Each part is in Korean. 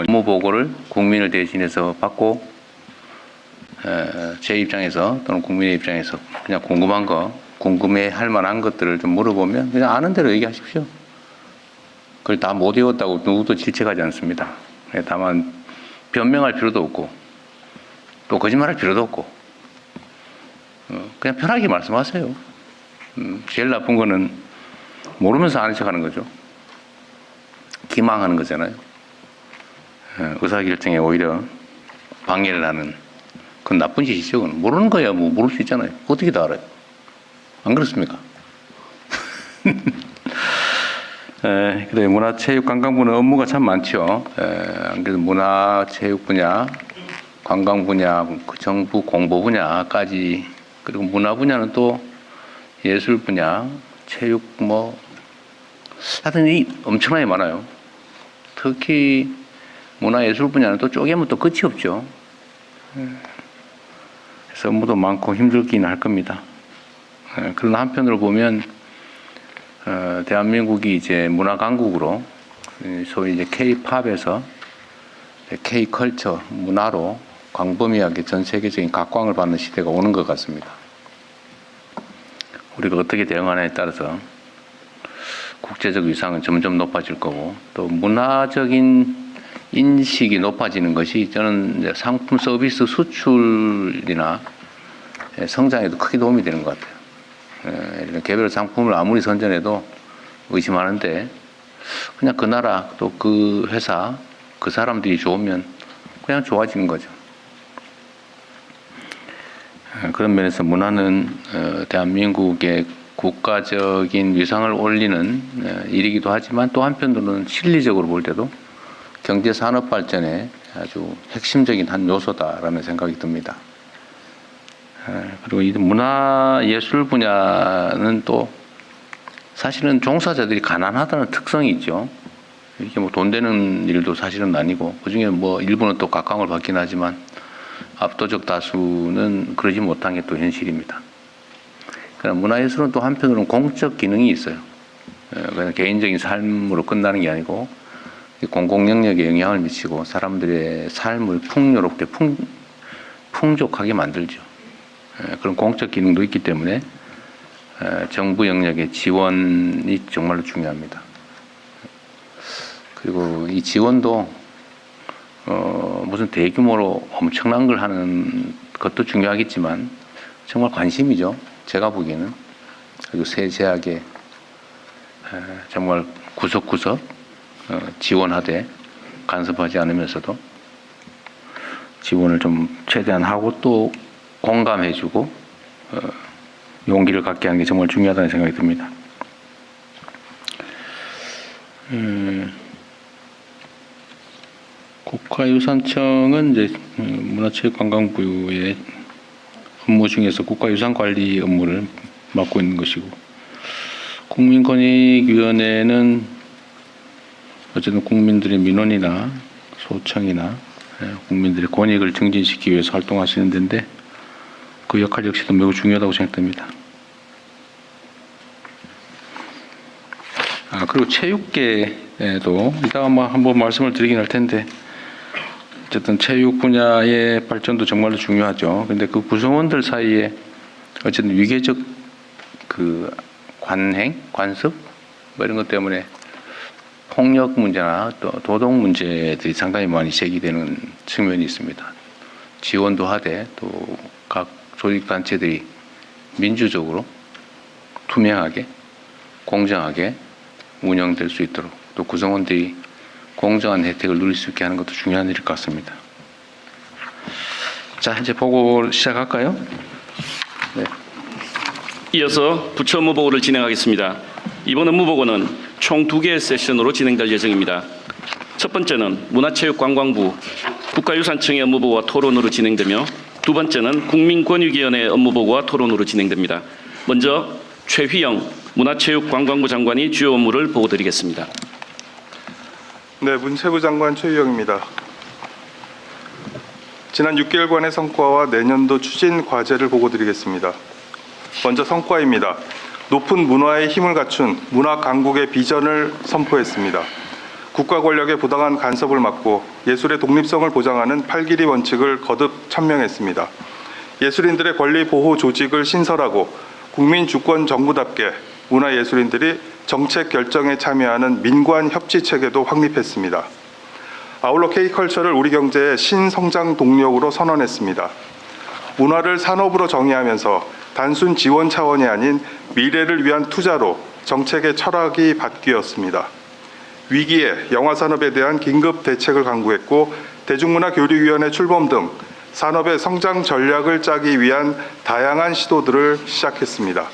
업무 보고를 국민을 대신해서 받고 제 입장에서 또는 국민의 입장에서 그냥 궁금한 거, 궁금해할 만한 것들을 좀 물어보면 그냥 아는 대로 얘기하십시오. 그걸 다 못 외웠다고 누구도 질책하지 않습니다. 다만 변명할 필요도 없고 또 거짓말할 필요도 없고 그냥 편하게 말씀하세요. 제일 나쁜 거는 모르면서 아는 척하는 거죠. 기망하는 거잖아요. 의사결정에 오히려 방해를 하는 그건 나쁜 짓이죠. 그건. 모르는 거야 뭐 모를 수 있잖아요. 어떻게 다 알아요? 안 그렇습니까? 그래 문화체육관광부는 업무가 참 많죠. 안 그래도 문화체육 분야, 관광 분야, 정부 공보 분야까지 그리고 문화 분야는 또 예술 분야, 체육 뭐 하여튼 이 엄청나게 많아요. 특히 문화예술 분야는 또 쪼개면 또 끝이 없죠. 그래서 업무도 많고 힘들긴 할 겁니다. 그러나 한편으로 보면 대한민국이 이제 문화 강국으로 소위 이제 K-팝에서 K-컬처 문화로 광범위하게 전 세계적인 각광을 받는 시대가 오는 것 같습니다. 우리가 어떻게 대응하느냐에 따라서 국제적 위상은 점점 높아질 거고 또 문화적인 인식이 높아지는 것이 저는 이제 상품 서비스 수출이나 성장에도 크게 도움이 되는 것 같아요. 개별 상품을 아무리 선전해도 의심하는데 그냥 그 나라 또 그 회사 그 사람들이 좋으면 그냥 좋아지는 거죠. 그런 면에서 문화는 대한민국의 국가적인 위상을 올리는 일이기도 하지만 또 한편으로는 실리적으로 볼 때도 경제 산업 발전에 아주 핵심적인 한 요소다라는 생각이 듭니다. 그리고 이 문화 예술 분야는 또 사실은 종사자들이 가난하다는 특성이 있죠. 이게 뭐 돈 되는 일도 사실은 아니고 그중에 뭐 일부는 또 각광을 받긴 하지만 압도적 다수는 그러지 못한 게 또 현실입니다. 그러나 문화예술은 또 한편으로는 공적 기능이 있어요. 그냥 개인적인 삶으로 끝나는 게 아니고 공공 영역에 영향을 미치고 사람들의 삶을 풍요롭게 풍족하게 만들죠. 그런 공적 기능도 있기 때문에 정부 영역의 지원이 정말로 중요합니다. 그리고 이 지원도 무슨 대규모로 엄청난 걸 하는 것도 중요하겠지만 정말 관심이죠. 제가 보기에는. 그리고 세세하게 정말 구석구석 지원하되 간섭하지 않으면서도 지원을 좀 최대한 하고 또 공감해주고 용기를 갖게 하는 게 정말 중요하다는 생각이 듭니다. 국가유산청은 이제 문화체육관광부의 업무 중에서 국가유산관리 업무를 맡고 있는 것이고 국민권익위원회는 어쨌든 국민들의 민원이나 소청이나 국민들의 권익을 증진시키기 위해서 활동하시는 데인데 그 역할 역시도 매우 중요하다고 생각됩니다. 그리고 체육계에도 이따가 한번 말씀을 드리긴 할 텐데 어쨌든 체육 분야의 발전도 정말로 중요하죠. 근데 그 구성원들 사이에 어쨌든 위계적 그 관습 뭐 이런 것 때문에 폭력 문제나 또 도덕 문제들이 상당히 많이 제기되는 측면이 있습니다. 지원도 하되 또 각 조직단체들이 민주적으로 투명하게 공정하게 운영될 수 있도록 또 구성원들이 공정한 혜택을 누릴 수 있게 하는 것도 중요한 일일 것 같습니다. 자, 이제 보고를 시작할까요? 네. 이어서 부처 업무 보고를 진행하겠습니다. 이번 업무 보고는 총 2개의 세션으로 진행될 예정입니다. 첫 번째는 문화체육관광부 국가유산청의 업무 보고와 토론으로 진행되며 두 번째는 국민권익위원회 업무 보고와 토론으로 진행됩니다. 먼저 최휘영 문화체육관광부 장관이 주요 업무를 보고드리겠습니다. 네, 문체부 장관 최휘영입니다. 지난 6개월간의 성과와 내년도 추진 과제를 보고드리겠습니다. 먼저 성과입니다. 높은 문화의 힘을 갖춘 문화 강국의 비전을 선포했습니다. 국가 권력의 부당한 간섭을 막고 예술의 독립성을 보장하는 팔길이 원칙을 거듭 천명했습니다. 예술인들의 권리 보호 조직을 신설하고 국민 주권 정부답게 문화예술인들이 정책 결정에 참여하는 민관 협치 체계도 확립했습니다. 아울러 K컬처를 우리 경제의 신성장 동력으로 선언했습니다. 문화를 산업으로 정의하면서 단순 지원 차원이 아닌 미래를 위한 투자로 정책의 철학이 바뀌었습니다. 위기에 영화 산업에 대한 긴급 대책을 강구했고 대중문화교류위원회 출범 등 산업의 성장 전략을 짜기 위한 다양한 시도들을 시작했습니다.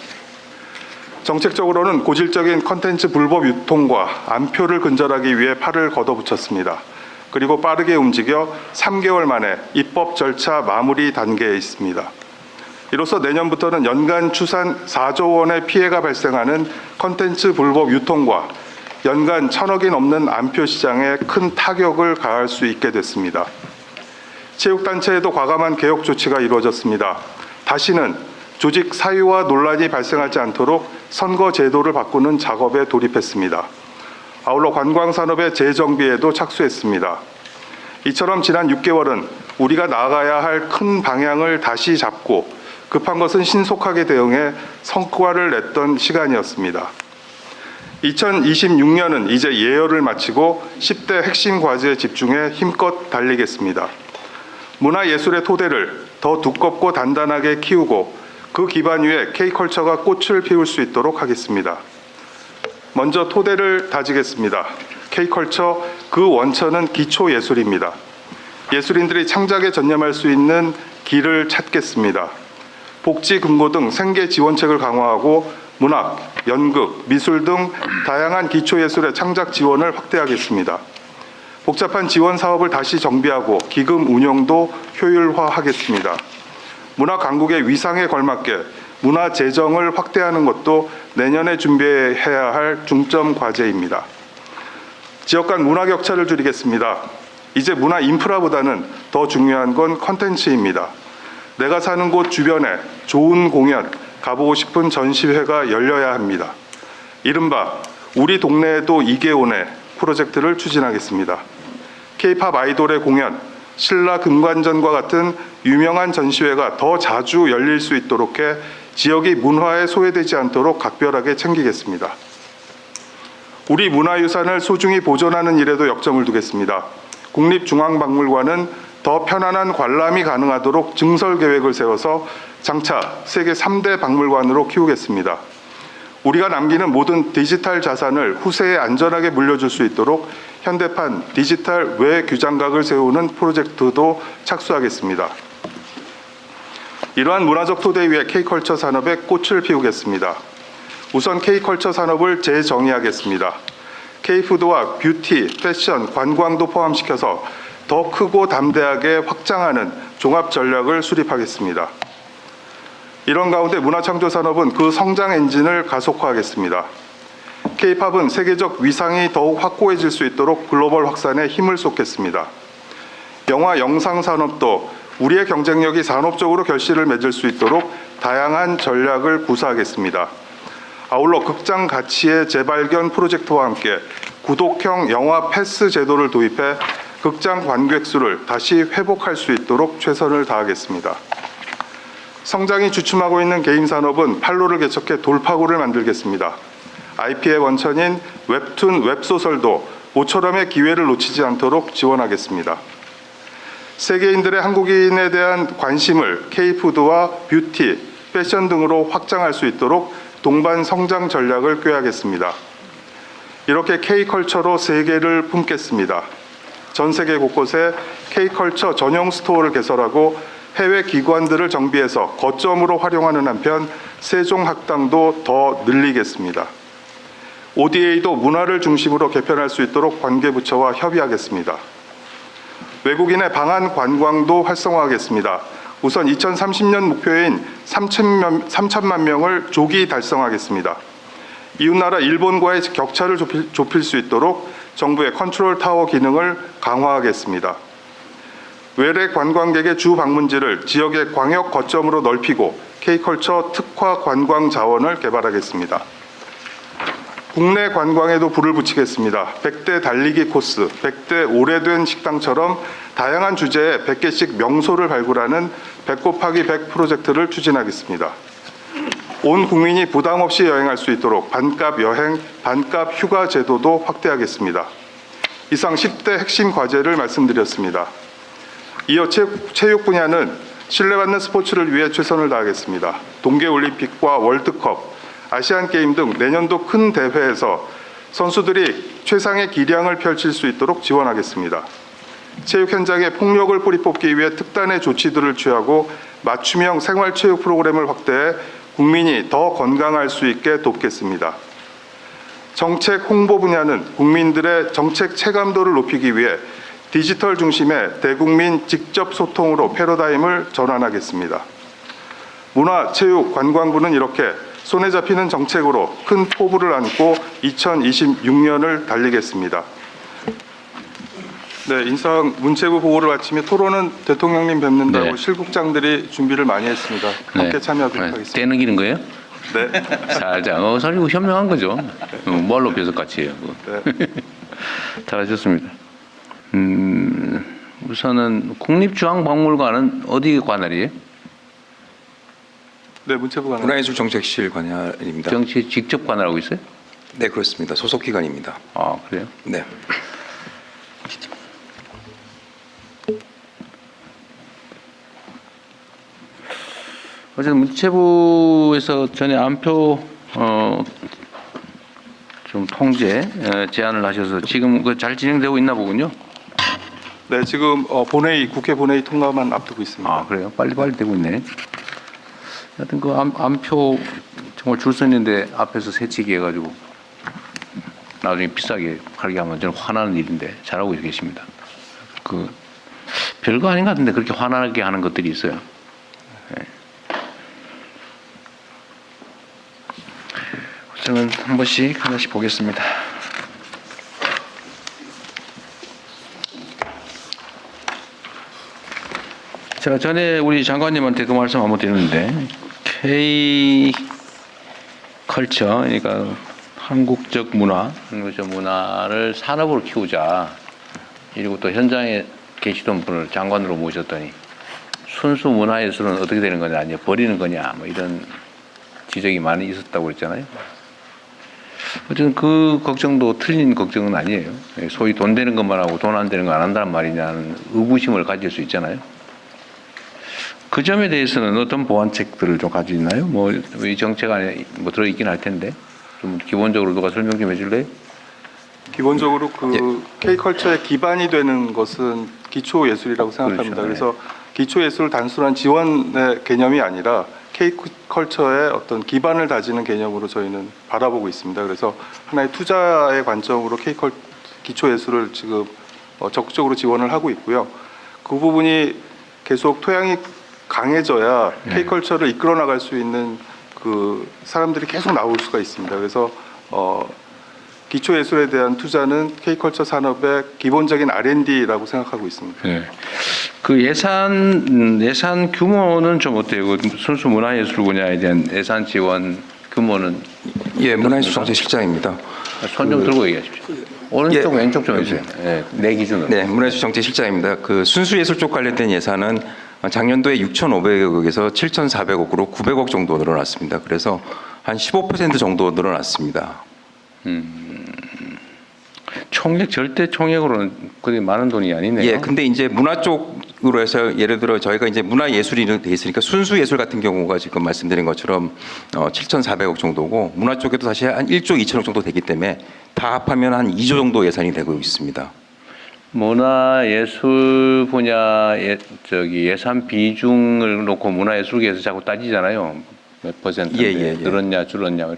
정책적으로는 고질적인 콘텐츠 불법 유통과 암표를 근절하기 위해 팔을 걷어붙였습니다. 그리고 빠르게 움직여 3개월 만에 입법 절차 마무리 단계에 있습니다. 이로써 내년부터는 연간 추산 4조 원의 피해가 발생하는 콘텐츠 불법 유통과 연간 1,000억이 넘는 암표 시장에 큰 타격을 가할 수 있게 됐습니다. 체육단체에도 과감한 개혁 조치가 이루어졌습니다. 다시는 조직 사유와 논란이 발생하지 않도록 선거 제도를 바꾸는 작업에 돌입했습니다. 아울러 관광산업의 재정비에도 착수했습니다. 이처럼 지난 6개월은 우리가 나아가야 할 큰 방향을 다시 잡고 급한 것은 신속하게 대응해 성과를 냈던 시간이었습니다. 2026년은 이제 예열을 마치고 10대 핵심 과제에 집중해 힘껏 달리겠습니다. 문화예술의 토대를 더 두껍고 단단하게 키우고 그 기반 위에 K컬처가 꽃을 피울 수 있도록 하겠습니다. 먼저 토대를 다지겠습니다. K컬처 그 원천은 기초예술입니다. 예술인들이 창작에 전념할 수 있는 길을 찾겠습니다. 복지, 금고 등 생계 지원책을 강화하고 문학, 연극, 미술 등 다양한 기초예술의 창작 지원을 확대하겠습니다. 복잡한 지원 사업을 다시 정비하고 기금 운영도 효율화하겠습니다. 문화 강국의 위상에 걸맞게 문화 재정을 확대하는 것도 내년에 준비해야 할 중점 과제입니다. 지역 간 문화 격차를 줄이겠습니다. 이제 문화 인프라보다는 더 중요한 건 콘텐츠입니다. 내가 사는 곳 주변에 좋은 공연, 가보고 싶은 전시회가 열려야 합니다. 이른바 우리 동네에도 이게 오네 프로젝트를 추진하겠습니다. K-팝 아이돌의 공연, 신라 금관전과 같은 유명한 전시회가 더 자주 열릴 수 있도록 해 지역이 문화에 소외되지 않도록 각별하게 챙기겠습니다. 우리 문화유산을 소중히 보존하는 일에도 역점을 두겠습니다. 국립중앙박물관은 더 편안한 관람이 가능하도록 증설 계획을 세워서 장차 세계 3대 박물관으로 키우겠습니다. 우리가 남기는 모든 디지털 자산을 후세에 안전하게 물려줄 수 있도록 현대판 디지털 외규장각을 세우는 프로젝트도 착수하겠습니다. 이러한 문화적 토대 위에 K컬처 산업에 꽃을 피우겠습니다. 우선 K컬처 산업을 재정의하겠습니다. K푸드와 뷰티, 패션, 관광도 포함시켜서 더 크고 담대하게 확장하는 종합 전략을 수립하겠습니다. 이런 가운데 문화창조산업은 그 성장 엔진을 가속화하겠습니다. K-팝은 세계적 위상이 더욱 확고해질 수 있도록 글로벌 확산에 힘을 쏟겠습니다. 영화 영상 산업도 우리의 경쟁력이 산업적으로 결실을 맺을 수 있도록 다양한 전략을 구사하겠습니다. 아울러 극장 가치의 재발견 프로젝트와 함께 구독형 영화 패스 제도를 도입해 극장 관객 수를 다시 회복할 수 있도록 최선을 다하겠습니다. 성장이 주춤하고 있는 게임 산업은 판로를 개척해 돌파구를 만들겠습니다. IP의 원천인 웹툰, 웹소설도 모처럼의 기회를 놓치지 않도록 지원하겠습니다. 세계인들의 한국인에 대한 관심을 K푸드와 뷰티, 패션 등으로 확장할 수 있도록 동반 성장 전략을 꾀하겠습니다. 이렇게 K컬처로 세계를 품겠습니다. 전 세계 곳곳에 K컬처 전용 스토어를 개설하고 해외 기관들을 정비해서 거점으로 활용하는 한편 세종학당도 더 늘리겠습니다. ODA도 문화를 중심으로 개편할 수 있도록 관계부처와 협의하겠습니다. 외국인의 방한 관광도 활성화하겠습니다. 우선 2030년 목표인 3천만 명을 조기 달성하겠습니다. 이웃나라 일본과의 격차를 좁힐 수 있도록 정부의 컨트롤 타워 기능을 강화하겠습니다. 외래 관광객의 주 방문지를 지역의 광역 거점으로 넓히고 K컬처 특화 관광 자원을 개발하겠습니다. 국내 관광에도 불을 붙이겠습니다. 100대 달리기 코스, 100대 오래된 식당처럼 다양한 주제에 100개씩 명소를 발굴하는 100 곱하기 100 프로젝트를 추진하겠습니다. 온 국민이 부담 없이 여행할 수 있도록 반값 여행, 반값 휴가 제도도 확대하겠습니다. 이상 10대 핵심 과제를 말씀드렸습니다. 이어 체육 분야는 신뢰받는 스포츠를 위해 최선을 다하겠습니다. 동계올림픽과 월드컵, 아시안게임 등 내년도 큰 대회에서 선수들이 최상의 기량을 펼칠 수 있도록 지원하겠습니다. 체육 현장에 폭력을 뿌리 뽑기 위해 특단의 조치들을 취하고 맞춤형 생활체육 프로그램을 확대해 국민이 더 건강할 수 있게 돕겠습니다. 정책 홍보 분야는 국민들의 정책 체감도를 높이기 위해 디지털 중심의 대국민 직접 소통으로 패러다임을 전환하겠습니다. 문화, 체육, 관광부는 이렇게 손에 잡히는 정책으로 큰 포부를 안고 2026년을 달리겠습니다. 네, 인상 문체부 보고를 마치며 토론은 대통령님 뵙는다고 네. 실국장들이 준비를 많이 했습니다. 함께 참여하도록 하겠습니다. 떼는 기는 거예요? 네. 살짝 사실 현명한 거죠. 뭘로 벼서 같이 해요. 네. 잘하셨습니다. 우선은 국립중앙박물관은 어디 관할이에요? 네, 문체부 관할. 문화예술정책실 관할입니다. 정치 직접 관할하고 있어요? 네, 그렇습니다. 소속 기관입니다. 아, 그래요? 네. 어쨌든 문체부에서 전에 안표 좀 통제 제안을 하셔서 지금 그 잘 진행되고 있나 보군요. 네, 지금 본회의, 국회 본회의 통과만 앞두고 있습니다. 아, 그래요? 빨리 되고 있네. 하여튼 그 안표 정말 줄 서 있는데 앞에서 새치기 해가지고 나중에 비싸게 팔게 하면 저는 화나는 일인데 잘하고 계십니다. 그 별거 아닌 것 같은데 그렇게 화나게 하는 것들이 있어요. 네. 그러면 한 번씩 하나씩 보겠습니다. 제가 전에 우리 장관님한테 그 말씀 한번 드렸는데 K 컬처, 그러니까 한국적 문화, 한국적 문화를 산업으로 키우자. 그리고 또 현장에 계시던 분을 장관으로 모셨더니 순수 문화예술은 어떻게 되는 거냐, 이제 버리는 거냐, 뭐 이런 지적이 많이 있었다고 그랬잖아요. 어쨌든 그 걱정도 틀린 걱정은 아니에요. 소위 돈 되는 것만 하고 돈 안 되는 거 안 한다는 말이냐는 의구심을 가질 수 있잖아요. 그 점에 대해서는 어떤 보완책들을 좀 가지고 있나요? 뭐 이 정책 안에 뭐 들어있긴 할 텐데 좀 기본적으로 누가 설명 좀 해줄래요? 기본적으로 그 K컬처의 기반이 되는 것은 기초예술이라고 생각합니다. 그렇죠. 그래서 기초예술 단순한 지원의 개념이 아니라 K컬처의 어떤 기반을 다지는 개념으로 저희는 바라보고 있습니다. 그래서 하나의 투자의 관점으로 기초예술을 지금 적극적으로 지원을 하고 있고요. 그 부분이 계속 토양이 강해져야 K컬처를 이끌어 나갈 수 있는 그 사람들이 계속 나올 수가 있습니다. 그래서 기초예술에 대한 투자는 K컬처 산업의 기본적인 R&D라고 생각하고 있습니다. 네. 그 예산 규모는 좀 어때요? 그 순수 문화예술 분야에 대한 예산 지원 규모는 예, 문화예술정책실장입니다. 손 좀 들고 얘기하십시오. 오른쪽 왼쪽 좀 해주세요. 네, 내 기준으로. 네, 문화예술정책실장입니다. 그 순수예술 쪽 관련된 예산은 작년도에 6,500억에서 7,400억으로 900억 정도 늘어났습니다. 그래서 한 15% 정도 늘어났습니다. 총액 절대 총액으로는 그렇게 많은 돈이 아니네요. 예, 근데 이제 문화 쪽으로 해서 예를 들어 저희가 이제 문화예술이 돼 있으니까 순수예술 같은 경우가 지금 말씀드린 것처럼 7,400억 정도고 문화 쪽에도 사실 한 1조 2천억 정도 되기 때문에 다 합하면 한 2조 정도 예산이 되고 있습니다. 문화예술 분야 예산 비중을 놓고 문화예술계에서 자꾸 따지잖아요. 몇 퍼센트인데 늘었냐 줄었냐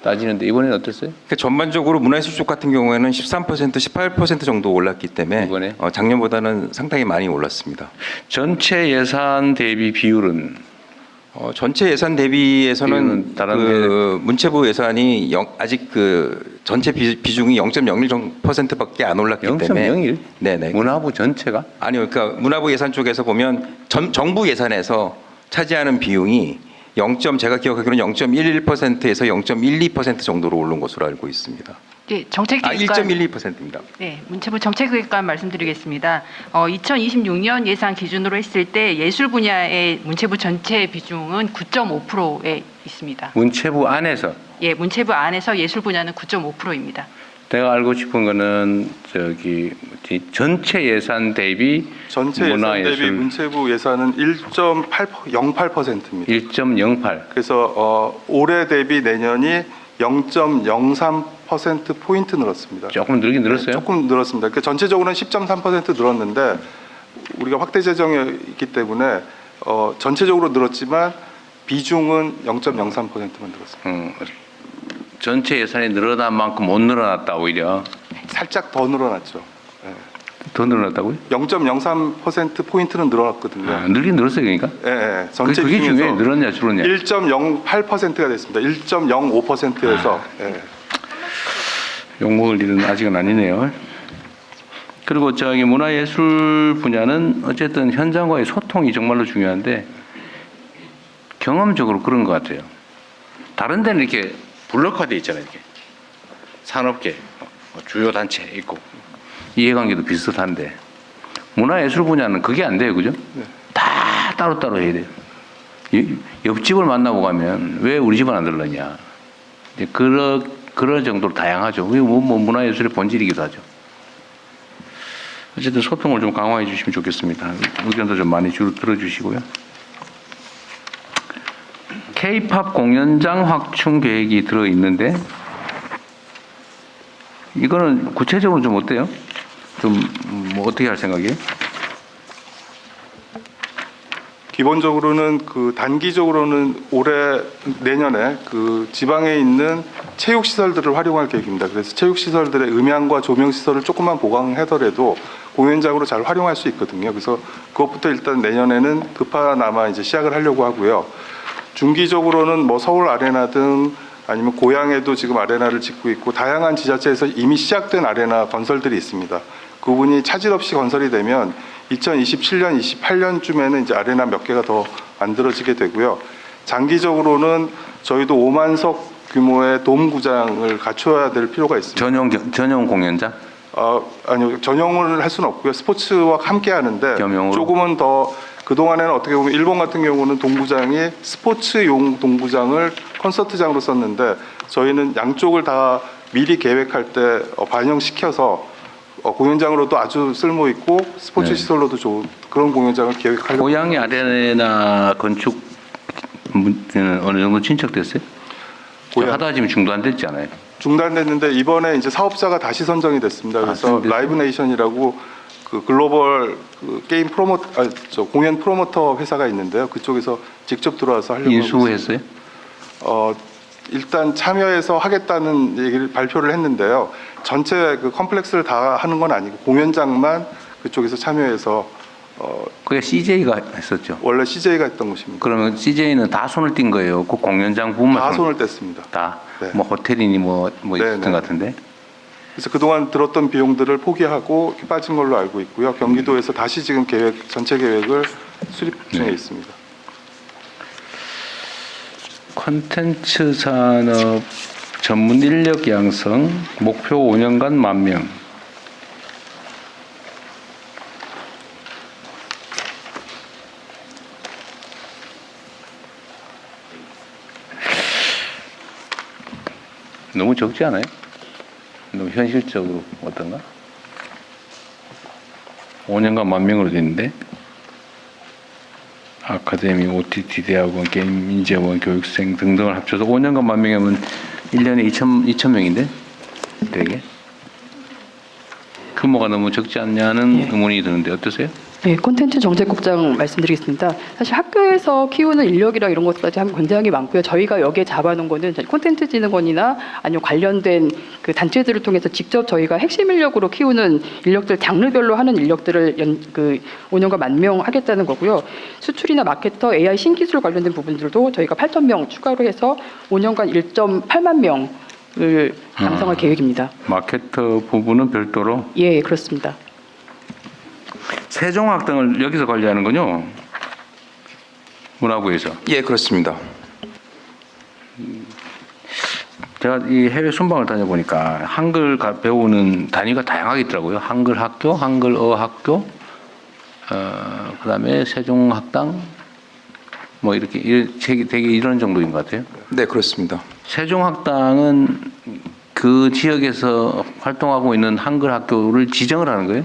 따지는데 이번에는 어땠어요? 그러니까 전반적으로 문화예술 쪽 같은 경우에는 13%, 18% 정도 올랐기 때문에 이번에? 작년보다는 상당히 많이 올랐습니다. 전체 예산 대비 비율은 전체 예산 대비해서는 다른 그 문체부 예산이 아직 그 전체 비중이 0.01%밖에 안 올랐기 때문에 0.01? 네네. 문화부 전체가? 아니요, 그러니까 문화부 예산 쪽에서 보면 정부 예산에서 차지하는 비용이 제가 기억하기로는 0.11%에서 0.12% 정도로 오른 것으로 알고 있습니다. 예, 정책기획관 1.12%입니다. 네, 문체부 정책기획관 말씀드리겠습니다. 2026년 예산 기준으로 했을 때 예술 분야의 문체부 전체 비중은 9.5%에 있습니다. 문체부 안에서 예, 문체부 안에서 예술 분야는 9.5%입니다. 내가 알고 싶은 거는 저기 뭐지? 전체 예산 대비 전체 예산 대비 문화예술 문체부 예산은 1.08%입니다. 1.08. 그래서 올해 대비 내년이 0.03% 포인트 늘었습니다. 조금 늘긴 늘었어요. 조금 늘었습니다. 그러니까 전체적으로는 10.3% 늘었는데 우리가 확대 재정이기 때문에 전체적으로 늘었지만 비중은 0.03%만 늘었습니다. 전체 예산이 늘어난 만큼 못 늘어났다 오히려. 살짝 더 늘어났죠. 더 늘어났다고요? 0.03% 포인트는 늘어났거든요. 아, 늘긴 늘었어요, 그러니까. 예, 전체 그게 비중에서 중요해요. 늘었냐 줄었냐. 1.08%가 됐습니다. 1.05%에서 욕먹을 일은 아직은 아니네요. 그리고 저기 문화예술 분야는 어쨌든 현장과의 소통이 정말로 중요한데 경험적으로 그런 것 같아요. 다른 데는 이렇게 블록화돼 있잖아요. 이렇게 산업계, 주요 단체 있고 이해관계도 비슷한데 문화예술 분야는 그게 안 돼요, 그죠? 다 따로따로 해야 돼요. 옆집을 만나고 가면 왜 우리 집은 안 들렀냐? 이제 그런 정도로 다양하죠. 그게 뭐 문화예술의 본질이기도 하죠. 어쨌든 소통을 좀 강화해 주시면 좋겠습니다. 의견도 좀 많이 들어주시고요. K-팝 공연장 확충 계획이 들어 있는데 이거는 구체적으로 좀 어때요? 좀 뭐 어떻게 할 생각이에요? 기본적으로는 단기적으로는 올해 내년에 지방에 있는 체육 시설들을 활용할 계획입니다. 그래서 체육 시설들의 음향과 조명 시설을 조금만 보강하더라도 공연장으로 잘 활용할 수 있거든요. 그래서 그것부터 일단 내년에는 급하나마 이제 시작을 하려고 하고요. 중기적으로는 뭐 서울 아레나 등 아니면 고향에도 지금 아레나를 짓고 있고 다양한 지자체에서 이미 시작된 아레나 건설들이 있습니다. 그 부분이 차질 없이 건설이 되면 2027년, 28년쯤에는 이제 아레나 몇 개가 더 만들어지게 되고요. 장기적으로는 저희도 5만석 규모의 돔구장을 갖춰야 될 필요가 있습니다. 전용 공연장? 아니요, 전용을 할 수는 없고요. 스포츠와 함께 하는데 겸용으로? 조금은 더 그동안에는 어떻게 보면 일본 같은 경우는 동구장이 스포츠용 동구장을 콘서트장으로 썼는데 저희는 양쪽을 다 미리 계획할 때 반영시켜서 공연장으로도 아주 쓸모 있고 스포츠 네. 시설로도 좋은 그런 공연장을 계획하려고. 고양이 아레나 건축 문제는 어느 정도 진척됐어요? 고양- 하다 지금 중단됐지 않아요? 중단됐는데 이번에 이제 사업자가 다시 선정이 됐습니다. 그래서 선정됐어요? 라이브 네이션이라고 글로벌 게임 공연 프로모터 회사가 있는데요. 그쪽에서 직접 들어와서 하려고 하고 있습니다. 인수했어요? 일단 참여해서 하겠다는 얘기를 발표를 했는데요. 전체 컴플렉스를 다 하는 건 아니고 공연장만 그쪽에서 참여해서 그게 CJ가 했었죠. 원래 CJ가 했던 곳입니다. 그러면 CJ는 다 손을 띈 거예요. 그 공연장 부분만 다 손을 뗐습니다. 다. 네. 뭐 호텔이니 뭐 네, 있었던 네. 것 같은데. 그래서 그동안 들었던 비용들을 포기하고 빠진 걸로 알고 있고요. 경기도에서 다시 지금 전체 계획을 수립 중에 네. 있습니다. 콘텐츠 산업 전문 인력 양성 목표 5년간 10,000명. 너무 적지 않아요? 너무 현실적으로 어떤가? 5년간 10,000명으로 됐는데 아카데미, OTT 대학원, 게임 인재원, 교육생 등등을 합쳐서 5년간 10,000명이면 1년에 2,000명인데 되게 규모가 너무 적지 않냐는 예. 의문이 드는데 어떠세요? 네, 콘텐츠 정책국장 말씀드리겠습니다. 사실 학교에서 키우는 인력이랑 이런 것까지 하면 굉장히 많고요. 저희가 여기에 잡아놓은 거는 콘텐츠 진흥원이나 아니면 관련된 그 단체들을 통해서 직접 저희가 핵심 인력으로 키우는 인력들 장르별로 하는 인력들을 5년간 10,000명 하겠다는 거고요. 수출이나 마케터, AI 신기술 관련된 부분들도 저희가 8,000명 추가로 해서 5년간 1.8만 명을 양성할 계획입니다. 마케터 부분은 별도로 예, 그렇습니다. 세종학 등을 여기서 관리하는군요. 문화부에서. 예, 그렇습니다. 제가 이 해외 순방을 다녀보니까 한글 배우는 단위가 다양하게 있더라고요. 한글 학교, 한글어 학교, 그다음에 세종학당, 뭐 이렇게 되게 이런 정도인 것 같아요. 네, 그렇습니다. 세종학당은 그 지역에서 활동하고 있는 한글 학교를 지정을 하는 거예요?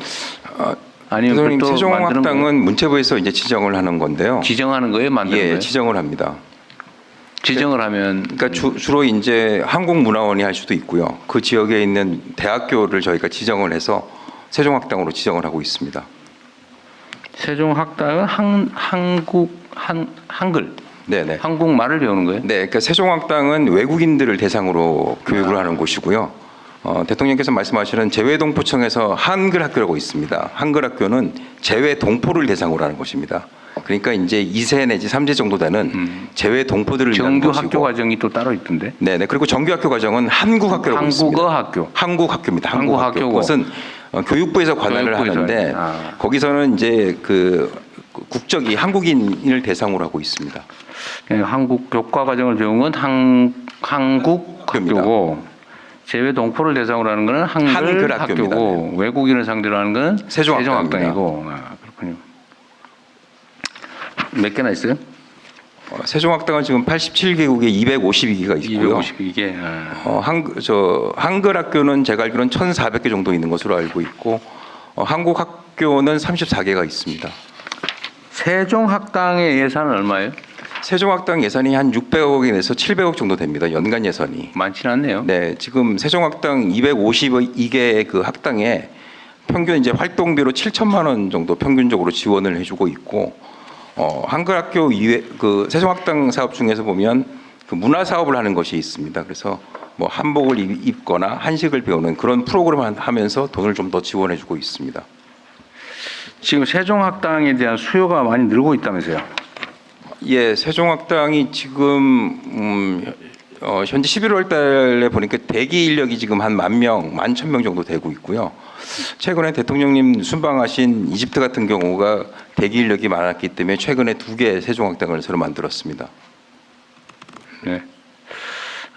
아니면 대통령님, 별도 만드는 거예요? 세종학당은 문체부에서 이제 지정을 하는 건데요. 지정하는 거예요, 만드는 예, 거예요? 지정을 합니다. 지정을 하면 그러니까 주로 이제 한국문화원이 할 수도 있고요. 그 지역에 있는 대학교를 저희가 지정을 해서 세종학당으로 지정을 하고 있습니다. 세종학당은 한글, 네네. 한국말을 배우는 거예요? 네, 그러니까 세종학당은 외국인들을 대상으로 교육을 하는 곳이고요. 대통령께서 말씀하시는 재외동포청에서 한글학교라고 있습니다. 한글학교는 재외동포를 대상으로 하는 것입니다. 그러니까 이제 2세 내지 3세 정도 되는 재외동포들을 위한 정규 것이고. 학교 과정이 또 따로 있던데? 네네. 그리고 정규학교 과정은 한국학교라고 있습니다. 한국어 학교. 한국학교입니다. 한국학교. 한국학교고. 그것은 교육부에서 관할을 교육부에서 하는데 아. 거기서는 이제 그 국적이 한국인을 대상으로 하고 있습니다. 한국 교과 과정을 배운 건 한국 학교고 재외 동포를 대상으로 하는 거는 한글 학교입니다. 학교고 외국인을 상대로 하는 거는 세종학당입니다. 세종학당이고. 그렇군요. 몇 개나 있어요? 세종학당은 지금 87개국에 252개가 있고요. 252개. 한글 학교는 제가 알기로는 1,400개 정도 있는 것으로 알고 있고 한국 학교는 34개가 있습니다. 세종학당의 예산은 얼마예요? 세종학당 예산이 한 600억에서 700억 정도 됩니다. 연간 예산이. 많지는 않네요. 네, 지금 세종학당 252개의 그 학당에 평균 이제 활동비로 7천만 원 정도 평균적으로 지원을 해주고 있고, 한글학교 이외 그 세종학당 사업 중에서 보면 그 문화 사업을 하는 것이 있습니다. 그래서 뭐 한복을 입거나 한식을 배우는 그런 프로그램을 하면서 돈을 좀 더 지원해주고 있습니다. 지금 세종학당에 대한 수요가 많이 늘고 있다면서요? 예, 세종학당이 지금 현재 11월 달에 보니까 대기 인력이 지금 한 10,000명, 11,000명 정도 되고 있고요. 최근에 대통령님 순방하신 이집트 같은 경우가 대기 인력이 많았기 때문에 최근에 2개 세종학당을 새로 만들었습니다. 네.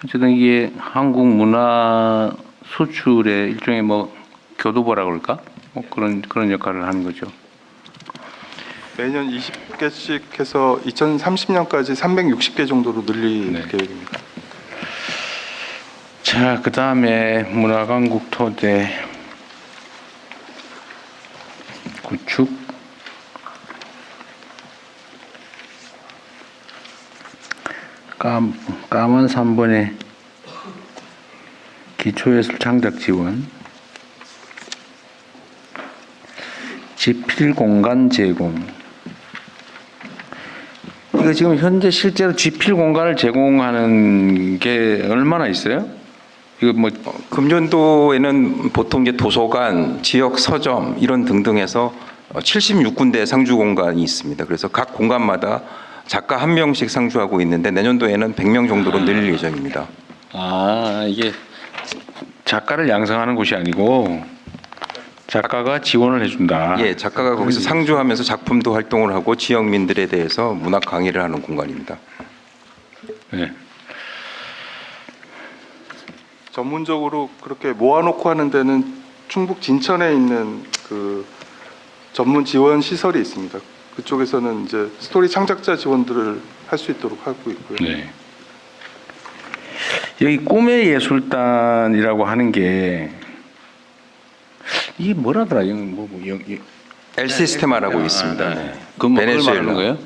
어쨌든 이게 한국 문화 수출의 일종의 뭐 교두보라 그럴까? 뭐 그런 역할을 하는 거죠. 매년 20개씩 해서 2030년까지 360개 정도로 늘릴 네. 계획입니다. 자, 그 다음에 문화강국 토대 구축. 까만 3번의 기초예술 창작 지원. 지필 공간 제공. 이거 지금 현재 실제로 지필 공간을 제공하는 게 얼마나 있어요? 이거 뭐 금년도에는 보통 이제 도서관, 지역 서점 이런 등등해서 76군데 상주 공간이 있습니다. 그래서 각 공간마다 작가 1명씩 상주하고 있는데 내년도에는 100명 정도로 늘릴 예정입니다. 아, 이게 작가를 양성하는 곳이 아니고 작가가 지원을 해준다. 예, 작가가 거기서 상주하면서 작품도 활동을 하고 지역민들에 대해서 문학 강의를 하는 공간입니다. 네. 전문적으로 그렇게 모아놓고 하는 데는 충북 진천에 있는 그 전문 지원 시설이 있습니다. 그쪽에서는 이제 스토리 창작자 지원들을 할 수 있도록 하고 있고요. 네. 여기 꿈의 예술단이라고 하는 게 이게 뭐라더라? 엘 시스테마라고 있습니다. 네. 그건 뭐 그걸 베네수엘라. 말하는 거예요?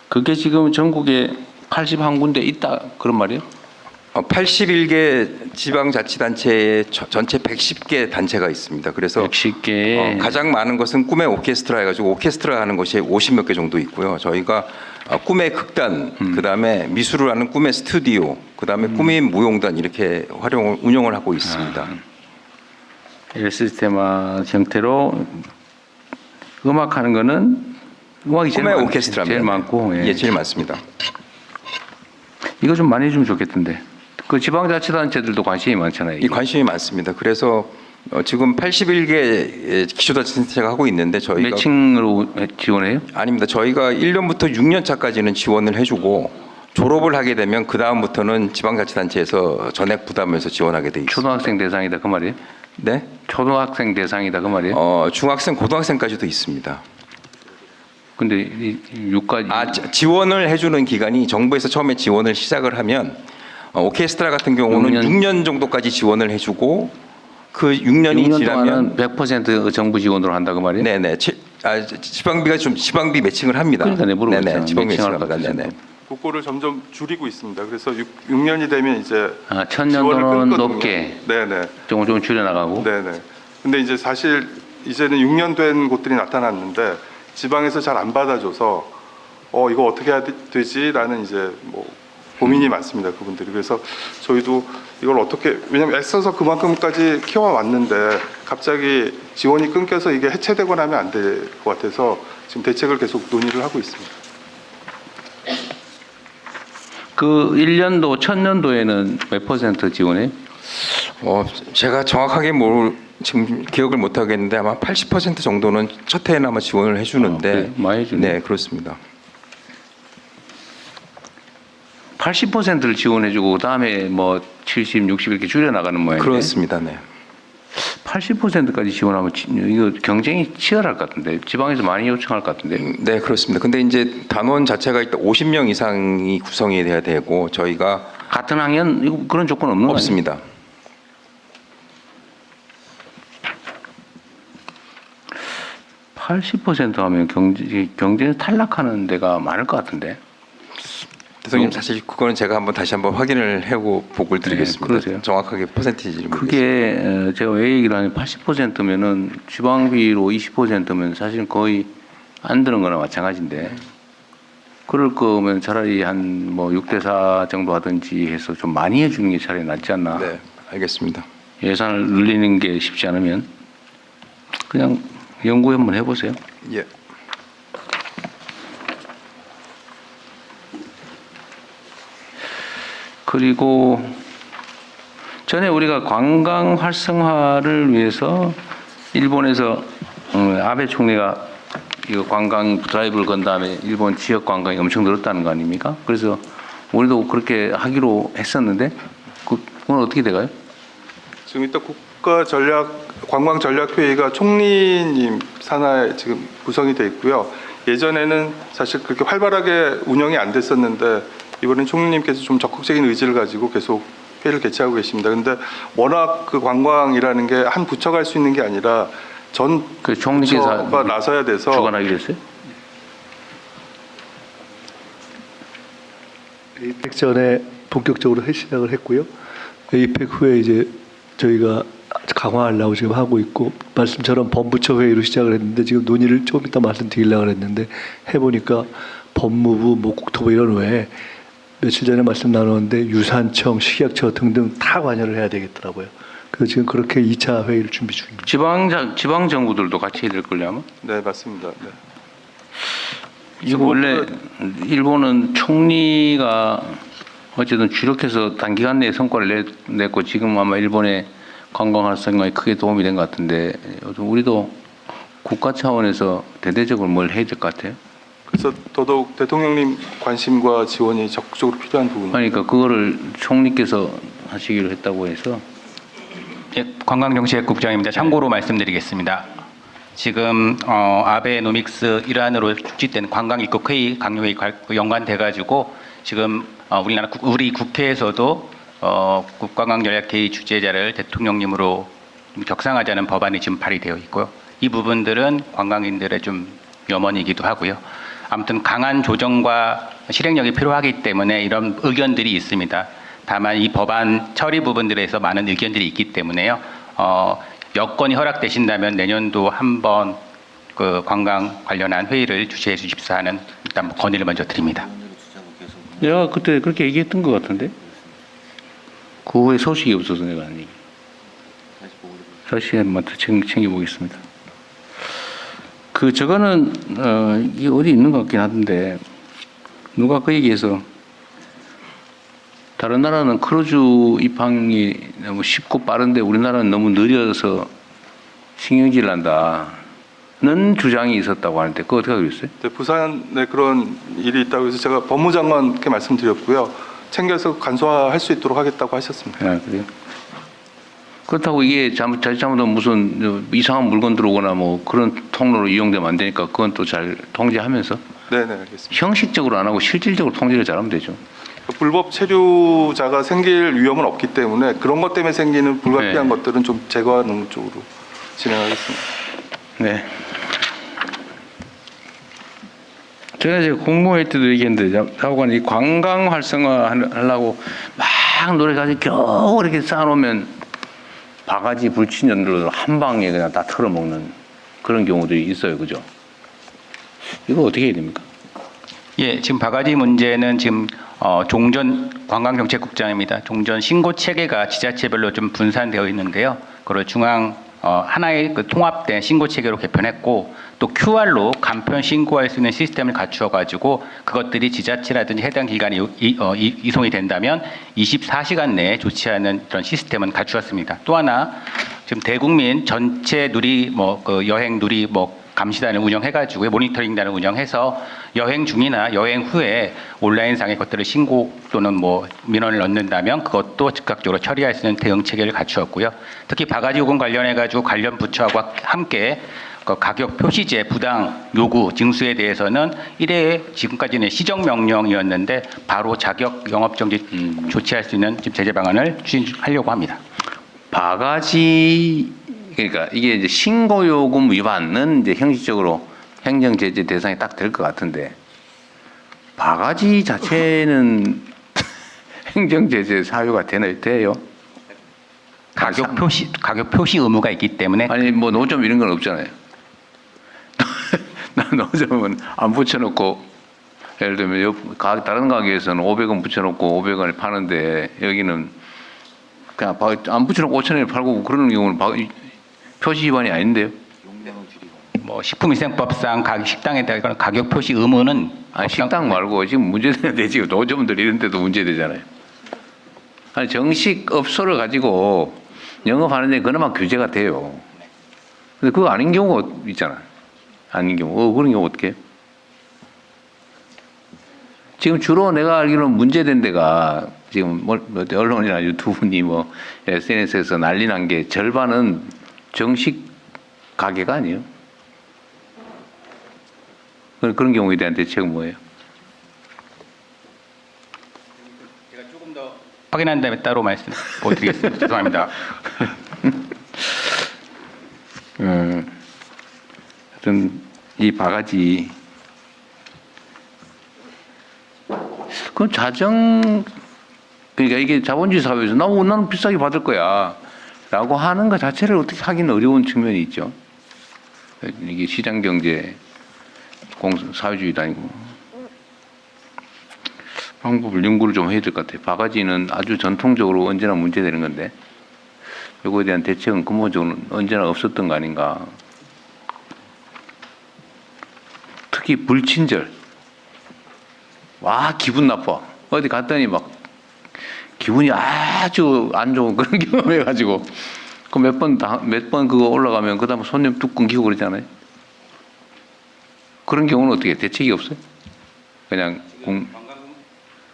그게 지금 전국에 81군데 있다 그런 말이에요? 81개 지방자치단체에 전체 110개 단체가 있습니다. 그래서 110개. 가장 많은 것은 꿈의 오케스트라 해가지고 오케스트라 하는 것이 50몇 개 정도 있고요. 저희가 꿈의 극단, 그다음에 미술을 하는 꿈의 스튜디오, 그다음에 꿈의 무용단 이렇게 운영을 하고 있습니다. 엘 시스테마 형태로 음악하는 거는 음악이 제일, 꿈의 오케스트라입니다. 제일 많고 예, 제일 많습니다. 이거 좀 많이 해주면 좋겠던데. 그 지방자치단체들도 관심이 많잖아요. 이 관심이 많습니다. 그래서 지금 81개 기초자치단체가 하고 있는데 저희가 매칭으로 지원해요? 아닙니다. 저희가 1년부터 6년 차까지는 지원을 해주고 졸업을 하게 되면 그 다음부터는 지방자치단체에서 전액 부담해서 지원하게 돼 있습니다. 초등학생 대상이다 그 말이에요? 네? 초등학생 대상이다 그 말이에요? 중학생, 고등학생까지도 있습니다. 근데 이 유까지 지원을 해주는 기간이 정부에서 처음에 지원을 시작을 하면 오케스트라 같은 경우는 6년 정도까지 지원을 해주고 그 6년이 6년 지나면 동안은 100% 정부 지원으로 한다 그 말이에요? 네네 지방비가 좀 지방비 매칭을 합니다. 그러니까 내가 물어봤잖아. 네네 지방 매칭할 매칭합니다. 것 네네. 국고를 점점 줄이고 있습니다. 그래서 6년이 되면 이제 천년도는 지원을 끊거든요. 높게 네네. 조금 줄여나가고. 네네. 근데 이제 사실 이제는 6년 된 곳들이 나타났는데 지방에서 잘 안 받아줘서 이거 어떻게 해야 되지라는 이제 뭐 고민이 많습니다. 그분들이. 그래서 저희도 이걸 어떻게 왜냐면 애써서 그만큼까지 키워왔는데 갑자기 지원이 끊겨서 이게 해체되거나 하면 안 될 것 같아서 지금 대책을 계속 논의를 하고 있습니다. 그 1년도 천년도에는 몇 퍼센트 지원해요? 제가 정확하게 지금 기억을 못 하겠는데 아마 80% 정도는 첫 해에는 아마 지원을 해주는데 그래? 많이 해주네. 네 그렇습니다. 80%를 지원해주고 그다음에 뭐 70, 60 이렇게 줄여나가는 모양이에요. 그렇습니다. 네. 80%까지 지원하면 이거 경쟁이 치열할 것 같은데 지방에서 많이 요청할 것 같은데. 네 그렇습니다. 근데 이제 단원 자체가 일단 50명 이상이 구성이 돼야 되고 저희가 같은 학년 이거 그런 조건 없는 거 아니에요? 없습니다. 80% 하면 경쟁 탈락하는 데가 많을 것 같은데. 대통령 사실 그거는 제가 다시 한번 확인을 하고 보고를 드리겠습니다. 그러세요. 정확하게 퍼센티지를 모르겠습니다. 그게 제가 왜 얘기를 하냐면 80%면은 지방비로 20%면 사실 거의 안 드는 거나 마찬가지인데 그럴 거면 차라리 한 뭐 6대4 정도 하든지 해서 좀 많이 해주는 게 차라리 낫지 않나. 네, 알겠습니다. 예산을 늘리는 게 쉽지 않으면 그냥 연구 한번 해보세요. 예. 그리고 전에 우리가 관광 활성화를 위해서 일본에서 아베 총리가 이거 관광 드라이브를 건 다음에 일본 지역 관광이 엄청 늘었다는 거 아닙니까? 그래서 우리도 그렇게 하기로 했었는데 그건 어떻게 돼가요? 지금 일단 관광전략회의가 총리님 산하에 지금 구성이 돼 있고요. 예전에는 사실 그렇게 활발하게 운영이 안 됐었는데 이번엔 총리님께서 좀 적극적인 의지를 가지고 계속 회의를 개최하고 계십니다. 그런데 워낙 그 관광이라는 게 한 부처가 할 수 있는 게 아니라 전 그 총리께서 부처가 나서야 돼서 주관하기로 했어요? 에이펙 전에 본격적으로 시작을 했고요. 에이펙 후에 이제 저희가 강화하려고 지금 하고 있고 말씀처럼 범부처 회의로 시작을 했는데 지금 논의를 좀 이따 말씀드리려고 했는데 해보니까 법무부, 뭐 국토부 이런 외에 며칠 전에 말씀 나눴는데 유산청, 식약처 등등 다 관여를 해야 되겠더라고요. 그래서 지금 그렇게 2차 회의를 준비 중입니다. 지방 정부들도 같이 해야 될 걸요 아마? 네 맞습니다. 네. 이거 원래 일본은 총리가 어쨌든 주력해서 단기간 내에 성과를 냈고 지금 아마 일본의 관광 활성화에 크게 도움이 된 것 같은데 우리도 국가 차원에서 대대적으로 뭘 해야 될 것 같아요. 그래서 더더욱 대통령님 관심과 지원이 적극적으로 필요한 부분입니다. 그러니까 그거를 총리께서 하시기로 했다고 해서 예, 관광정책국장입니다. 참고로 말씀드리겠습니다. 지금 아베노믹스 일환으로 축지된 관광입국회의, 강요회의 연관돼가지고 지금 우리 국회에서도 국관광전략회의 주재자를 대통령님으로 격상하자는 법안이 지금 발의되어 있고요. 이 부분들은 관광인들의 좀 염원이기도 하고요. 아무튼 강한 조정과 실행력이 필요하기 때문에 이런 의견들이 있습니다. 다만 이 법안 처리 부분들에서 많은 의견들이 있기 때문에요. 여건이 허락되신다면 내년도 한번 그 관광 관련한 회의를 주최해 주십사 하는 일단 건의를 먼저 드립니다. 내가 그때 그렇게 얘기했던 것 같은데 그 후에 소식이 없어서 내가 안 얘기. 다시 한번 챙겨보겠습니다. 그 저거는 이게 어디 있는 것 같긴 하던데 누가 그 얘기해서 다른 나라는 크루즈 입항이 너무 쉽고 빠른데 우리나라는 너무 느려서 신경질 난다. 주장이 있었다고 하는데 그거 어떻게 알고 있어요? 네, 부산에 그런 일이 있다고 해서 제가 법무장관께 말씀드렸고요. 챙겨서 간소화할 수 있도록 하겠다고 하셨습니다. 아, 그래요? 그렇다고 이게 잘못하면 무슨 이상한 물건 들어오거나 뭐 그런 통로로 이용되면 안 되니까 그건 또 잘 통제하면서 네네, 알겠습니다. 형식적으로 안 하고 실질적으로 통제를 잘하면 되죠. 불법 체류자가 생길 위험은 없기 때문에 그런 것 때문에 생기는 불가피한 네. 것들은 좀 제거하는 쪽으로 진행하겠습니다. 네. 제가 이제 공모회 때도 얘기했는데, 하고는 이 관광 활성화 하려고 막 노력하지 겨우 이렇게 쌓아놓으면 바가지 불친년들로 한 방에 그냥 다 털어먹는 그런 경우들이 있어요. 그죠? 이거 어떻게 해야 됩니까? 예, 지금 바가지 문제는 지금 종전 관광정책국장입니다. 종전 신고 체계가 지자체별로 좀 분산되어 있는데요. 그걸 중앙 하나의 그 통합된 신고 체계로 개편했고 또 QR로 간편 신고할 수 있는 시스템을 갖추어 가지고 그것들이 지자체라든지 해당 기관에 이송이 된다면 24시간 내에 조치하는 그런 시스템은 갖추었습니다. 또 하나 지금 대국민 전체 그 여행 누리 감시단을 운영해가지고 모니터링단을 운영해서 여행 중이나 여행 후에 온라인상의 것들을 신고 또는 민원을 넣는다면 그것도 즉각적으로 처리할 수 있는 대응 체계를 갖추었고요. 특히 바가지 요금 관련해가지고 관련 부처와 함께 그 가격 표시제 부당 요구 징수에 대해서는 1회 지금까지는 시정 명령이었는데 바로 자격 영업 정지 조치할 수 있는 제재 방안을 추진하려고 합니다. 바가지 그러니까 이게 이제 신고 요금 위반은 이제 형식적으로 행정 제재 대상이 딱 될 것 같은데 바가지 자체는 행정 제재 사유가 돼요? 가격 표시 의무가 있기 때문에 아니 뭐 노점 이런 건 없잖아요. 노점은 안 붙여놓고 예를 들면 다른 가게에서는 500원 붙여놓고 500원에 파는데 여기는 그냥 안 붙여놓고 5,000원에 팔고 그러는 경우는 표시 위반이 아닌데요? 식품위생법상 식당에다가 가격 표시 의무는 아니 식당 말고 지금 문제되는데 지금 노점들 이런 데도 문제되잖아요. 아니 정식 업소를 가지고 영업하는데 그나마 규제가 돼요. 근데 그거 아닌 경우가 있잖아요. 아닌 경우 그런 경우 어떻게 해요? 지금 주로 내가 알기로는 문제된 데가 지금 언론이나 유튜브니 SNS에서 난리 난 게 절반은 정식 가게가 아니에요. 그런 경우에 대한 대책은 뭐예요? 제가 조금 더 확인한 다음에 따로 말씀 드리겠습니다. 죄송합니다. 하여튼 이 바가지 그건 그러니까 이게 자본주의 사회에서 나는 비싸게 받을 거야 라고 하는 것 자체를 어떻게 하기는 어려운 측면이 있죠. 이게 시장경제 사회주의도 아니고 방법을 연구를 좀 해야 될 것 같아요. 바가지는 아주 전통적으로 언제나 문제되는 건데 이거에 대한 대책은 근본적으로 언제나 없었던 거 아닌가. 특히 불친절. 와 기분 나빠. 어디 갔더니 막 기분이 아주 안 좋은 그런 경험해가지고 그 몇 번 그거 올라가면 그다음에 손님 뚝 끊기고 그러잖아요. 그런 경우는 어떻게 대책이 없어요? 그냥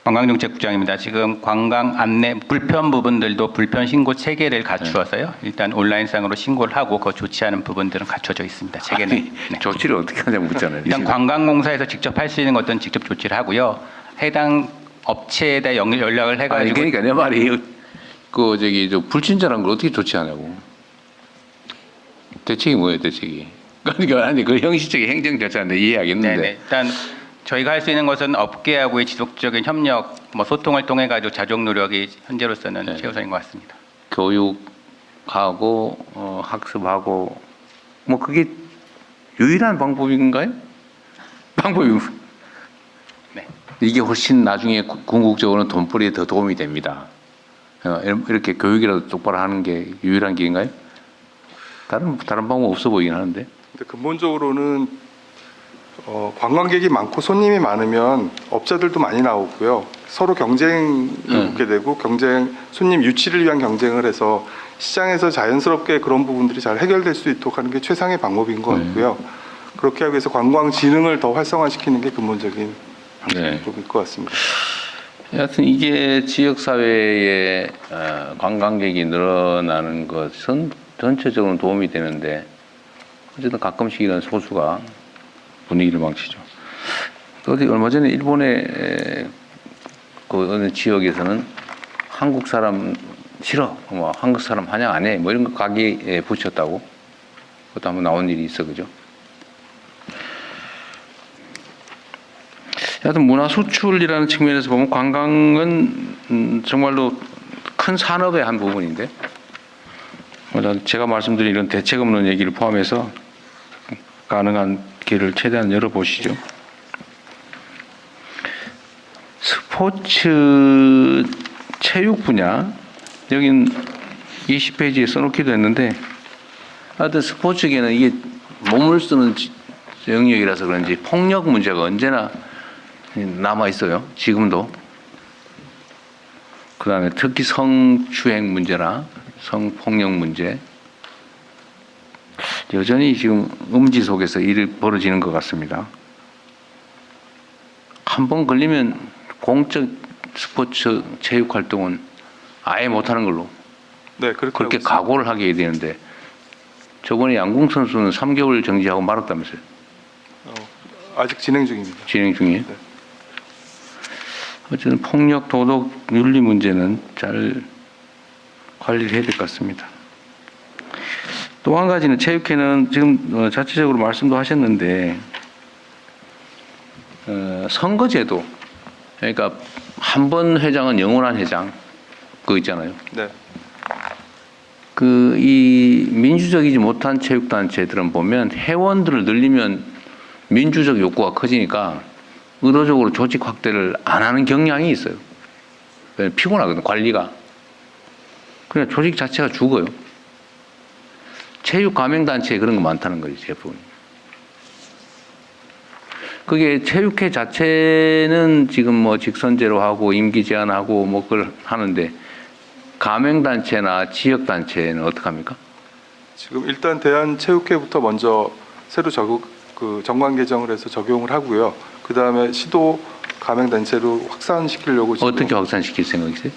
관광정책국장입니다. 지금 관광 안내 불편 부분들도 불편 신고 체계를 갖추어서요. 일단 온라인상으로 신고를 하고 그 조치하는 부분들은 갖춰져 있습니다. 체계는. 아니, 조치를 어떻게 하냐고 묻잖아요. 일단 관광공사에서 직접 할 수 있는 것들은 직접 조치를 하고요. 해당 업체에다 연락을 해가지고. 아니, 그러니까 내 말이 저 불친절한 걸 어떻게 조치하냐고. 대책이 뭐예요, 대책이? 그러니까 아니 그 형식적인 행정 절차인데 이해하겠는데. 네네. 일단 저희가 할 수 있는 것은 업계하고의 지속적인 협력, 소통을 통해 가지고 자족 노력이 현재로서는 최우선인 것 같습니다. 교육하고 학습하고 그게 유일한 방법인가요? 방법이 네. 이게 훨씬 나중에 궁극적으로는 돈벌이에 더 도움이 됩니다. 이렇게 교육이라도 똑바로 하는 게 유일한 길인가요? 다른 방법 없어 보이긴 하는데. 근데 근본적으로는 관광객이 많고 손님이 많으면 업자들도 많이 나오고요. 서로 경쟁이 붙게 되고 손님 유치를 위한 경쟁을 해서 시장에서 자연스럽게 그런 부분들이 잘 해결될 수 있도록 하는 게 최상의 방법인 것 같고요. 그렇게 하기 위해서 관광진흥을 더 활성화시키는 게 근본적인 방법일 것 같습니다. 여하튼 이게 지역 사회에 관광객이 늘어나는 것은 전체적으로 도움이 되는데 어쨌든 가끔씩 이런 소수가 분위기를 망치죠. 또 어디 얼마 전에 일본의 그 어느 지역에서는 한국 사람 싫어, 뭐 한국 사람 환영 안 해, 뭐 이런 거 가게에 붙였다고 그것도 한번 나온 일이 있어, 그죠? 여하튼 문화 수출이라는 측면에서 보면 관광은 정말로 큰 산업의 한 부분인데 제가 말씀드린 이런 대책 없는 얘기를 포함해서 가능한 길을 최대한 열어보시죠. 스포츠 체육 분야 여긴 20페이지에 써놓기도 했는데 하여튼 스포츠계는 이게 몸을 쓰는 영역이라서 그런지 폭력 문제가 언제나 남아 있어요. 지금도. 그 다음에 특히 성추행 문제나 성폭력 문제. 여전히 지금 음지 속에서 일이 벌어지는 것 같습니다. 한 번 걸리면 공적 스포츠 체육 활동은 아예 못하는 걸로. 네, 그렇게 각오를 하게 해야 되는데 저번에 양궁 선수는 3개월 정지하고 말았다면서요. 아직 진행 중입니다. 진행 중이에요? 네. 어쨌든 폭력, 도덕, 윤리 문제는 잘 관리를 해야 될 것 같습니다. 또 한 가지는 체육회는 지금 자체적으로 말씀도 하셨는데 선거제도, 그러니까 한 번 회장은 영원한 회장 그거 있잖아요. 네. 이 민주적이지 못한 체육단체들은 보면 회원들을 늘리면 민주적 욕구가 커지니까 의도적으로 조직 확대를 안 하는 경향이 있어요. 피곤하거든, 관리가. 그냥 조직 자체가 죽어요. 체육 가맹단체에 그런 거 많다는 거지, 제품. 그게 체육회 자체는 지금 뭐 직선제로 하고 임기 제한하고 뭐 그걸 하는데 가맹단체나 지역단체는 어떡합니까? 지금 일단 대한체육회부터 먼저 새로 정관 개정을 해서 적용을 하고요. 그 다음에 시도 가맹단체로 확산시키려고 지금 어떻게 확산시킬 생각이세요?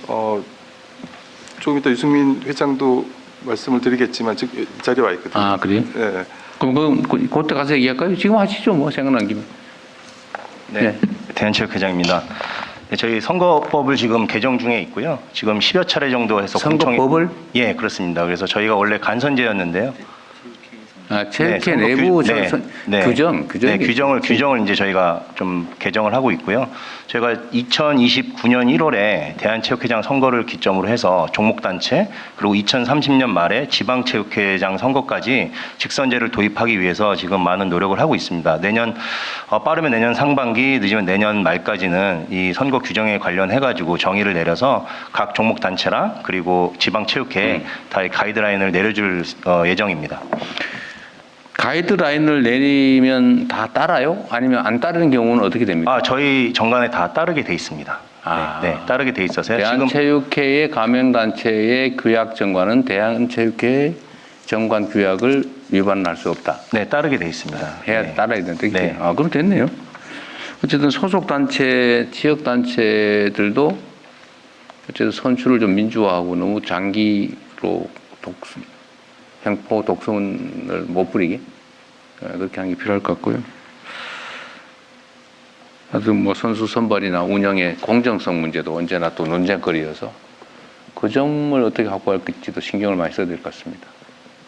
조금 이따 유승민 회장도 말씀을 드리겠지만 지금 이 자리에 와 있거든요. 아, 그래요? 네. 그럼 그때 가서 얘기할까요? 지금 하시죠, 뭐 생각난 김에. 네, 대한체육회장입니다. 네, 저희 선거법을 지금 개정 중에 있고요. 지금 10여 차례 정도 해서 선거법을? 예, 그렇습니다. 그래서 저희가 원래 간선제였는데요. 아, 체육회 네, 내부 규정, 규정. 규정을 이제 저희가 좀 개정을 하고 있고요. 저희가 2029년 1월에 대한체육회장 선거를 기점으로 해서 종목단체 그리고 2030년 말에 지방체육회장 선거까지 직선제를 도입하기 위해서 지금 많은 노력을 하고 있습니다. 빠르면 내년 상반기, 늦으면 내년 말까지는 이 선거 규정에 관련해가지고 정의를 내려서 각 종목단체랑 그리고 지방체육회에 다 가이드라인을 내려줄 예정입니다. 가이드라인을 내리면 다 따라요? 아니면 안 따르는 경우는 어떻게 됩니까? 저희 정관에 다 따르게 돼 있습니다. 네, 따르게 돼 있어서요. 대한체육회의 가맹단체의 규약 정관은 대한체육회 정관 규약을 위반할 수 없다. 네, 따르게 돼 있습니다. 따라야 된다. 네. 그럼 됐네요. 어쨌든 소속단체, 지역단체들도 어쨌든 선출을 좀 민주화하고 너무 장기로 횡포 독선을 못 부리게 그렇게 하는 게 필요할 것 같고요. 하여튼 뭐 선수 선발이나 운영의 공정성 문제도 언제나 또 논쟁거리여서 그 점을 어떻게 확보할지도 신경을 많이 써야 될 것 같습니다.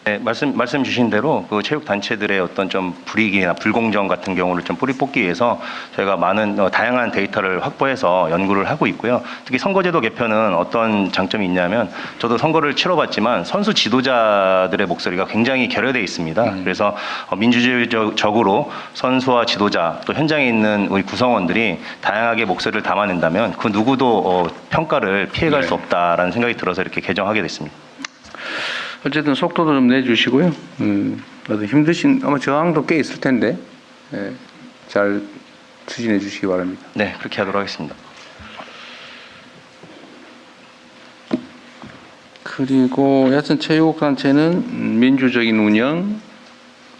네, 말씀 주신 대로 그 체육 단체들의 어떤 좀 불이익이나 불공정 같은 경우를 좀 뿌리 뽑기 위해서 저희가 많은 다양한 데이터를 확보해서 연구를 하고 있고요. 특히 선거제도 개편은 어떤 장점이 있냐면 저도 선거를 치러봤지만 선수 지도자들의 목소리가 굉장히 결여돼 있습니다. 그래서 민주주의적으로 선수와 지도자 또 현장에 있는 우리 구성원들이 다양하게 목소리를 담아낸다면 그 누구도 평가를 피해갈 수 없다라는 생각이 들어서 이렇게 개정하게 됐습니다. 어쨌든 속도도 좀 내주시고요. 힘드신 아마 저항도 꽤 있을 텐데 잘 추진해 주시기 바랍니다. 네, 그렇게 하도록 하겠습니다. 그리고 여하튼 체육단체는 민주적인 운영,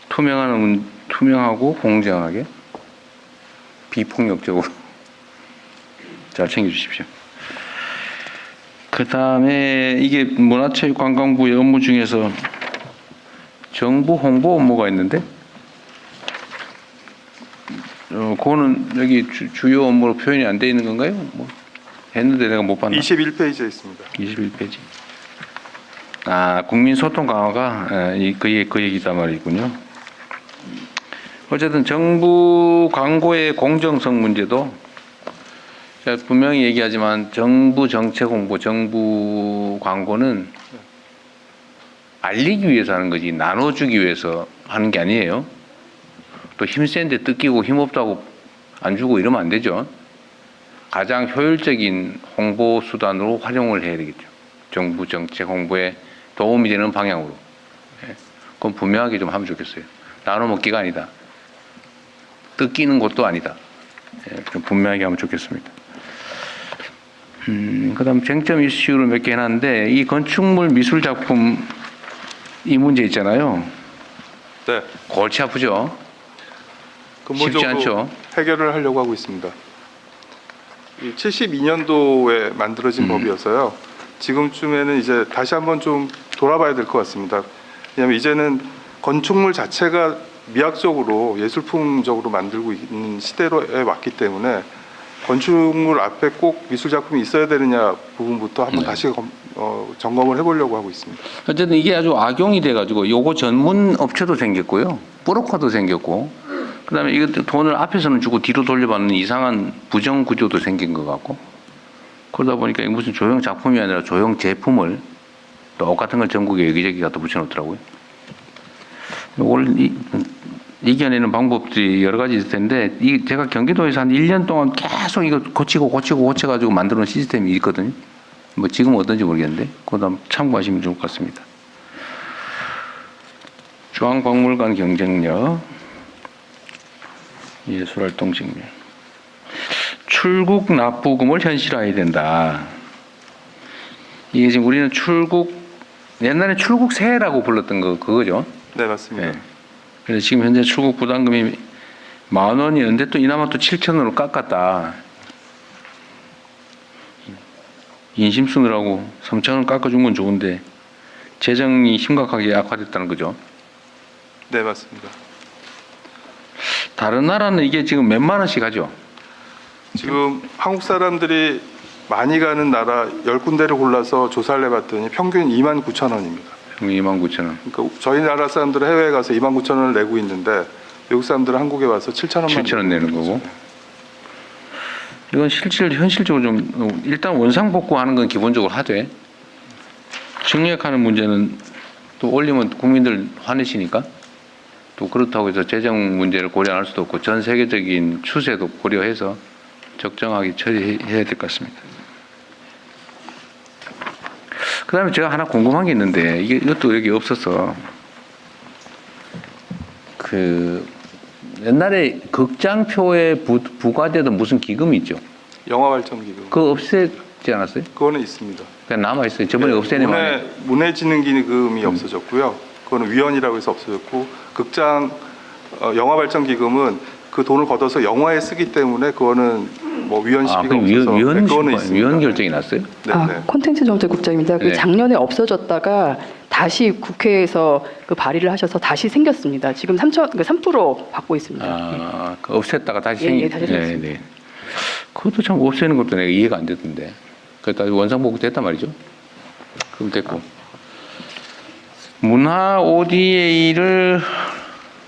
투명하고 공정하게, 비폭력적으로 잘 챙겨주십시오. 그 다음에 이게 문화체육관광부의 업무 중에서 정부 홍보 업무가 있는데, 그거는 여기 주요 업무로 표현이 안 돼 있는 건가요? 뭐 했는데 내가 못 봤나? 21페이지에 있습니다. 21페이지. 아, 국민 소통 강화가 그 얘기단 말이군요. 어쨌든 정부 광고의 공정성 문제도 제가 분명히 얘기하지만 정부 정책 홍보, 정부 광고는 알리기 위해서 하는 거지 나눠주기 위해서 하는 게 아니에요. 또 힘센데 뜯기고 힘없다고 안 주고 이러면 안 되죠. 가장 효율적인 홍보 수단으로 활용을 해야 되겠죠. 정부 정책 홍보에 도움이 되는 방향으로. 그건 분명하게 좀 하면 좋겠어요. 나눠 먹기가 아니다. 뜯기는 것도 아니다. 좀 분명하게 하면 좋겠습니다. 그다음 쟁점 이슈를 몇 개 해놨는데 이 건축물 미술 작품 이 문제 있잖아요. 네, 골치 아프죠. 쉽지 근본적으로 않죠. 해결을 하려고 하고 있습니다. 72년도에 만들어진 법이어서요. 지금쯤에는 이제 다시 한번 좀 돌아봐야 될 것 같습니다. 왜냐하면 이제는 건축물 자체가 미학적으로 예술품적으로 만들고 있는 시대로에 왔기 때문에 건축물 앞에 꼭 미술 작품이 있어야 되느냐 부분부터 한번 다시 점검을 해보려고 하고 있습니다. 어쨌든 이게 아주 악용이 돼가지고 요거 전문 업체도 생겼고요, 브로커도 생겼고, 그다음에 이것도 돈을 앞에서는 주고 뒤로 돌려받는 이상한 부정 구조도 생긴 것 같고, 그러다 보니까 무슨 조형 작품이 아니라 조형 제품을 또 똑같은 걸 전국에 여기저기 갖다 붙여놓더라고요. 오늘 이겨내는 방법들이 여러 가지 있을 텐데, 제가 경기도에서 한 1년 동안 계속 이거 고쳐가지고 만들어놓은 시스템이 있거든요. 뭐 지금은 어떤지 모르겠는데, 그다음 참고하시면 좋을 것 같습니다. 중앙박물관 경쟁력, 예술활동 증명, 출국 납부금을 현실화해야 된다. 이게 지금 우리는 옛날에 출국세라고 불렀던 그거죠. 네, 맞습니다. 네. 그래서 지금 현재 출국 부담금이 10,000원이었는데 또 이나마 또 7,000원으로 깎았다. 인심 쓰느라고 3,000원 깎아준 건 좋은데 재정이 심각하게 악화됐다는 거죠. 네, 맞습니다. 다른 나라는 이게 지금 몇만 원씩 하죠. 지금 한국 사람들이 많이 가는 나라 10군데를 골라서 조사를 해봤더니 평균 29,000원입니다. 29,000원. 그러니까 저희 나라 사람들은 해외에 가서 29,000원을 내고 있는데 외국 사람들은 한국에 와서 7,000원만 7,000원 내는 거고. 이건 현실적으로 좀 일단 원상복구하는 건 기본적으로 하되, 증액하는 문제는 또 올리면 국민들 화내시니까 또 그렇다고 해서 재정 문제를 고려 안 할 수도 없고 전 세계적인 추세도 고려해서 적정하게 처리해야 될 것 같습니다. 그 다음에 제가 하나 궁금한 게 있는데, 이것도 여기 없어서, 옛날에 극장표에 부과되던 무슨 기금이 있죠? 영화발전기금. 그거 없애지 않았어요? 그거는 있습니다. 그냥 남아있어요. 저번에 없애내면. 문해진흥기금이 없어졌고요. 그거는 위원이라고 해서 없어졌고, 극장 영화발전기금은 그 돈을 걷어서 영화에 쓰기 때문에 그거는 뭐 위원 시비가 없어서 네, 그거는 있습니다. 위원 결정이 났어요? 네, 네. 콘텐츠 정책국장입니다. 네. 작년에 없어졌다가 다시 국회에서 그 발의를 하셔서 다시 생겼습니다. 지금 3% 받고 있습니다. 아, 그 없앴다가 다시 예, 다시 생겼습니다. 네. 그것도 참 없애는 것도 내가 이해가 안 되던데. 그랬다 원상복구 됐단 말이죠. 그럼 됐고. 문화 ODA를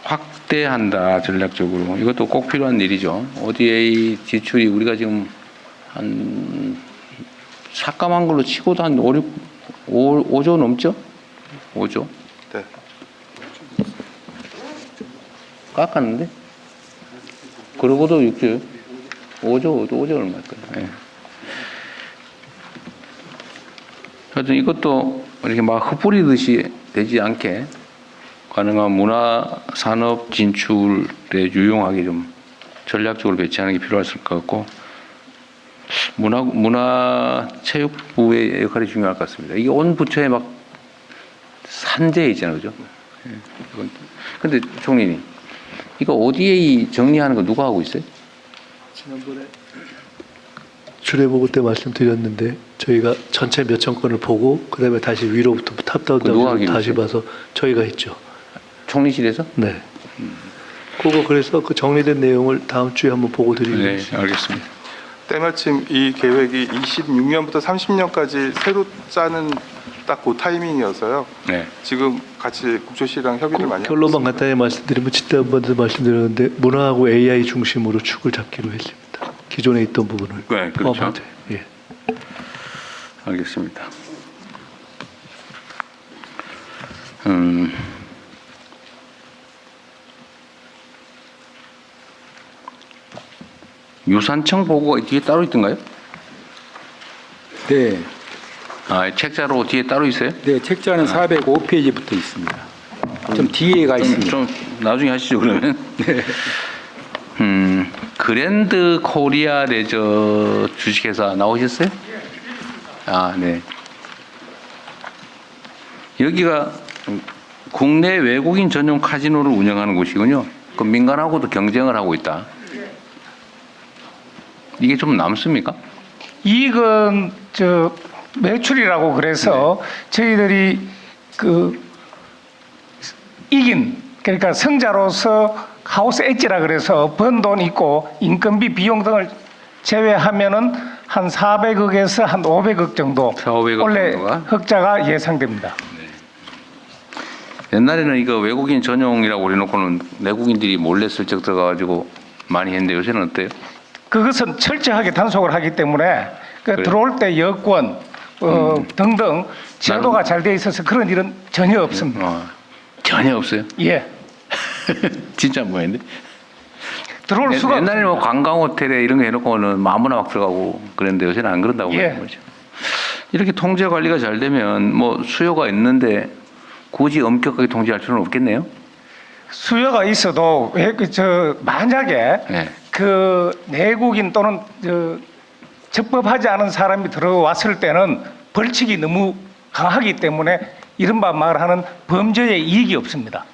확대한다, 전략적으로. 이것도 꼭 필요한 일이죠. ODA 지출이 우리가 지금 한 삭감한 걸로 치고도 한 5조 넘죠? 5조? 네. 깎았는데? 그러고도 6조, 5조 얼마일 거예요. 네. 하여튼 이것도 이렇게 막 흩뿌리듯이 되지 않게 가능한 문화 산업 진출에 유용하게 좀 전략적으로 배치하는 게 필요할 것 같고, 문화체육부의 역할이 중요할 것 같습니다. 이게 온 부처에 막 산재 있잖아요, 그죠? 근데 총리님, 이거 ODA 정리하는 거 누가 하고 있어요? 지난번에 주례보고 때 말씀드렸는데 저희가 전체 몇천 건을 보고 그다음에 다시 위로부터 탑다운 그 누가 다운 하기로 다시 했어요? 봐서 저희가 했죠. 총리실에서? 네. 그거 그래서 그 정리된 내용을 다음 주에 한번 보고 드리겠습니다. 알겠습니다. 때마침 이 계획이 26년부터 30년까지 새로 짜는 딱 그 타이밍이어서요. 네. 지금 같이 국조실이랑 협의를 많이 하고 결론만 있습니다. 간단히 말씀드리면 지난번에도 말씀드렸는데 문화하고 AI 중심으로 축을 잡기로 했습니다. 기존에 있던 부분을 네, 그렇죠. 포함하되. 예. 알겠습니다. 유산청 보고가 뒤에 따로 있던가요? 네, 책자로 뒤에 따로 있어요? 네 책자는 405페이지부터 있습니다. 좀 뒤에 가 있습니다. 좀 나중에 하시죠 그러면. 그랜드 코리아 레저 주식회사 나오셨어요? 네. 여기가 국내 외국인 전용 카지노를 운영하는 곳이군요. 그 민간하고도 경쟁을 하고 있다. 이게 좀 남습니까? 이익은 매출이라고 그래서 저희들이 그 이긴 그러니까 성자로서 하우스 엣지라 그래서 번 돈 있고 인건비 비용 등을 제외하면은 한 400억에서 한 500억 정도 400~500억 원래 정도가? 흑자가 예상됩니다. 옛날에는 이거 외국인 전용이라고 그래놓고는 내국인들이 몰래 슬쩍 들어가가지고 많이 했는데 요새는 어때요? 그것은 철저하게 단속을 하기 때문에 그래요? 들어올 때 여권 등등 제도가 잘 돼 있어서 그런 일은 전혀 없습니다. 전혀 없어요. 예. 진짜 뭐였는데? 들어올 수가 옛날에 뭐 없습니다. 관광 호텔에 이런 거 해놓고는 뭐 아무나 막 들어가고 그랬는데 요새는 안 그런다고 예. 하는 거죠. 이렇게 통제 관리가 잘 되면 뭐 수요가 있는데 굳이 엄격하게 통제할 필요는 없겠네요. 수요가 있어도 만약에 네. 그 내국인 또는 적법하지 않은 사람이 들어왔을 때는 벌칙이 너무 강하기 때문에 이른바 말하는 범죄의 이익이 없습니다.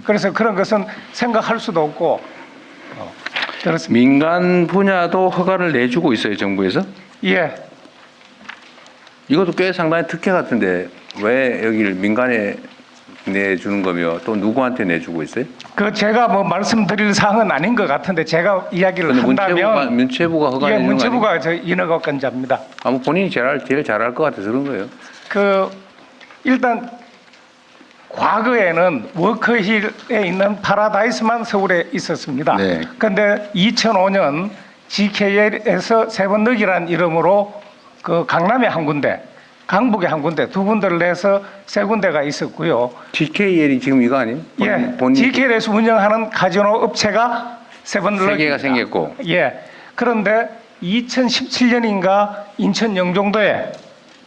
그래서 그런 것은 생각할 수도 없고 그렇습니다. 민간 분야도 허가를 내주고 있어요, 정부에서? 예. 이것도 꽤 상당히 특혜 같은데 왜 여기를 민간에 내주는 거며 또 누구한테 내주고 있어요? 그 제가 뭐 말씀드릴 사항은 아닌 것 같은데 제가 이야기를 근데 한다면 문체부가 허가 예, 내는 거 문체부가 저 인허가 건자입니다. 아무 본인이 제일 잘할 것 같아서 그런 거예요. 일단 과거에는 워커힐에 있는 파라다이스만 서울에 있었습니다. 네. 그런데 2005년 GKL에서 세번넣기라는 이름으로 그 강남에 한 군데, 강북에 한 군데, 두 군데를 내서 세 군데가 있었고요. GKL이 지금 이거 아니에요? 예, 본인 GKL에서 운영하는 카지노 업체가 세번넣기. 세 개가 생겼고. 예. 그런데 2017년인가 인천 영종도에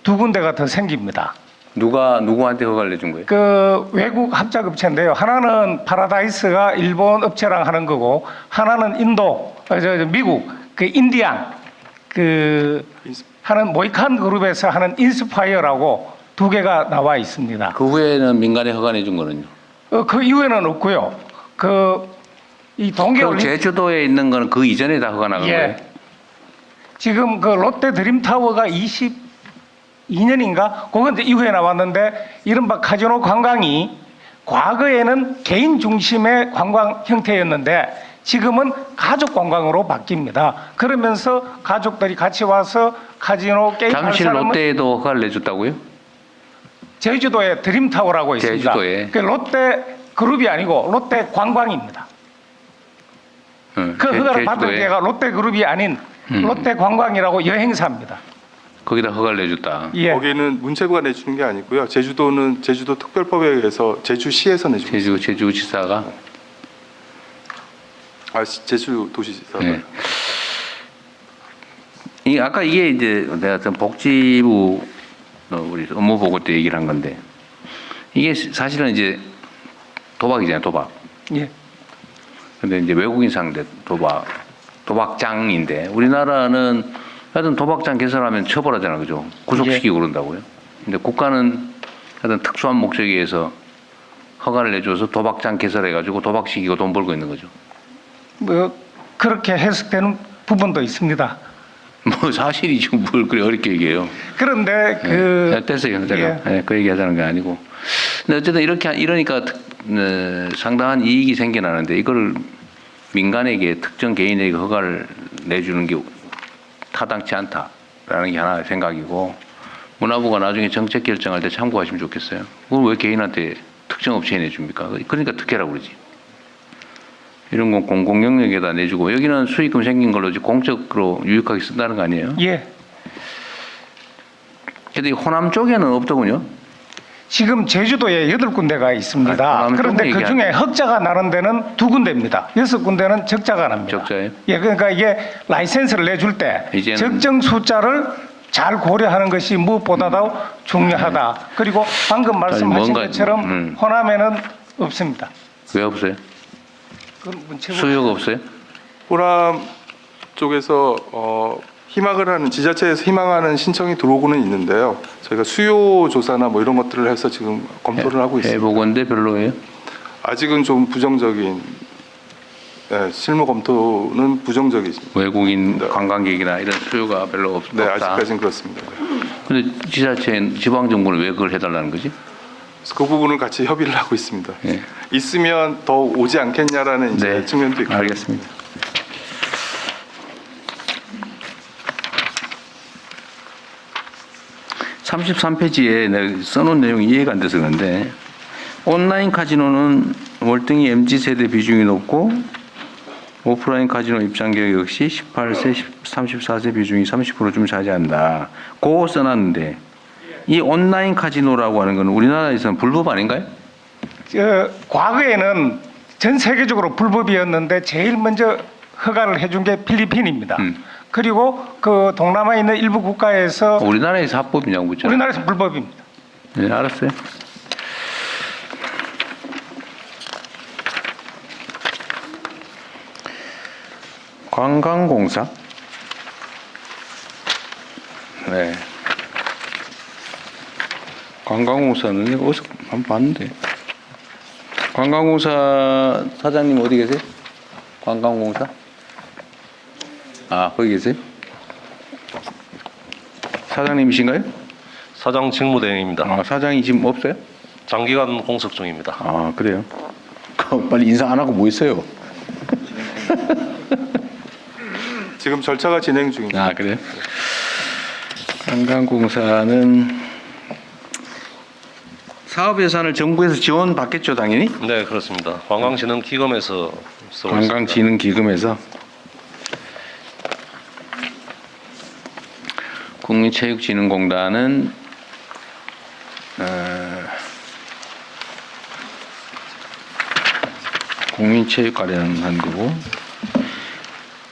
두 군데가 더 생깁니다. 누구한테 허가를 내준 거예요? 그 외국 합작업체인데요. 하나는 파라다이스가 일본 업체랑 하는 거고, 하나는 인도, 미국 그 인디안 하는 모이칸 그룹에서 하는 인스파이어라고 두 개가 나와 있습니다. 그 후에는 민간에 허가 내준 거는요? 그 이후에는 없고요. 이 동계 그럼 제주도에 있는 거는 그 이전에 다 허가 나간 거예요? 지금 그 롯데 드림타워가 22년인가? 그건 이제 이후에 나왔는데 이른바 카지노 관광이 과거에는 개인 중심의 관광 형태였는데 지금은 가족 관광으로 바뀝니다. 그러면서 가족들이 같이 와서 카지노 게임 할 잠실 사람은 롯데에도 허가를 내줬다고요? 제주도에 드림타워라고 있습니다. 제주도에. 그 롯데 그룹이 아니고 롯데 관광입니다. 그 허가를 받은 데가 롯데 그룹이 아닌 롯데 관광이라고 여행사입니다. 거기다 허가를 내줬다. 예. 거기는 문체부가 내주는 게 아니고요. 제주도는 제주도 특별법에 의해서 제주시에서 내주고 있습니다. 제주지사가. 제주도시지사. 네. 아까 이게 이제 내가 복지부 우리 업무 보고 때 얘기를 한 건데 이게 사실은 이제 도박이잖아요, 도박. 예. 근데 이제 외국인 상대 도박장인데 우리나라는 하여튼 도박장 개설하면 처벌하잖아, 그죠? 구속시키고 그런다고요. 근데 국가는 하여튼 특수한 목적에 의해서 허가를 내줘서 도박장 개설해가지고 도박시키고 돈 벌고 있는 거죠. 뭐 그렇게 해석되는 부분도 있습니다. 뭐 사실이지 뭘 그래 어렵게 얘기해요. 그런데 됐어요, 제가. 예. 네, 그 얘기하자는 게 아니고. 근데 어쨌든 이러니까 상당한 이익이 생겨나는데 이걸 민간에게 특정 개인에게 허가를 내주는 게 타당치 않다라는 게 하나 생각이고, 문화부가 나중에 정책 결정할 때 참고하시면 좋겠어요. 그걸 왜 개인한테 특정 업체에 내줍니까? 그러니까 특혜라고 그러지. 이런 건 공공 영역에다 내주고, 여기는 수익금 생긴 걸로 공적으로 유익하게 쓴다는 거 아니에요? 예. 근데 호남 쪽에는 없더군요. 지금 제주도에 8군데가 있습니다. 아니, 그런데 조금 그 중에 흑자가 나는 데는 2군데입니다. 6군데는 적자가 납니다. 적자예요? 예, 그러니까 이게 라이센스를 내줄 때 이제는- 적정 숫자를 잘 고려하는 것이 무엇보다도 중요하다. 그리고 방금 말씀하신 뭔가- 것처럼 호남에는 없습니다. 왜 없어요? 그건 문체부 수요가 없어요? 호남 쪽에서 희망을 하는 지자체에서 희망하는 신청이 들어오고는 있는데요. 저희가 수요 조사나 뭐 이런 것들을 해서 지금 검토를 하고 있습니다. 해보건데 별로예요? 아직은 좀 부정적인 실무 검토는 부정적이십니다. 외국인 네. 관광객이나 이런 수요가 별로 네, 없다. 아직까지는 그렇습니다. 근데 지방 정부는 왜 그걸 해달라는 거지? 그래서 그 부분을 같이 협의를 하고 있습니다. 예. 있으면 더 오지 않겠냐라는 이제 네, 측면도 있고. 알겠습니다. (33페이지에) 내가 써놓은 내용이 이해가 안 돼서 그런데, 온라인 카지노는 월등히 MZ세대 비중이 높고 오프라인 카지노 입장객 역시 18세, 34세 비중이 30%좀 차지한다. 고 써놨는데, 이 온라인 카지노라고 하는 건 우리나라에서는 불법 아닌가요? 과거에는 전 세계적으로 불법이었는데 제일 먼저 허가를 해준 게 필리핀입니다. 그리고 그 동남아에 있는 일부 국가에서 우리나라에서 합법이냐고 묻잖아요. 우리나라에서 불법입니다. 네, 알았어요. 관광공사. 네. 관광공사는 이거 어디서 한번 봤는데. 관광공사 사장님 어디 계세요? 관광공사? 아, 거기 계세요? 사장님이신가요? 사장 직무대행입니다. 아, 사장이 지금 없어요? 장기간 공석 중입니다. 아, 그래요? 빨리 인사 안 하고 뭐 있어요? 지금 절차가 진행 중입니다. 아, 그래요? 관광공사는 사업 예산을 정부에서 지원받겠죠, 당연히? 네, 그렇습니다. 관광진흥기금에서 쓰고 있습니다. 관광진흥기금에서. 국민체육진흥공단은 국민체육 아레나는 한 거고,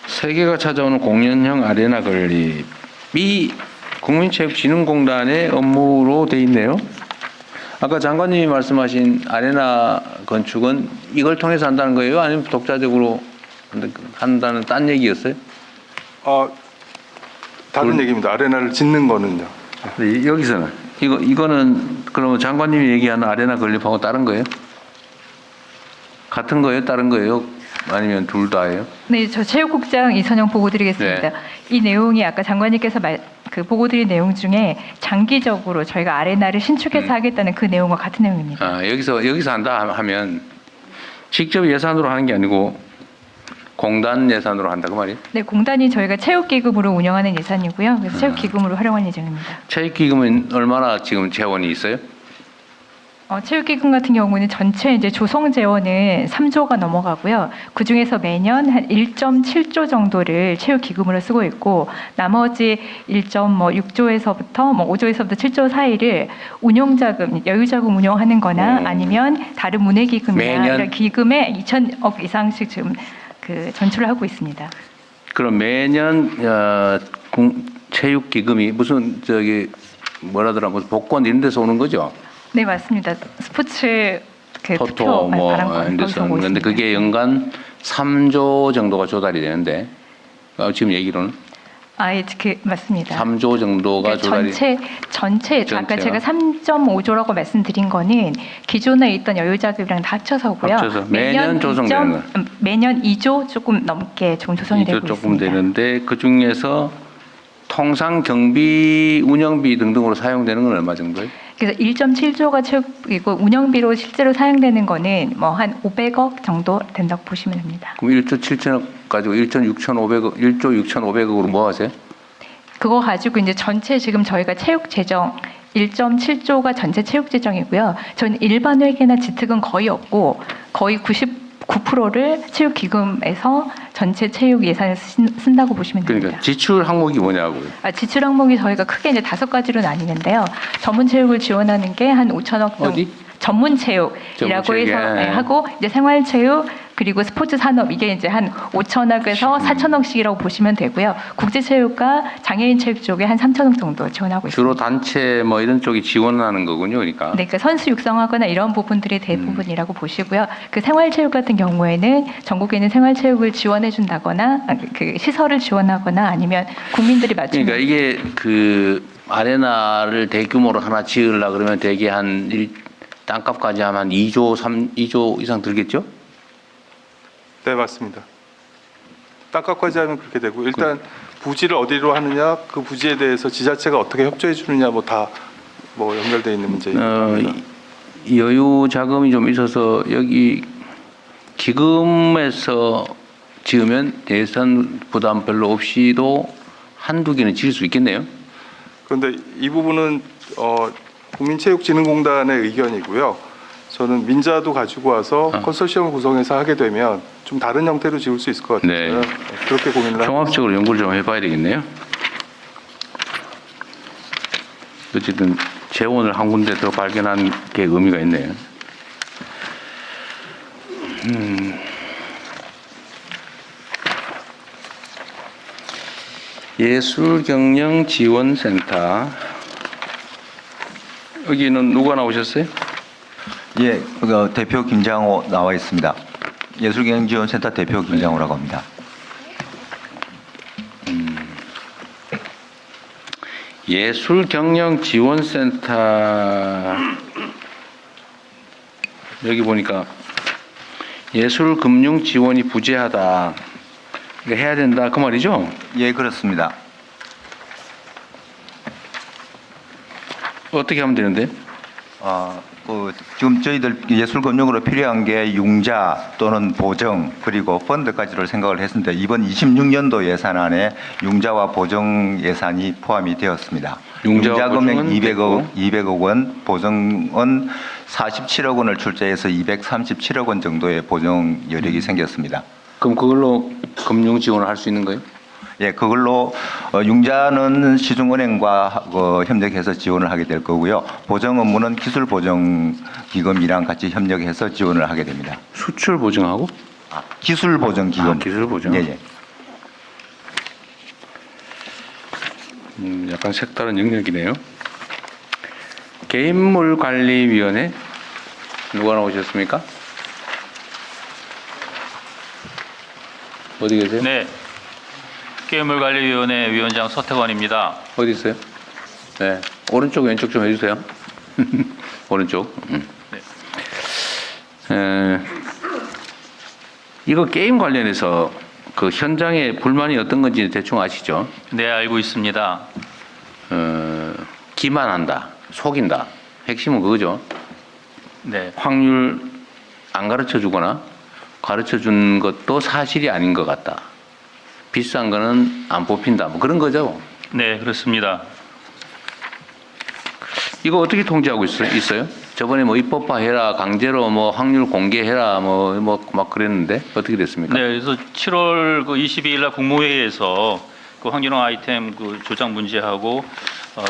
세계가 찾아오는 공연형 아레나 건립이 국민체육진흥공단의 업무로 돼 있네요. 아까 장관님이 말씀하신 아레나 건축은 이걸 통해서 한다는 거예요? 아니면 독자적으로 한다는 딴 얘기였어요? 다른 얘기입니다. 아레나를 짓는 거는요. 여기서는 이거는 그러면 장관님이 얘기하는 아레나 건립하고 다른 거예요? 같은 거예요? 다른 거예요? 아니면 둘 다예요? 네, 저 체육국장 이선영 보고드리겠습니다. 네. 이 내용이 아까 장관님께서 보고드린 내용 중에 장기적으로 저희가 아레나를 신축해서 하겠다는 그 내용과 같은 내용입니다. 아, 여기서 한다 하면 직접 예산으로 하는 게 아니고 공단 예산으로 한다 그 말이에요? 네, 공단이 저희가 체육기금으로 운영하는 예산이고요. 그래서 체육기금으로 활용할 예정입니다. 체육기금은 얼마나 지금 재원이 있어요? 체육기금 같은 경우는 전체 이제 조성 재원은 3조가 넘어가고요. 그 중에서 매년 한 1.7조 정도를 체육기금으로 쓰고 있고, 나머지 1.6조에서부터 5조에서부터 7조 사이를 운용자금, 여유자금 운용하는-거나 아니면 다른 문해기금이나 매년? 이런 기금에 2천억 이상씩 지금 전출을 하고 있습니다. 그럼 매년 체육기금이 무슨 무슨 복권 이런 데서 오는 거죠? 네, 맞습니다. 스포츠 토토 투표 발행권 이런 데서 거기서 오고 오는 건데 있습니다. 그게 연간 3조 정도가 조달이 되는데 지금 얘기로는 예, 맞습니다. 3조 정도가 조달이 전체 아까 제가 3.5조라고 말씀드린 거는 기존에 있던 여유자금이랑 다 합쳐서고요. 합쳐서 매년 조성되는 거. 매년 2조 조금 넘게 조금 조성이 되고 2조 조금 있습니다. 되는데 그 중에서 통상 경비, 운영비 등등으로 사용되는 건 얼마 정도예요? 그래서 1.7조가 체육이고 운영비로 실제로 사용되는 거는 뭐 한 500억 정도 된다고 보시면 됩니다. 그럼 1조 7천억 가지고 1조 6,500억으로 뭐 하세요? 그거 가지고 이제 전체 지금 저희가 체육 재정 1.7조가 전체 체육 재정이고요. 저는 일반 회계나 지특은 거의 없고 거의 99%를 체육 기금에서 전체 체육 예산을 쓴다고 보시면 됩니다. 그러니까 지출 항목이 뭐냐고요. 지출 항목이 저희가 크게 이제 5가지로 나뉘는데요. 전문 체육을 지원하는 게 한 5천억 정도. 어디? 전문 체육이라고 해서 하고 이제 생활 체육 그리고 스포츠 산업 이게 이제 한 5천억에서 4천억씩이라고 보시면 되고요. 국제 체육과 장애인 체육 쪽에 한 3천억 정도 지원하고 있습니다. 주로 단체 뭐 이런 쪽이 지원하는 거군요, 그러니까. 네, 그러니까 선수 육성하거나 이런 부분들이 대부분이라고 보시고요. 그 생활체육 같은 경우에는 전국에 있는 생활체육을 지원해준다거나 그 시설을 지원하거나 아니면 국민들이 맞추는. 그러니까 이게 그 아레나를 대규모로 하나 지으려 그러면 대개 땅값까지 하면 한 2조 이상 들겠죠? 네, 맞습니다. 땅값까지 하면 그렇게 되고 일단 부지를 어디로 하느냐, 그 부지에 대해서 지자체가 어떻게 협조해 주느냐 뭐 다 뭐 연결돼 있는 문제입니다. 여유 자금이 좀 있어서 여기 기금에서 지으면 예산 부담 별로 없이도 한두 개는 지을 수 있겠네요. 그런데 이 부분은 국민체육진흥공단의 의견이고요. 저는 민자도 가지고 와서 컨소시엄을 구성해서 하게 되면 좀 다른 형태로 지을 수 있을 것 같아요. 네. 그렇게 고민을 하고 종합적으로 연구를 좀 해봐야 되겠네요. 어쨌든 재원을 한 군데 더 발견한 게 의미가 있네요. 예술경영지원센터 여기는 누가 나오셨어요? 예, 대표 김장호 나와 있습니다. 예술경영지원센터 대표 김장호라고 합니다. 예술경영지원센터 여기 보니까 예술금융지원이 부재하다. 이거 해야 된다 그 말이죠? 예, 그렇습니다. 어떻게 하면 되는데? 지금 저희들 예술금융으로 필요한 게 융자 또는 보정 그리고 펀드까지를 생각을 했는데 이번 26년도 예산안에 융자와 보정 예산이 포함이 되었습니다. 융자 금액 200억 원, 보정은 47억 원을 출자해서 237억 원 정도의 보정 여력이 생겼습니다. 그럼 그걸로 금융 지원을 할 수 있는 거예요? 예, 그걸로 융자는 시중은행과 협력해서 지원을 하게 될 거고요. 보정 업무는 기술보정기금이랑 같이 협력해서 지원을 하게 됩니다. 수출 보증하고? 기술보정기금. 기술 보증. 예, 예. 약간 색다른 영역이네요. 개인물관리위원회 누가 나오셨습니까? 어디 계세요? 네. 게임물관리위원회 위원장 서태관입니다. 어디 있어요? 네. 오른쪽 왼쪽 좀 해주세요. 오른쪽. 네. 이거 게임 관련해서 그 현장에 불만이 어떤 건지 대충 아시죠? 네, 알고 있습니다. 기만한다, 속인다. 핵심은 그거죠. 네. 확률 안 가르쳐 주거나 가르쳐 준 것도 사실이 아닌 것 같다. 비싼 거는 안 뽑힌다. 뭐 그런 거죠. 네, 그렇습니다. 이거 어떻게 통제하고 있어요? 저번에 뭐 입법화 해라, 강제로 뭐 확률 공개해라, 뭐 막 그랬는데 어떻게 됐습니까? 네, 그래서 7월 22일 날 국무회의에서 그 확률형 아이템 그 조작 문제하고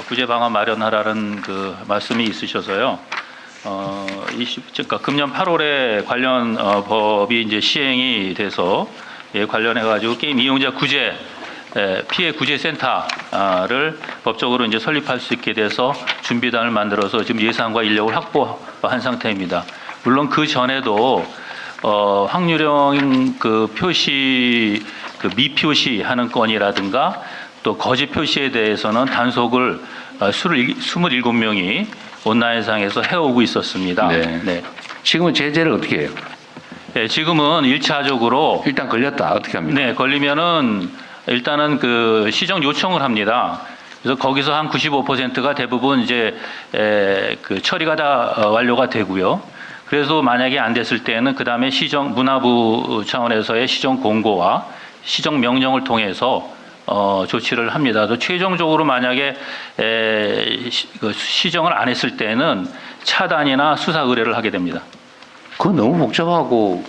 구제 방안 마련하라는 그 말씀이 있으셔서요. 그러니까 금년 8월에 관련 법이 이제 시행이 돼서 관련해 가지고 게임 이용자 구제 피해 구제 센터를 법적으로 이제 설립할 수 있게 돼서 준비단을 만들어서 지금 예산과 인력을 확보한 상태입니다. 물론 그 전에도 확률형 그 표시 그 미표시 하는 건이라든가 또 거짓 표시에 대해서는 단속을 27명이 온라인상에서 해오고 있었습니다. 네. 지금은 제재를 어떻게 해요? 네, 지금은 1차적으로 일단 걸렸다. 어떻게 합니까? 네, 걸리면은 일단은 그 시정 요청을 합니다. 그래서 거기서 한 95%가 대부분 이제 그 처리가 다 완료가 되고요. 그래서 만약에 안 됐을 때는 그 다음에 문화부 차원에서의 시정 공고와 시정 명령을 통해서 조치를 합니다. 또 최종적으로 만약에 시정을 안 했을 때는 차단이나 수사 의뢰를 하게 됩니다. 그건 너무 복잡하고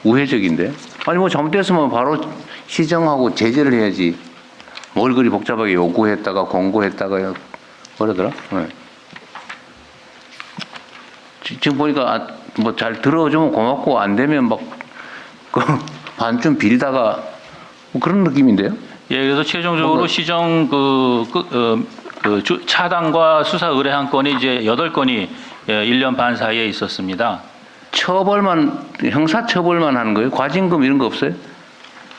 우회적인데? 아니 뭐 잘못됐으면 바로 시정하고 제재를 해야지. 뭘 그리 복잡하게 요구했다가 공고했다가 뭐라더라? 네. 지금 보니까 뭐 잘 들어주면 고맙고 안 되면 막 반쯤 빌다가 뭐 그런 느낌인데요? 예, 그래서 최종적으로 시정 차단과 수사 의뢰 한 건이 이제 8건이 1년 반 사이에 있었습니다. 형사 처벌만 하는 거예요? 과징금 이런 거 없어요?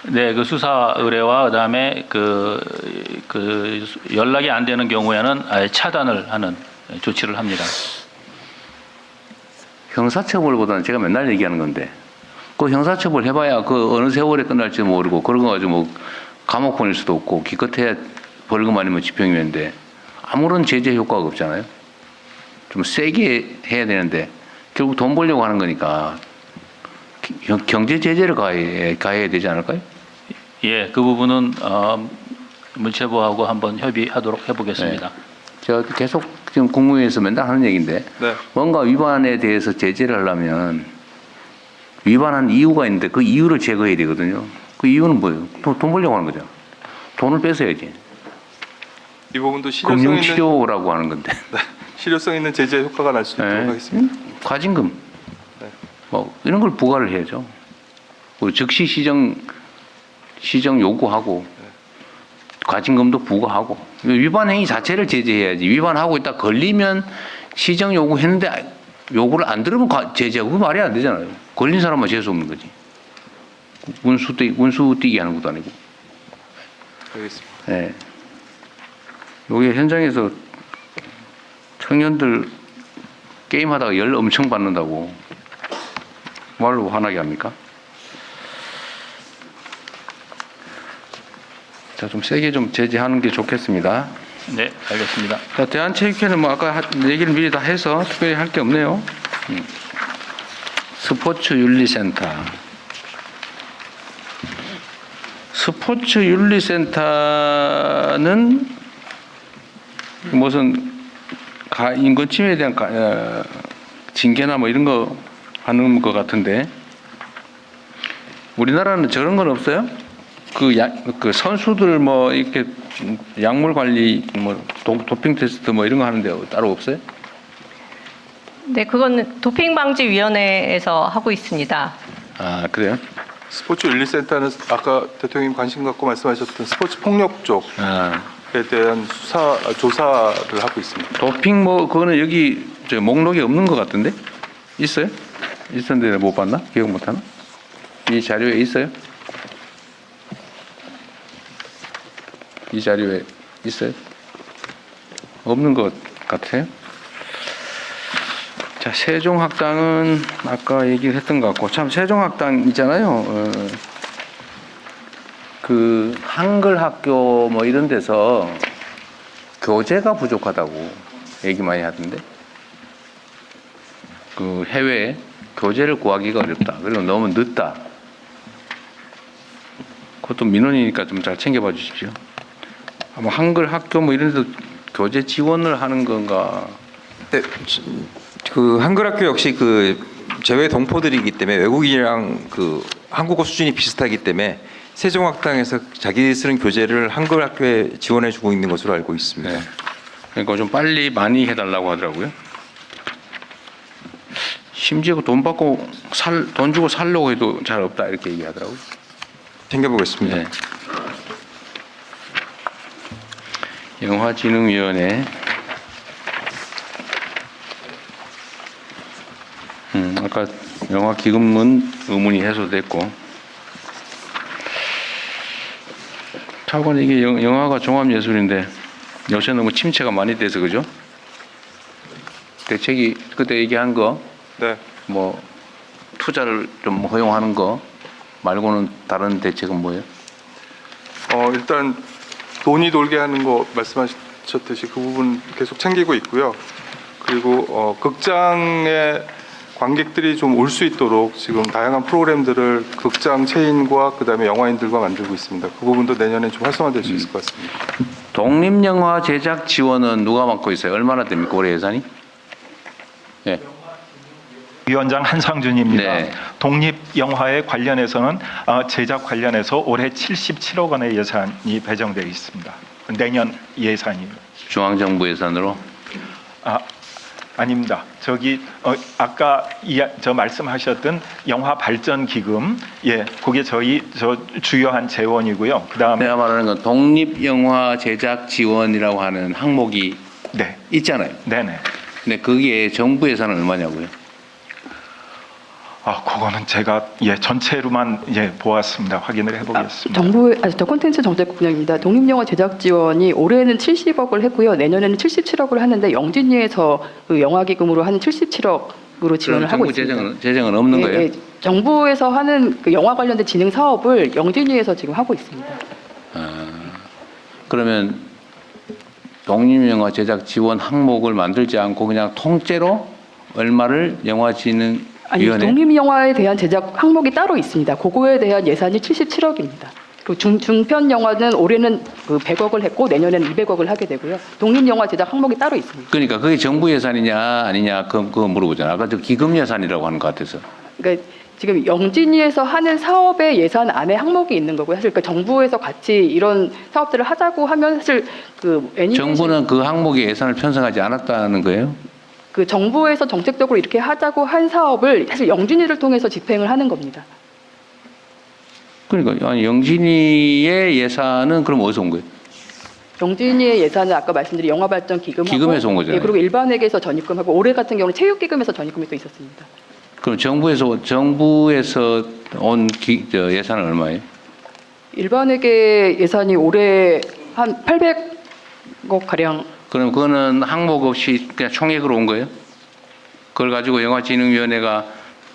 네, 그 수사 의뢰와 그다음에 연락이 안 되는 경우에는 아예 차단을 하는 조치를 합니다. 형사처벌보다는 제가 맨날 얘기하는 건데, 그 형사처벌 해봐야 그 어느 세월에 끝날지 모르고 그런 거 가지고 뭐 감옥 보낼 수도 없고 기껏해야 벌금 아니면 집행유예인데 아무런 제재 효과가 없잖아요. 좀 세게 해야 되는데 결국 돈 벌려고 하는 거니까 경제 제재를 가해야 되지 않을까요? 예, 그 부분은 문체부하고 한번 협의하도록 해보겠습니다. 네. 제가 계속 지금 국무회의에서 맨날 하는 얘기인데 뭔가 위반에 대해서 제재를 하려면 위반한 이유가 있는데 그 이유를 제거해야 되거든요. 그 이유는 뭐예요? 돈 벌려고 하는 거죠. 돈을 뺏어야지. 이 부분도 실효성 있는 금융치료라고 하는 건데. 네, 실효성 있는 제재 효과가 날 수 있도록 하겠습니다. 과징금. 뭐 이런 걸 부과를 해야죠. 즉시 시정 요구하고 과징금도 부과하고 위반 행위 자체를 제재해야지. 위반하고 있다 걸리면 시정 요구했는데 요구를 안 들으면 제재하고 그거 말이 안 되잖아요. 걸린 사람만 재수 없는 거지. 운수 띄게 하는 것도 아니고. 알겠습니다. 네. 여기 현장에서 청년들 게임하다가 열 엄청 받는다고 말로 화나게 합니까? 자, 좀 세게 좀 제재하는 게 좋겠습니다. 네, 알겠습니다. 자, 대한체육회는 뭐 아까 얘기를 미리 다 해서 특별히 할 게 없네요. 스포츠윤리센터. 스포츠윤리센터는 무슨 인권침해에 대한 징계나 뭐 이런 거 하는 것 같은데 우리나라는 저런 건 없어요? 그 선수들 뭐 이렇게 약물 관리 뭐 도핑 테스트 뭐 이런 거 하는데 따로 없어요? 네, 그건 도핑방지위원회에서 하고 있습니다. 아, 그래요? 스포츠윤리센터는 아까 대통령님 관심 갖고 말씀하셨던 스포츠 폭력 쪽에 대한 조사를 하고 있습니다. 도핑 뭐 그거는 여기 저 목록에 없는 것 같은데 있어요? 있었는데 못 봤나? 기억 못 하나? 이 자료에 있어요? 이 자료에 있어요? 없는 것 같아요? 자, 세종학당은 아까 얘기를 했던 것 같고, 참 세종학당 있잖아요. 그 한글 학교 뭐 이런 데서 교재가 부족하다고 얘기 많이 하던데, 그 해외에 교재를 구하기가 어렵다. 그리고 너무 늦다. 그것도 민원이니까 좀 잘 챙겨봐 주십시오. 아마 한글 학교 뭐 이런 데도 교재 지원을 하는 건가? 네, 그 한글 학교 역시 그 제외 동포들이기 때문에 외국인이랑 그 한국어 수준이 비슷하기 때문에 세종학당에서 자기 쓰는 교재를 한글 학교에 지원해주고 있는 것으로 알고 있습니다. 네. 그러니까 좀 빨리 많이 해달라고 하더라고요. 심지어 돈 받고 돈 주고 살려고 해도 잘 없다 이렇게 얘기하더라고요. 챙겨보겠습니다. 네. 영화진흥위원회. 아까 영화 기금은 의문이 해소됐고 차관 이게 영화가 종합예술인데 요새 너무 침체가 많이 돼서 그죠? 대책이 그때 얘기한 거, 네. 뭐 투자를 좀 허용하는 거 말고는 다른 대책은 뭐예요? 일단 돈이 돌게 하는 거 말씀하셨듯이 그 부분 계속 챙기고 있고요. 그리고 극장에 관객들이 좀 올 수 있도록 지금 다양한 프로그램들을 극장 체인과 그다음에 영화인들과 만들고 있습니다. 그 부분도 내년에 좀 활성화될 수 있을 것 같습니다. 독립영화 제작 지원은 누가 맡고 있어요? 얼마나 됩니까 올해 예산이? 네. 위원장 한상준입니다. 네. 독립 영화에 관련해서는 제작 관련해서 올해 77억 원의 예산이 배정되어 있습니다. 내년 예산이요. 중앙정부 예산으로? 아닙니다. 저기 아까 저 말씀하셨던 영화 발전 기금, 예, 그게 저 주요한 재원이고요. 그다음에 내가 말하는 건 독립영화 제작 지원이라고 하는 항목이 네. 있잖아요. 네네. 근데 거기에 정부 예산은 얼마냐고요? 그거는 제가 전체로만 보았습니다. 확인을 해보겠습니다. 저 콘텐츠 정책국장입니다. 독립영화 제작 지원이 올해는 70억을 했고요. 내년에는 77억을 하는데 영진위에서 그 영화기금으로 한 77억으로 지원을 하고 있습니다. 정부 재정은 없는 거예요? 예, 정부에서 하는 그 영화 관련된 진행 사업을 영진위에서 지금 하고 있습니다. 그러면 독립영화 제작 지원 항목을 만들지 않고 그냥 통째로 얼마를 영화진흥 아니, 독립영화에 대한 제작 항목이 따로 있습니다. 그거에 대한 예산이 77억입니다. 그 중편 영화는 올해는 그 100억을 했고 내년에는 200억을 하게 되고요. 독립영화 제작 항목이 따로 있습니다. 그러니까 그게 정부 예산이냐 아니냐 그거 물어보잖아. 아까 저 기금 예산이라고 하는 것 같아서. 그러니까 지금 영진위에서 하는 사업의 예산 안에 항목이 있는 거고요. 사실 그러니까 정부에서 같이 이런 사업들을 하자고 하면 사실 그 정부는 그 항목에 예산을 편성하지 않았다는 거예요? 그 정부에서 정책적으로 이렇게 하자고 한 사업을 사실 영진위를 통해서 집행을 하는 겁니다. 그러니까 아니 영진이의 예산은 그럼 어디서 온 거예요? 영진위의 예산은 아까 말씀드린 영화발전 기금하고 기금에서 온 거잖아요. 예, 그리고 일반회계에서 전입금하고 올해 같은 경우는 체육기금에서 전입금이 또 있었습니다. 그럼 정부에서 온 예산은 얼마예요? 일반회계 예산이 올해 한 800억 가량. 그럼 그거는 항목 없이 그냥 총액으로 온 거예요? 그걸 가지고 영화진흥위원회가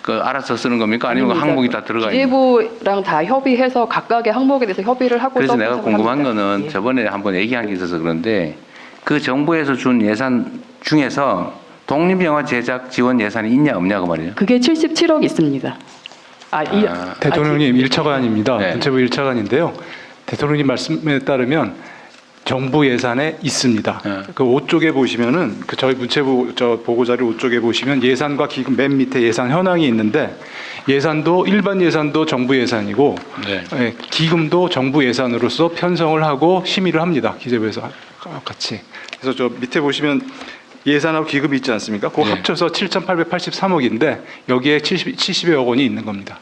알아서 쓰는 겁니까? 아니면 그 항목이 다 들어가 있는 거예요? 기재부랑 다 협의해서 각각의 항목에 대해서 협의를 하고. 그래서 내가 궁금한 거는 저번에 한번 얘기한 게 있어서 그런데 그 정부에서 준 예산 중에서 독립영화 제작 지원 예산이 있냐 없냐 그 말이에요? 그게 77억 있습니다. 대통령님 1차관입니다. 문체부 1차관인데요. 대통령님 말씀에 따르면 정부 예산에 있습니다. 그 5쪽에 보시면은 그 저희 문체부 보고자료 5쪽에 보시면 예산과 기금 맨 밑에 예산 현황이 있는데 예산도 일반 예산도 정부 예산이고 기금도 정부 예산으로서 편성을 하고 심의를 합니다. 기재부에서 같이. 그래서 저 밑에 보시면 예산하고 기금이 있지 않습니까? 그거 합쳐서 7,883억인데 여기에 70여 원이 있는 겁니다.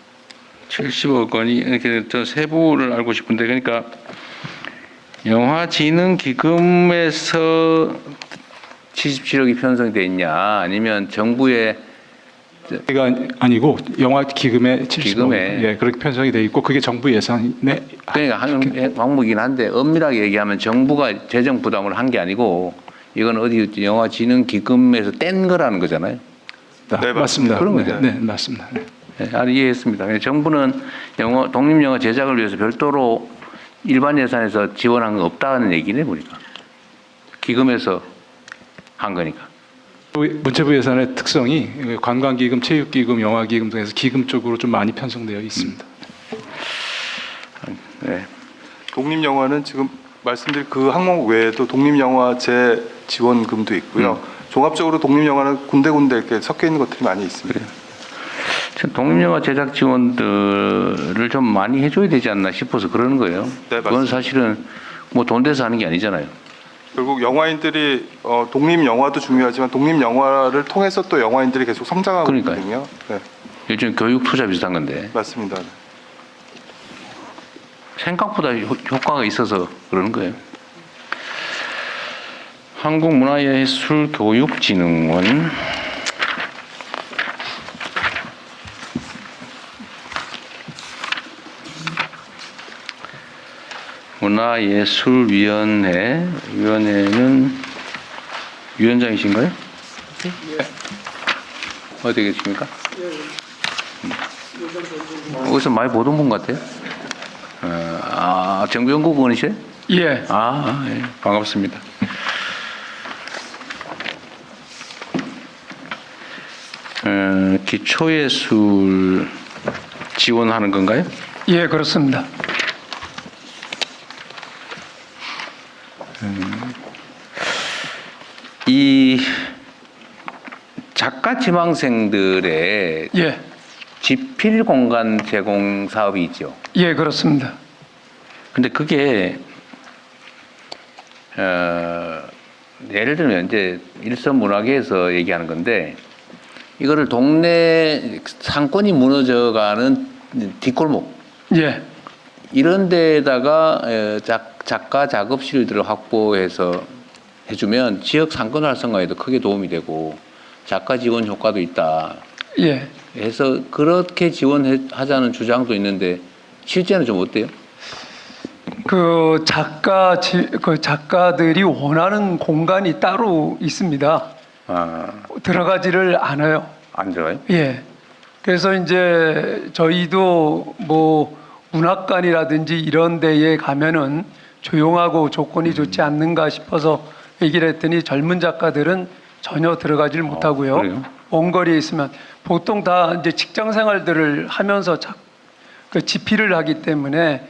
70억 원이 이렇게 저 세부를 알고 싶은데 그러니까 영화진흥기금에서 77억이 편성이 돼 있냐 아니면 정부의 가 아니고 영화 기금에 70억 그렇게 편성이 돼 있고 그게 정부 예산에 그러니까 한 항목이긴 한데 엄밀하게 얘기하면 정부가 재정 부담을 한 게 아니고 이건 어디 영화진흥기금에서 뗀 거라는 거잖아요. 네, 맞습니다. 그런 거죠. 네, 맞습니다. 이해했습니다. 정부는 독립영화 제작을 위해서 별도로 일반 예산에서 지원한 건 없다는 얘기네 보니까. 기금에서 한 거니까. 문체부 예산의 특성이 관광기금, 체육기금, 영화기금 등에서 기금 쪽으로 좀 많이 편성되어 있습니다. 네. 독립영화는 지금 말씀드린 그 항목 외에도 독립영화 재지원금도 있고요. 종합적으로 독립영화는 군데군데 이렇게 섞여 있는 것들이 많이 있습니다. 독립영화 제작 지원들을 좀 많이 해줘야 되지 않나 싶어서 그러는 거예요. 네, 그건 사실은 뭐 돈 돼서 하는 게 아니잖아요. 결국 영화인들이 독립영화도 중요하지만 독립영화를 통해서 또 영화인들이 계속 성장하고 있거든요. 네. 요즘 교육 투자 비슷한 건데. 맞습니다. 생각보다 효과가 있어서 그러는 거예요. 한국문화예술교육진흥원 문화예술위원회는 위원장이신가요? 어디 계십니까? 어디서 많이 보던 분 같아요. 정병국 의원이세요? 예. 예, 반갑습니다. 기초예술 지원하는 건가요? 예, 그렇습니다. 이 작가 지망생들의 예. 집필 공간 제공 사업이 있죠. 예, 그렇습니다. 근데 그게 예를 들면 이제 일선 문화계에서 얘기하는 건데 이거를 동네 상권이 무너져가는 뒷골목 예. 이런 데다가 작가 작업실들을 확보해서 해주면 지역 상권 활성화에도 크게 도움이 되고 작가 지원 효과도 있다. 예. 해서 그렇게 지원하자는 주장도 있는데 실제는 좀 어때요? 그 작가들이 원하는 공간이 따로 있습니다. 들어가지를 않아요. 안 들어가요? 예. 그래서 이제 저희도 뭐 문학관이라든지 이런 데에 가면은 조용하고 조건이 좋지 않는가 싶어서 얘기를 했더니 젊은 작가들은 전혀 들어가질 못하고요. 그래요? 먼 거리에 있으면 보통 다 이제 직장 생활들을 하면서 그 집필을 하기 때문에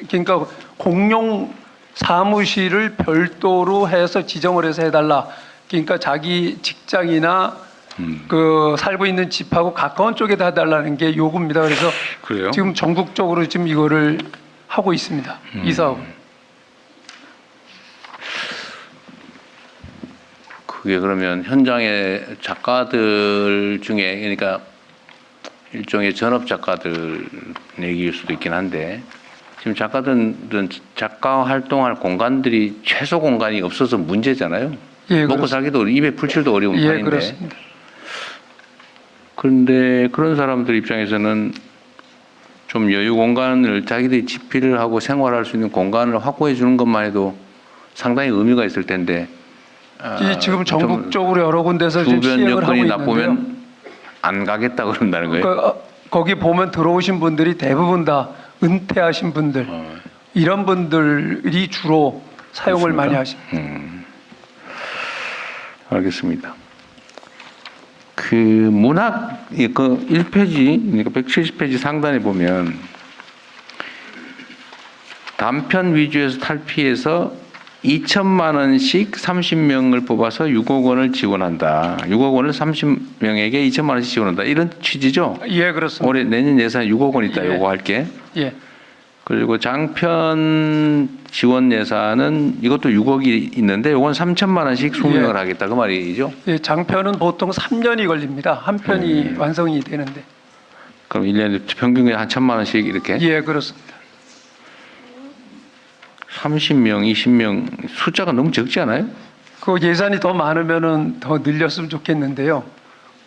그러니까 공용 사무실을 별도로 해서 지정을 해서 해달라. 그러니까 자기 직장이나 그 살고 있는 집하고 가까운 쪽에다 해달라는 게 요구입니다. 그래서 그래요? 지금 전국적으로 지금 이거를 하고 있습니다. 이 사업은. 그게 그러면 현장의 작가들 중에 그러니까 일종의 전업 작가들 얘기일 수도 있긴 한데 지금 작가들은 작가 활동할 공간들이 최소 공간이 없어서 문제잖아요. 예, 먹고 살기도 입에 풀칠도 어려운 예, 판인데. 그렇습니다. 그런데 그런 사람들 입장에서는 좀 여유 공간을 자기들이 집필을 하고 생활할 수 있는 공간을 확보해 주는 것만 해도 상당히 의미가 있을 텐데. 지금 전국적으로 여러 군데서 지금 주변 시행을 하고 여건이 있는데요. 나쁘면 안 가겠다 그런다는 거예요. 거기 보면 들어오신 분들이 대부분 다 은퇴하신 분들 이런 분들이 주로 사용을 많이 하십니다. 알겠습니다. 그 문학 그 1페이지 그러니까 170페이지 상단에 보면 단편 위주에서 탈피해서 2천만 원씩 30명을 뽑아서 6억 원을 지원한다. 6억 원을 30명에게 2천만 원씩 지원한다. 이런 취지죠? 예, 그렇습니다. 올해 내년 예산 6억 원 있다. 예. 요거 할게. 예. 그리고 장편 지원 예산은 이것도 6억이 있는데 요건 3천만 원씩 소명을 하겠다. 그 말이죠? 예, 장편은 보통 3년이 걸립니다. 한 편이 완성이 되는데. 그럼 1년에 평균에 한 1천만 원씩 이렇게? 예, 그렇습니다. 30명, 20명 숫자가 너무 적지 않아요? 그 예산이 더 많으면은 더 늘렸으면 좋겠는데요.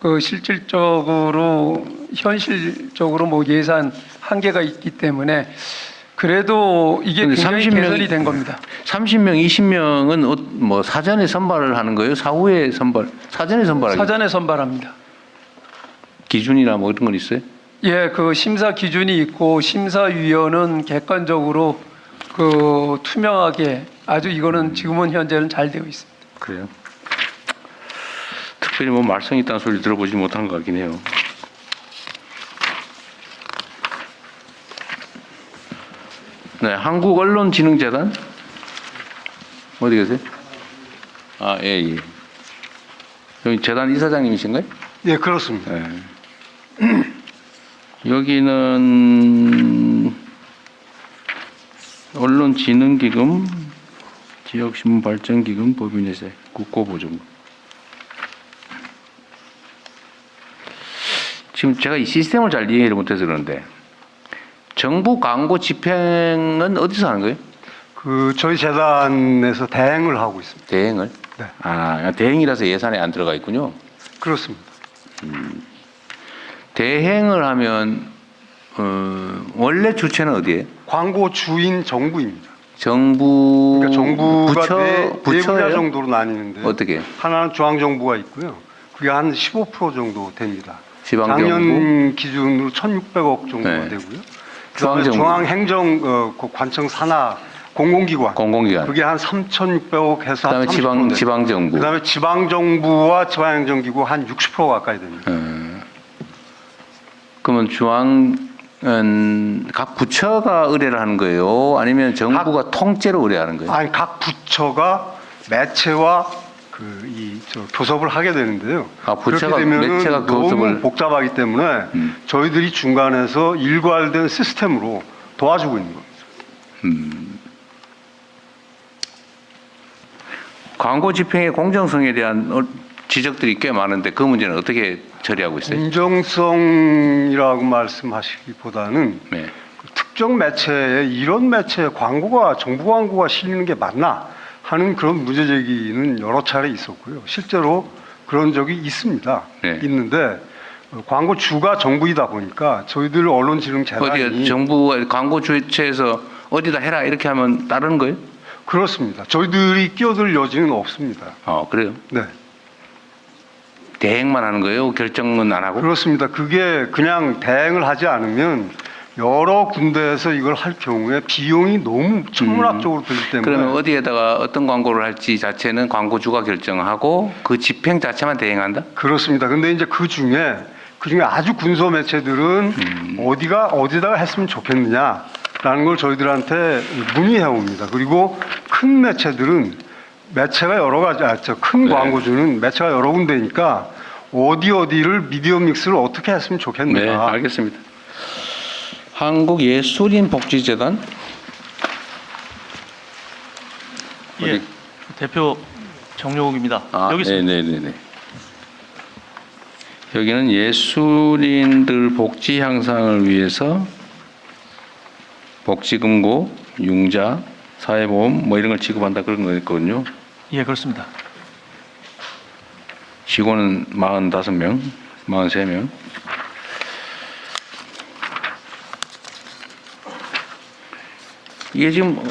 그 실질적으로 현실적으로 뭐 예산 한계가 있기 때문에 그래도 이게 굉장히 개선이 된 겁니다. 30명, 20명은 뭐 사전에 선발을 하는 거예요? 사후에 선발? 사전에 선발하기? 사전에 선발합니다. 기준이나 뭐 이런 건 있어요? 예, 그 심사 기준이 있고 심사위원은 객관적으로 그 투명하게 아주 이거는 지금은 현재는 잘 되어 있습니다. 그래요? 특별히 뭐 말썽이 있다는 소리 들어보지 못한 것 같긴 해요. 네, 한국언론진흥재단 어디 계세요? 아, 예, 예. 여기 재단 이사장님이신가요? 예, 그렇습니다. 네. 여기는 언론진흥기금, 지역신문발전기금, 법인회사, 국고보조금. 지금 제가 이 시스템을 잘 이해를 못해서 그러는데 정부 광고 집행은 어디서 하는 거예요? 그 저희 재단에서 대행을 하고 있습니다. 대행을? 네. 아, 대행이라서 예산에 안 들어가 있군요. 그렇습니다. 대행을 하면 원래 주체는 어디에? 광고 주인 정부입니다. 정부 그러니까 정부가 부처 네 분야 부처예요? 정도로 나뉘는데 어떻게? 하나는 중앙정부가 있고요. 그게 한 15% 정도 됩니다. 지방정부? 작년 기준으로 1,600억 정도가 네. 되고요. 그다음에 중앙정부. 중앙행정 그 관청 산하 공공기관. 그게 한 3,600억 해서 그다음에 한 30%. 지방정부. 그다음에 지방정부와 지방행정기구 한 60% 가까이 됩니다. 그러면 중앙은 각 부처가 의뢰를 하는 거예요? 아니면 정부가 통째로 의뢰하는 거예요? 아니 각 부처가 매체와 교섭을 하게 되는데요. 아, 부처가 그렇게 되면은 매체가 너무 교섭을 복잡하기 때문에 저희들이 중간에서 일괄된 시스템으로 도와주고 있는 겁니다. 광고 집행의 공정성에 대한 지적들이 꽤 많은데 그 문제는 어떻게 처리하고 있어요? 공정성이라고 말씀하시기보다는 네. 특정 매체에 이런 매체에 광고가 정부 광고가 실리는 게 맞나 하는 그런 문제 제기는 여러 차례 있었고요. 실제로 그런 적이 있습니다. 네. 있는데 광고 주가 정부이다 보니까 저희들 언론진흥재단이 어디 정부 광고 주체에서 어디다 해라 이렇게 하면 따르는 거예요? 그렇습니다. 저희들이 끼어들 여지는 없습니다. 그래요? 네. 대행만 하는 거예요? 결정은 안 하고? 그렇습니다. 그게 그냥 대행을 하지 않으면 여러 군데에서 이걸 할 경우에 비용이 너무 천문학적으로 들기 때문에 그러면 어디에다가 어떤 광고를 할지 자체는 광고주가 결정하고 그 집행 자체만 대행한다? 그렇습니다. 근데 이제 그 중에 아주 군소 매체들은 어디다가 했으면 좋겠느냐라는 걸 저희들한테 문의해 옵니다. 그리고 큰 매체들은 매체가 여러 가지, 큰 광고주는 매체가 여러 군데니까 어디를 미디어 믹스를 어떻게 했으면 좋겠는가. 네, 알겠습니다. 한국예술인복지재단? 예, 대표 정용욱입니다. 여기 있습니다. 네네네. 여기는 예술인들 복지 향상을 위해서 복지금고, 융자, 사회보험 뭐 이런 걸 지급한다 그런 거였거든요. 예, 그렇습니다. 직원은 45명, 43명. 이게 지금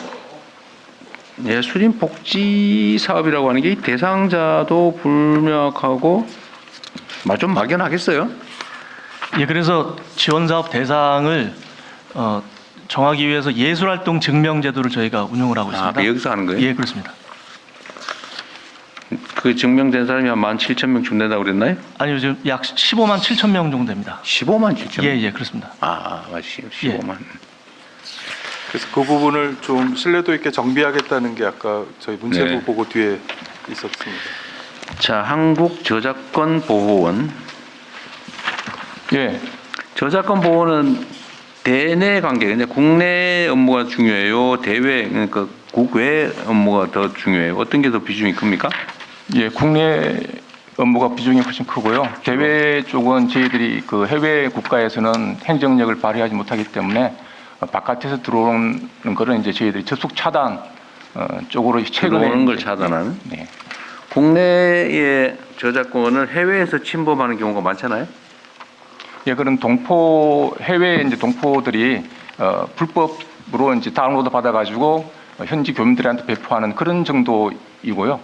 예술인 복지 사업이라고 하는 게 대상자도 불명확하고 좀 막연하겠어요? 예, 그래서 지원 사업 대상을 정하기 위해서 예술활동 증명제도를 저희가 운영을 하고 있습니다. 여기서 하는 거예요? 예, 그렇습니다. 그 증명된 사람이 한 17,000명 좀 된다고 그랬나요? 아니요, 지금 약 15만 7천 명 정도 됩니다. 15만 7천 명? 예, 그렇습니다. 15만. 그래서 그 부분을 좀 신뢰도 있게 정비하겠다는 게 아까 저희 문체부 네. 보고 뒤에 있었습니다. 자, 한국저작권보호원. 예. 저작권 보호는 대내 관계, 근데 국내 업무가 중요해요? 대외, 그러니까 국외 업무가 더 중요해요? 어떤 게 더 비중이 큽니까? 예, 국내 업무가 비중이 훨씬 크고요. 대외 쪽은 저희들이 그 해외 국가에서는 행정력을 발휘하지 못하기 때문에 바깥에서 들어오는 거는 이제 저희들이 접속 차단 쪽으로 최근에 들어오는 걸 차단하는? 네. 국내의 저작권을 해외에서 침범하는 경우가 많잖아요. 예, 그런 동포 해외 이제 동포들이 불법으로 이제 다운로드 받아가지고 현지 교민들한테 배포하는 그런 정도이고요.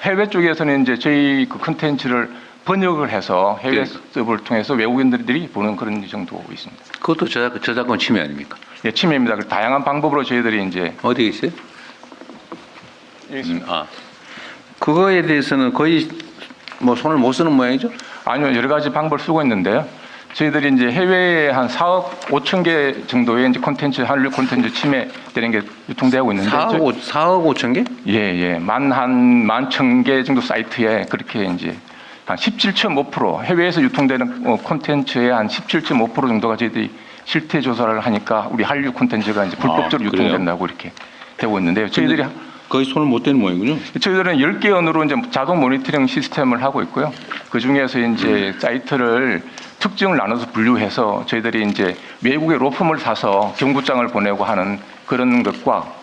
해외 쪽에서는 이제 저희 그 컨텐츠를 번역을 해서 해외 서버를 통해서 외국인들이 보는 그런 정도 있습니다. 그것도 저작권 침해 아닙니까? 예, 침해입니다. 그 다양한 방법으로 저희들이 이제 어디에 있어요? 그거에 대해서는 거의 뭐 손을 못 쓰는 모양이죠? 아니요, 여러 가지 방법을 쓰고 있는데요. 저희들이 이제 해외에 한 4억 5천 개 정도의 이제 콘텐츠, 한류 콘텐츠 침해되는 게 유통되고 있는데 4억 5천 개? 예. 11,000개 정도 사이트에 그렇게 이제 한 17.5% 해외에서 유통되는 콘텐츠의 한 17.5% 정도가 저희들이 실태 조사를 하니까 우리 한류 콘텐츠가 이제 불법적으로 유통된다고 이렇게 되고 있는데요. 저희들이 거의 손을 못 대는 모양이군요. 저희들은 10개 언어로 이제 자동 모니터링 시스템을 하고 있고요. 그 중에서 이제 사이트를 특징을 나눠서 분류해서 저희들이 이제 외국의 로펌을 사서 경고장을 보내고 하는 그런 것과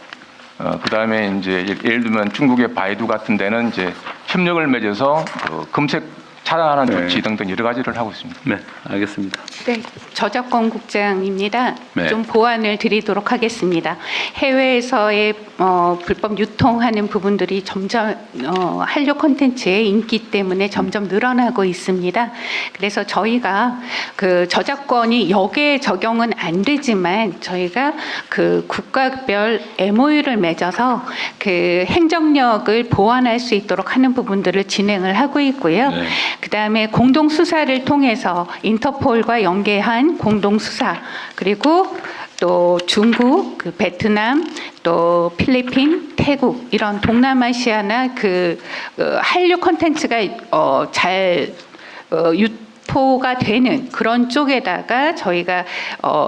그 다음에 이제 예를 들면 중국의 바이두 같은 데는 이제 협력을 맺어서 그 검색 차단하는 네. 조치 등등 여러 가지를 하고 있습니다. 네, 알겠습니다. 네, 저작권 국장입니다. 네. 좀 보완을 드리도록 하겠습니다. 해외에서의 불법 유통하는 부분들이 점점 한류 콘텐츠의 인기 때문에 점점 늘어나고 있습니다. 그래서 저희가 그 저작권이 여기에 적용은 안 되지만 저희가 그 국가별 MOU를 맺어서 그 행정력을 보완할 수 있도록 하는 부분들을 진행을 하고 있고요. 네. 그다음에 공동 수사를 통해서 인터폴과 연계한 공동 수사 그리고 또 중국, 그 베트남, 또 필리핀, 태국 이런 동남아시아나 그 한류 콘텐츠가 잘 유포가 되는 그런 쪽에다가 저희가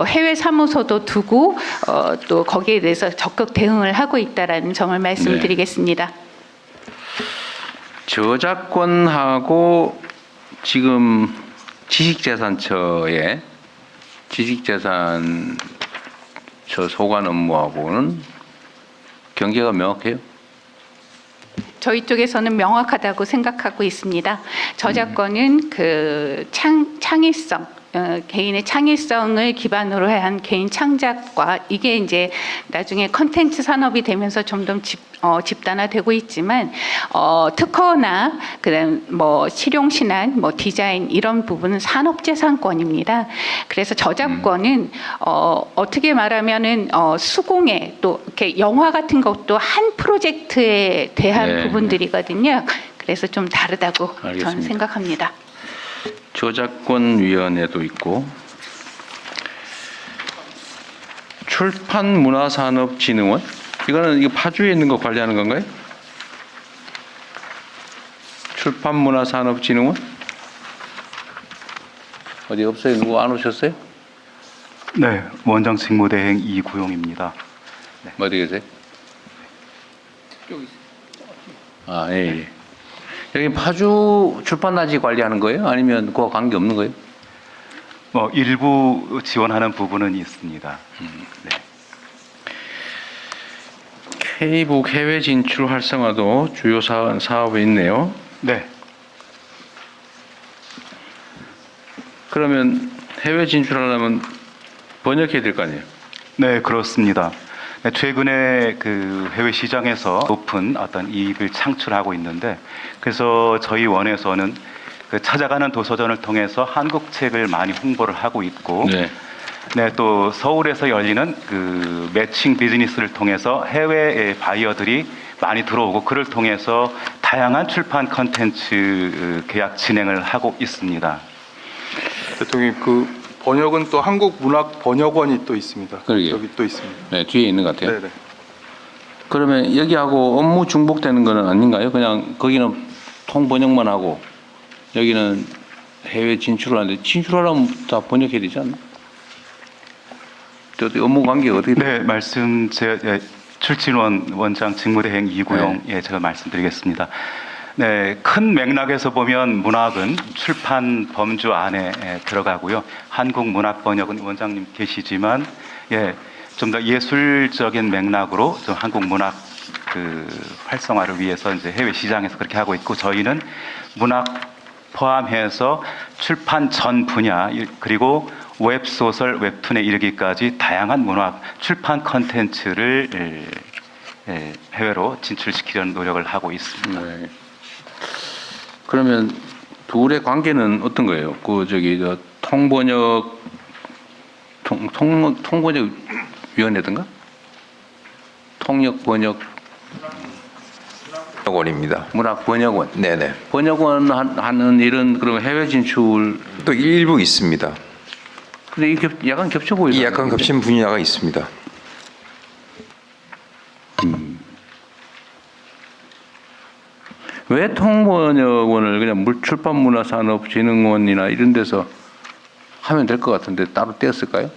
해외 사무소도 두고 또 거기에 대해서 적극 대응을 하고 있다라는 점을 말씀드리겠습니다. 저작권하고 지금 지식재산처의 지식재산처 소관 업무하고는 경계가 명확해요? 저희 쪽에서는 명확하다고 생각하고 있습니다. 저작권은 그 창의성, 개인의 창의성을 기반으로 한 개인 창작과 이게 이제 나중에 컨텐츠 산업이 되면서 좀 더 집단화되고 있지만 특허나 그다음 뭐 실용신안, 뭐 디자인 이런 부분은 산업재산권입니다. 그래서 저작권은 어떻게 말하면은 수공예 또 이렇게 영화 같은 것도 한 프로젝트에 대한 네. 부분들이거든요. 그래서 좀 다르다고 저는 알겠습니다. 생각합니다. 저작권위원회도 있고 출판문화산업진흥원 이거는 이거 파주에 있는 거 관리하는 건가요? 출판문화산업진흥원 어디 없어요? 누구 안 오셨어요? 네, 원장 직무대행 이구용입니다. 네. 어디 계세요? 아, 예, 예. 여기 파주 출판단지 관리하는 거예요? 아니면 그와 관계 없는 거예요? 일부 지원하는 부분은 있습니다. 네. K북 해외 진출 활성화도 주요 사업에 있네요. 네. 그러면 해외 진출하려면 번역해야 될 거 아니에요? 네, 그렇습니다. 네, 최근에 그 해외 시장에서 높은 어떤 이익을 창출하고 있는데, 그래서 저희 원에서는 그 찾아가는 도서전을 통해서 한국 책을 많이 홍보를 하고 있고, 네. 네, 또 서울에서 열리는 그 매칭 비즈니스를 통해서 해외의 바이어들이 많이 들어오고 그를 통해서 다양한 출판 컨텐츠 계약 진행을 하고 있습니다. 대통령님, 그 번역은 또 한국문학번역원이 또 있습니다. 그러게요. 여기 또 있습니다. 네, 뒤에 있는 것 같아요. 네네. 그러면 여기하고 업무 중복되는 거는 아닌가요? 그냥 거기는 통번역만 하고 여기는 해외 진출을 하는데 진출하려면 다 번역해야 되지 않나? 또 업무 관계가 어떻게 돼요? 네, 말씀 출진원 원장 직무대행 이구용 제가 말씀드리겠습니다. 네, 큰 맥락에서 보면 문학은 출판 범주 안에 들어가고요. 한국 문학 번역은 원장님 계시지만 좀 더 예술적인 맥락으로 좀 한국 문학 그 활성화를 위해서 이제 해외 시장에서 그렇게 하고 있고, 저희는 문학 포함해서 출판 전 분야 그리고 웹소설, 웹툰에 이르기까지 다양한 문학 출판 컨텐츠를 해외로 진출시키려는 노력을 하고 있습니다. 네. 그러면 둘의 관계는 어떤 거예요? 그 저기 통번역 통번역 위원회든가? 통역 번역 원입니다. 문학 번역원. 네네. 번역원 하는 일은 그러면 해외 진출 또 일부 있습니다. 근데 이 약간 겹쳐 보이죠? 약간 겹친 분야가 있습니다. 왜 통번역원을 그냥 출판문화산업진흥원이나 이런 데서 하면 될 것 같은데 따로 떼었을까요?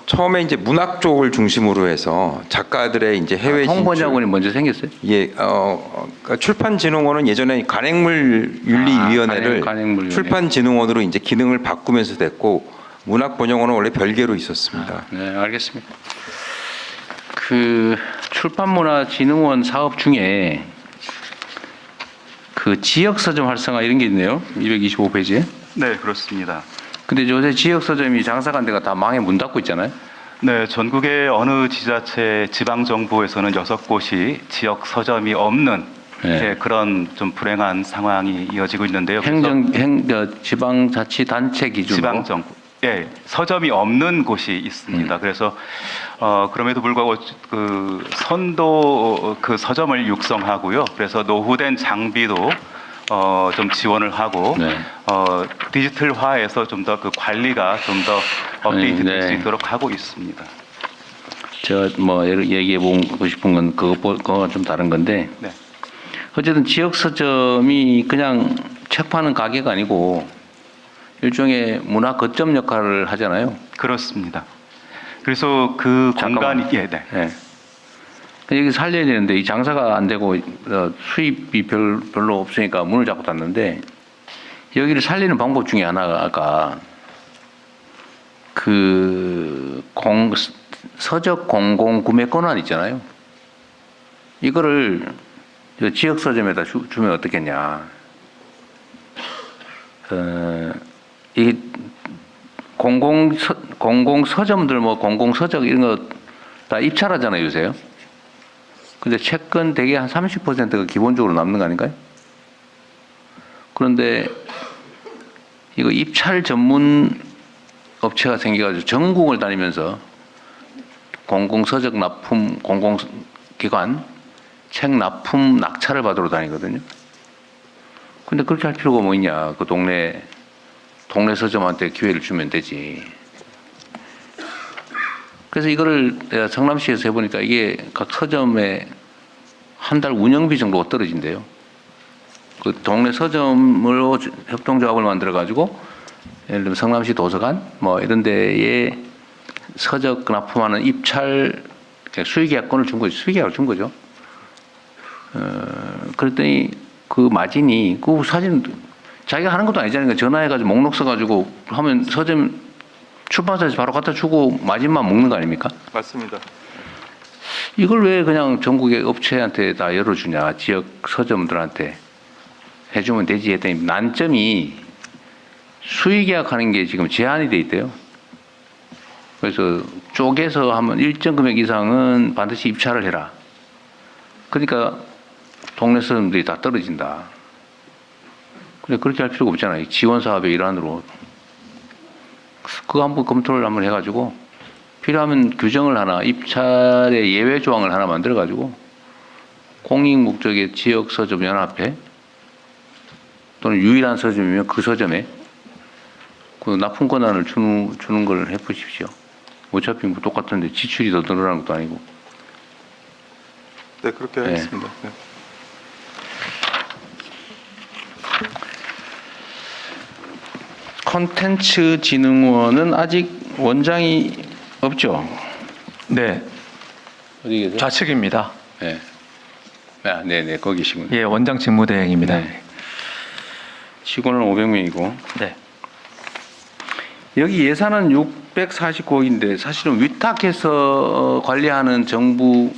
처음에 이제 문학 쪽을 중심으로 해서 작가들의 이제 해외 진출. 통번역원이 먼저 생겼어요? 예, 그러니까 출판진흥원은 예전에 간행물윤리위원회를 간행물위원회. 출판진흥원으로 이제 기능을 바꾸면서 됐고, 문학번역원은 원래 별개로 있었습니다. 네, 알겠습니다. 그 출판문화진흥원 사업 중에 그 그 지역 서점 활성화 이런 게 있네요. 225페이지에. 네, 그렇습니다. 근데 요새 지역 서점이 장사한 데가 다 망해 문 닫고 있잖아요. 네, 전국의 어느 지자체 지방 정부에서는 6곳이 지역 서점이 없는 이제 그런 좀 불행한 상황이 이어지고 있는데요. 지방자치단체 기준으로 지방 정부, 예, 서점이 없는 곳이 있습니다. 그래서 그럼에도 불구하고 그 선도 그 서점을 육성하고요. 그래서 노후된 장비도 좀 지원을 하고 디지털화해서 좀 더 그 관리가 좀 더 업데이트될 수 있도록 하고 있습니다. 제가 뭐 얘기해 보고 싶은 건 그거와 좀 다른 건데 네. 어쨌든 지역 서점이 그냥 책 파는 가게가 아니고 일종의 문화 거점 역할을 하잖아요. 그렇습니다. 그래서 그 공간이 여기 살려야 되는데 이 장사가 안 되고 수입이 별로 없으니까 문을 잡고 닫는데 여기를 살리는 방법 중에 하나가 그 서적 공공 구매 권한 있잖아요. 이거를 지역 서점에다 주면 어떻겠냐. 이 공공 서점들 뭐 공공 서적 이런 거 다 입찰하잖아요 요새. 근데 채권 대개 한 30%가 기본적으로 남는 거 아닌가요? 그런데 이거 입찰 전문 업체가 생겨가지고 전국을 다니면서 공공서적 납품, 공공기관 책 납품 낙찰을 받으러 다니거든요. 근데 그렇게 할 필요가 뭐 있냐. 그 동네 서점한테 기회를 주면 되지. 그래서 이거를 내가 성남시에서 해보니까 이게 각 서점에 한 달 운영비 정도가 떨어진대요. 그 동네 서점으로 협동조합을 만들어가지고 예를 들면 성남시 도서관 뭐 이런 데에 서적 납품하는 입찰 수의계약권을 준 거죠. 수의계약을 준 거죠. 그랬더니 그 마진이 그 사진 자기가 하는 것도 아니잖아요. 전화해가지고 목록 써가지고 하면 서점 출판사에서 바로 갖다 주고 마진만 먹는 거 아닙니까? 맞습니다. 이걸 왜 그냥 전국의 업체한테 다 열어주냐. 지역 서점들한테 해주면 되지 했더니 난점이 수의계약하는 게 지금 제한이 돼 있대요. 그래서 쪼개서 하면 일정 금액 이상은 반드시 입찰을 해라. 그러니까 동네 서점들이 다 떨어진다. 근데 그렇게 할 필요가 없잖아요. 지원 사업의 일환으로. 그거 한번 검토를 한번 해가지고 필요하면 규정을 하나, 입찰의 예외 조항을 하나 만들어가지고 공익 목적의 지역 서점 연합회 또는 유일한 서점이면 그 서점에 그 납품 권한을 주는 걸 해보십시오. 어차피 뭐 똑같은데 지출이 더 늘어나는 것도 아니고. 네, 그렇게 하겠습니다. 네. 콘텐츠진흥원은 아직 원장이 없죠? 네. 어디 계세요? 좌측입니다. 네. 네, 거기시군요. 예, 원장 직무대행입니다. 네. 직원은 500명이고. 네. 여기 예산은 649억인데 사실은 위탁해서 관리하는 정부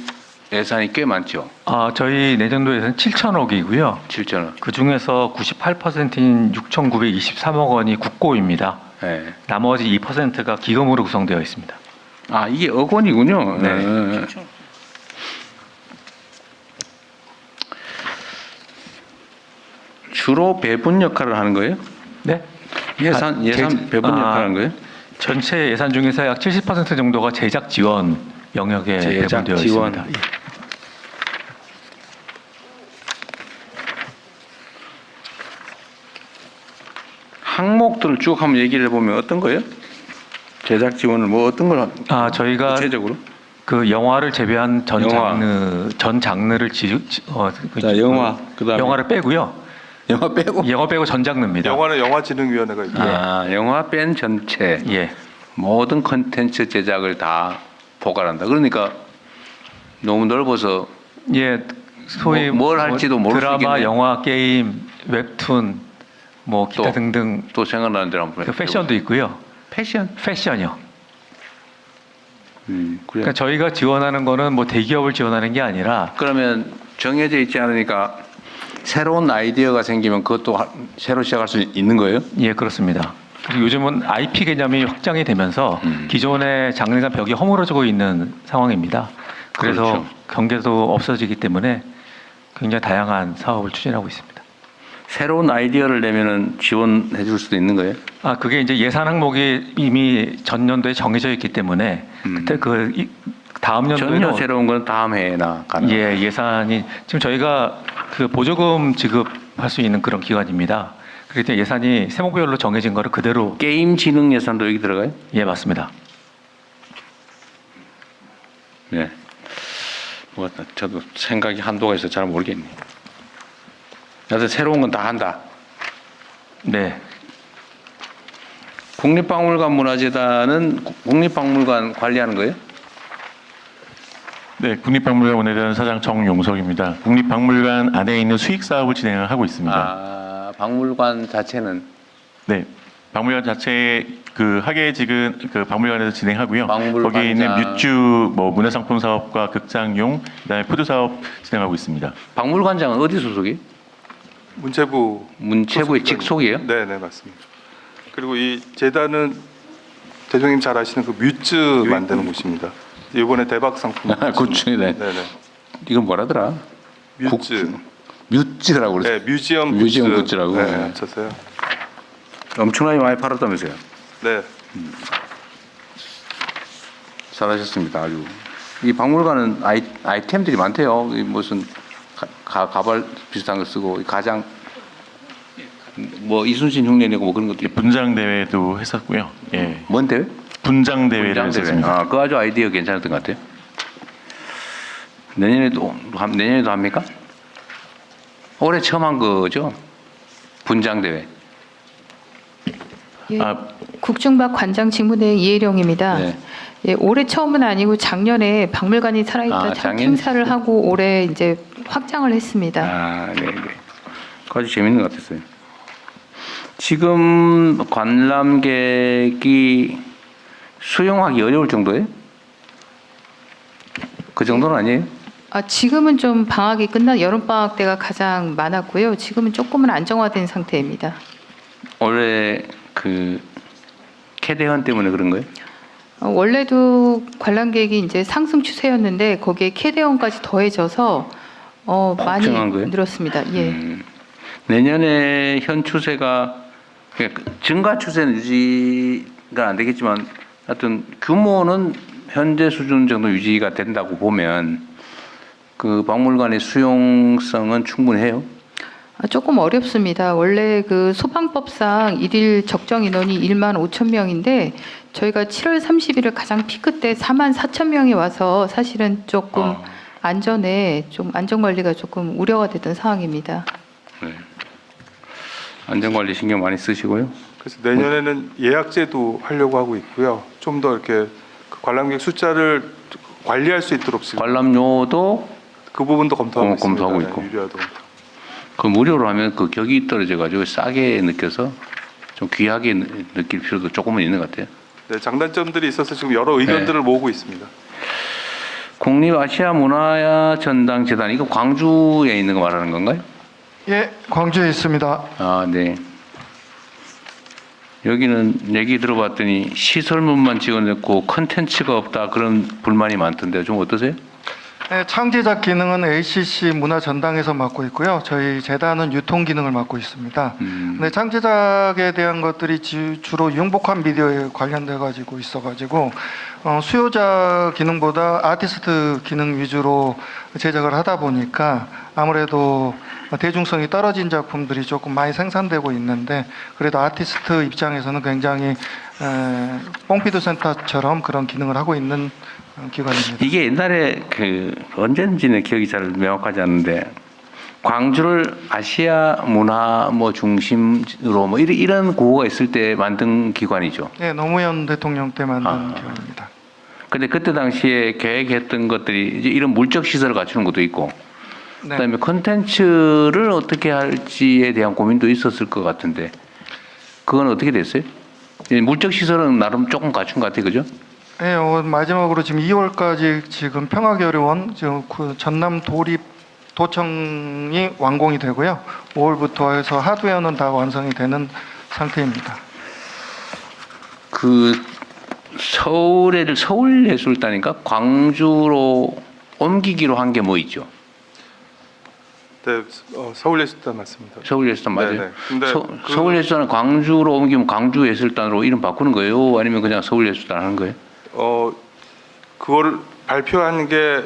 예산이 꽤 많죠. 저희 내년도 예산 7천억이고요. 7천억. 그 중에서 98%인 6,923억 원이 국고입니다. 네. 나머지 2%가 기금으로 구성되어 있습니다. 이게 억 원이군요. 네. 주로 배분 역할을 하는 거예요? 네. 예산 배분 역할을 하는 거예요? 전체 예산 중에서 약 70% 정도가 제작 지원 영역에 제작 배분되어 지원. 있습니다. 예. 항목들을 쭉 한번 얘기를 해보면 어떤 거예요? 제작 지원을 뭐 어떤 걸 저희가 구체적으로? 그 영화를 제외한 전 장르를 영화, 그다음에 영화를 빼고요. 영화 빼고 전 장르입니다. 영화는 영화진흥위원회가 있고요. 영화 뺀 전체 모든 콘텐츠 제작을 다 포괄한다. 그러니까 너무 넓어서 소위 뭘 할지도 모르겠네. 드라마, 영화, 게임, 웹툰, 뭐 기타 등등 또 생각나는 대로 한번 패션도 있고요. 패션이요. 그러니까 저희가 지원하는 거는 뭐 대기업을 지원하는 게 아니라 그러면 정해져 있지 않으니까 새로운 아이디어가 생기면 그것도 새로 시작할 수 있는 거예요? 예, 그렇습니다. 그리고 요즘은 IP 개념이 확장이 되면서 기존의 장래산 벽이 허물어지고 있는 상황입니다. 그래서 그렇죠. 경계도 없어지기 때문에 굉장히 다양한 사업을 추진하고 있습니다. 새로운 아이디어를 내면은 지원해 줄 수도 있는 거예요? 아, 그게 이제 예산 항목이 이미 전년도에 정해져 있기 때문에 그때 다음 연도에는 전혀 새로운 건 다음 해나 가능. 예, 예산이 지금 저희가 그 보조금 지급할 수 있는 그런 기관입니다. 그렇기 때문에 예산이 세목별로 정해진 거를 그대로. 게임 진흥 예산도 여기 들어가요? 예, 맞습니다. 네. 뭐 저도 생각이 한도가 있어 잘 모르겠네. 하여튼 새로운 건 다 한다. 네. 국립박물관 문화재단은 국립박물관 관리하는 거예요? 네, 국립박물관 원내대원 사장 정용석입니다. 국립박물관 안에 있는 수익 사업을 진행을 하고 있습니다. 아, 박물관 자체는? 네, 박물관 자체 그 하계직은 그 박물관에서 진행하고요. 거기에 있는 뮤주 뭐 문화상품 사업과 극장용, 그다음에 푸드 사업 진행하고 있습니다. 박물관장은 어디 소속이? 문체부의 직속이에요? 네, 네 맞습니다. 그리고 이 재단은 대통령님 잘 아시는 그 뮤즈 만드는 곳입니다. 이번에 대박 상품. 굿즈네. 네네. 이건 뭐라더라? 뮤즈. 뮤즈라고 그랬어요. 네, 뮤지엄 굿즈라고. 네, 합쳐서요. 엄청나게 많이 팔았다면서요? 네. 잘하셨습니다. 아주. 이 박물관은 아이템들이 많대요. 이 무슨 가발 비슷한 거 쓰고 가장 뭐 이순신 흉내내고 뭐 그런 것도. 분장 대회도 했었고요. 예. 뭔 대회? 분장 대회를 했었습니다. 아, 그 아주 아이디어 괜찮았던 것 같아요. 내년에도 합니까? 올해 처음 한 거죠? 분장 대회. 예, 국중박 관장 직무대행 이혜령입니다. 네. 예, 올해 처음은 아니고 작년에 박물관이 살아있다 행사를 하고 올해 이제 확장을 했습니다. 아, 네, 네. 아주 재밌는 것 같았어요. 지금 관람객이 수용하기 어려울 정도예요? 그 정도는 아니에요? 아, 지금은 좀 방학이 끝난 여름방학 때가 가장 많았고요. 지금은 조금은 안정화된 상태입니다. 올해 그 캐대헌 때문에 그런 거예요? 원래도 관람객이 이제 상승 추세였는데 거기에 캐대헌까지 더해져서 많이 거예요? 늘었습니다. 예. 내년에 현 추세가 증가 추세는 유지가 안 되겠지만 하여튼 규모는 현재 수준 정도 유지가 된다고 보면 그 박물관의 수용성은 충분해요? 조금 어렵습니다. 원래 그 소방법상 일일 적정 인원이 1만 5천 명인데 저희가 7월 30일을 가장 피크 때 4만 4천 명이 와서 사실은 조금 안전에 좀 안전관리가 조금 우려가 됐던 상황입니다. 네. 안전관리 신경 많이 쓰시고요. 그래서 내년에는 예약제도 하려고 하고 있고요. 좀 더 이렇게 그 관람객 숫자를 관리할 수 있도록 지금 관람료도 그 부분도 검토하고 있습니다. 검토하고 네, 있고. 유료화도. 그 무료로 하면 그 격이 떨어져 가지고 싸게 느껴서 좀 귀하게 느낄 필요도 조금은 있는 것 같아요. 네, 장단점들이 있어서 지금 여러 의견들을 모으고 있습니다. 국립아시아문화전당재단 이거 광주에 있는 거 말하는 건가요? 예, 광주에 있습니다. 아, 네. 여기는 얘기 들어봤더니 시설물만 찍어냈고 컨텐츠가 없다 그런 불만이 많던데 좀 어떠세요? 네, 창제작 기능은 ACC 문화전당에서 맡고 있고요. 저희 재단은 유통 기능을 맡고 있습니다. 근데 창제작에 대한 것들이 주로 융복한 미디어에 관련돼 가지고 있어가지고 수요자 기능보다 아티스트 기능 위주로 제작을 하다 보니까 아무래도 대중성이 떨어진 작품들이 조금 많이 생산되고 있는데 그래도 아티스트 입장에서는 굉장히 뽕피드 센터처럼 그런 기능을 하고 있는 기관입니다. 이게 옛날에 그 언제인지는 기억이 잘 명확하지 않는데 광주를 아시아 문화 뭐 중심으로 뭐 이런 구호가 있을 때 만든 기관이죠. 네, 노무현 대통령 때 만든 기관입니다. 근데 그때 당시에 계획했던 것들이 이제 이런 물적 시설을 갖추는 것도 있고, 네. 그다음에 콘텐츠를 어떻게 할지에 대한 고민도 있었을 것 같은데, 그건 어떻게 됐어요? 물적 시설은 나름 조금 갖춘 것 같아요, 그죠? 네, 마지막으로 지금 2월까지 지금 평화교류원, 지금 그 전남 도청이 완공이 되고요. 5월부터 해서 하드웨어는 다 완성이 되는 상태입니다. 그 서울예술단인가 광주로 옮기기로 한 게 뭐 있죠? 네, 서울예술단 맞습니다. 서울예술단 맞아요. 네네. 근데 서울예술단을 광주로 옮기면 광주예술단으로 이름 바꾸는 거예요? 아니면 그냥 서울예술단 하는 거예요? 그거를 발표한 게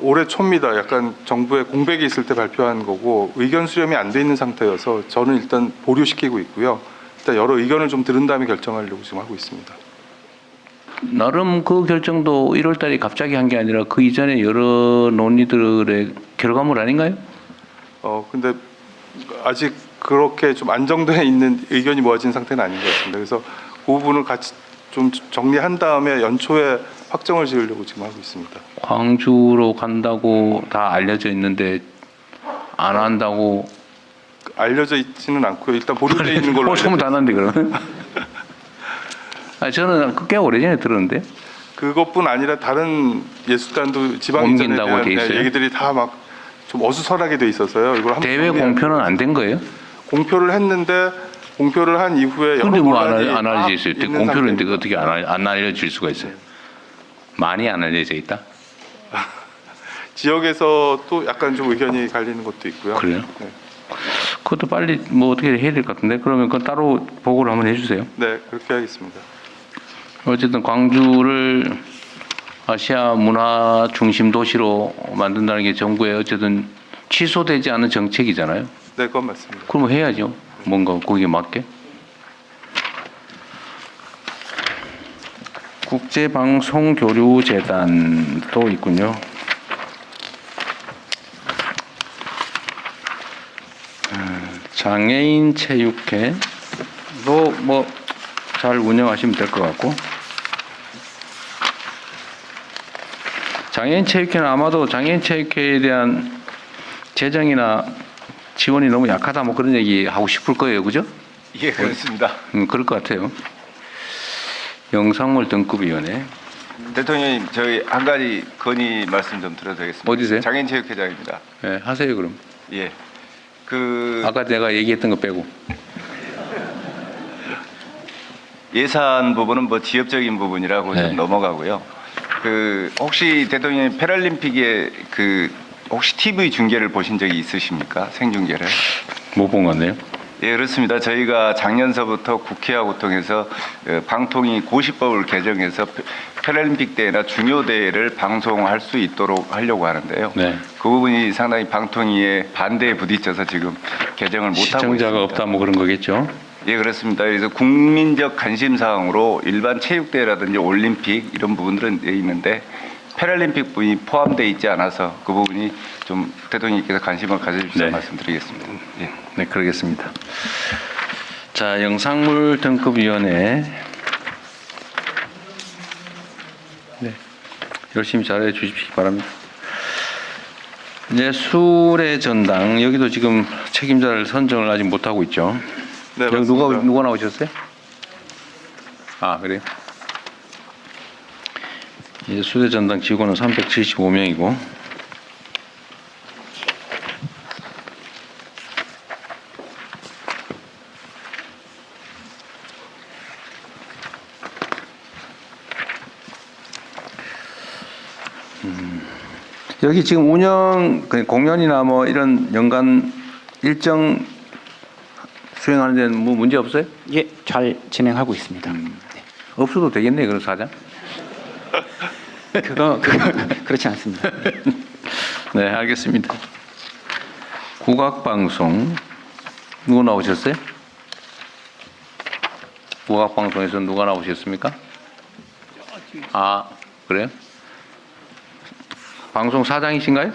올해 초입니다. 약간 정부의 공백이 있을 때 발표한 거고 의견 수렴이 안 돼 있는 상태여서 저는 일단 보류시키고 있고요. 일단 여러 의견을 좀 들은 다음에 결정하려고 지금 하고 있습니다. 나름 그 결정도 1월 달에 갑자기 한 게 아니라 그 이전에 여러 논의들의 결과물 아닌가요? 근데 아직 그렇게 좀 안정돼 있는 의견이 모아진 상태는 아닌 것 같습니다. 그래서 그 부분을 같이 좀 정리한 다음에 연초에 확정을 지으려고 지금 하고 있습니다. 광주로 간다고 다 알려져 있는데 안 한다고 알려져 있지는 않고요. 일단 보류돼 있는 걸로. 소문 다 났는데 그러면? 저는 꽤 오래전에 들었는데. 그것뿐 아니라 다른 예술단도 지방 이전에 옮긴다고 대한 돼 있어요? 얘기들이 다 막 좀 어수선하게 돼 있어서요. 이걸 한번 대외 공표는 안 된 거예요? 공표를 했는데 공표를 한 이후에 근데 여러 뭐 논란이 안 알려져 있어요? 있는 공표를 했는데 상태입니다. 어떻게 안 알려질 수가 있어요? 많이 안 알려져 있다? 지역에서 또 약간 좀 의견이 갈리는 것도 있고요. 그래요? 네, 그것도 빨리 뭐 어떻게 해야 될 것 같은데 그러면 그건 따로 보고를 한번 해주세요. 네, 그렇게 하겠습니다. 어쨌든 광주를 아시아 문화 중심 도시로 만든다는 게 정부의 어쨌든 취소되지 않은 정책이잖아요. 네, 그건 맞습니다. 그럼 해야죠. 뭔가 거기에 맞게. 국제방송교류재단도 있군요. 장애인 체육회도 뭐 잘 운영하시면 될 것 같고, 장애인 체육회는 아마도 장애인 체육회에 대한 재정이나 지원이 너무 약하다 뭐 그런 얘기 하고 싶을 거예요, 그죠? 예, 그렇습니다. 그럴 것 같아요. 영상물 등급위원회. 대통령님, 저희 한 가지 건의 말씀 좀 드려도 되겠습니다. 어디세요? 장애인체육회장입니다. 네, 하세요 그럼. 예. 아까 내가 얘기했던 거 빼고. 예산 부분은 뭐 지역적인 부분이라고 네. 좀 넘어가고요. 혹시 대통령님 패럴림픽에 혹시 TV 중계를 보신 적이 있으십니까? 생중계를? 못 본 것 같네요. 예, 그렇습니다. 저희가 작년서부터 국회하고 통해서 방통위 고시법을 개정해서 패럴림픽 대회나 중요 대회를 방송할 수 있도록 하려고 하는데요. 네. 그 부분이 상당히 방통위의 반대에 부딪혀서 지금 개정을 못하고 있습니다. 시청자가 없다 뭐 그런 거겠죠. 예, 그렇습니다. 그래서 국민적 관심 사항으로 일반 체육대회라든지 올림픽 이런 부분들은 돼 있는데 패럴림픽 부분이 포함되어 있지 않아서 그 부분이 좀 대통령님께서 관심을 가져주셔서 말씀드리겠습니다. 예. 네, 그러겠습니다. 자, 영상물 등급위원회. 네, 열심히 잘해 주십시기 바랍니다. 이제 수레 전당 여기도 지금 책임자를 선정을 아직 못 하고 있죠. 네, 여기 누가 나오셨어요? 아, 그래요? 이제 수레 전당 직원은 375명이고. 여기 지금 운영 공연이나 뭐 이런 연간 일정 수행하는 데는 뭐 문제 없어요? 예, 잘 진행하고 있습니다. 없어도 되겠네, 그런 사장. 그렇지 않습니다. 네, 알겠습니다. 국악방송 누구 나오셨어요? 국악방송에서 누가 나오셨습니까? 아, 그래요? 방송 사장이신가요?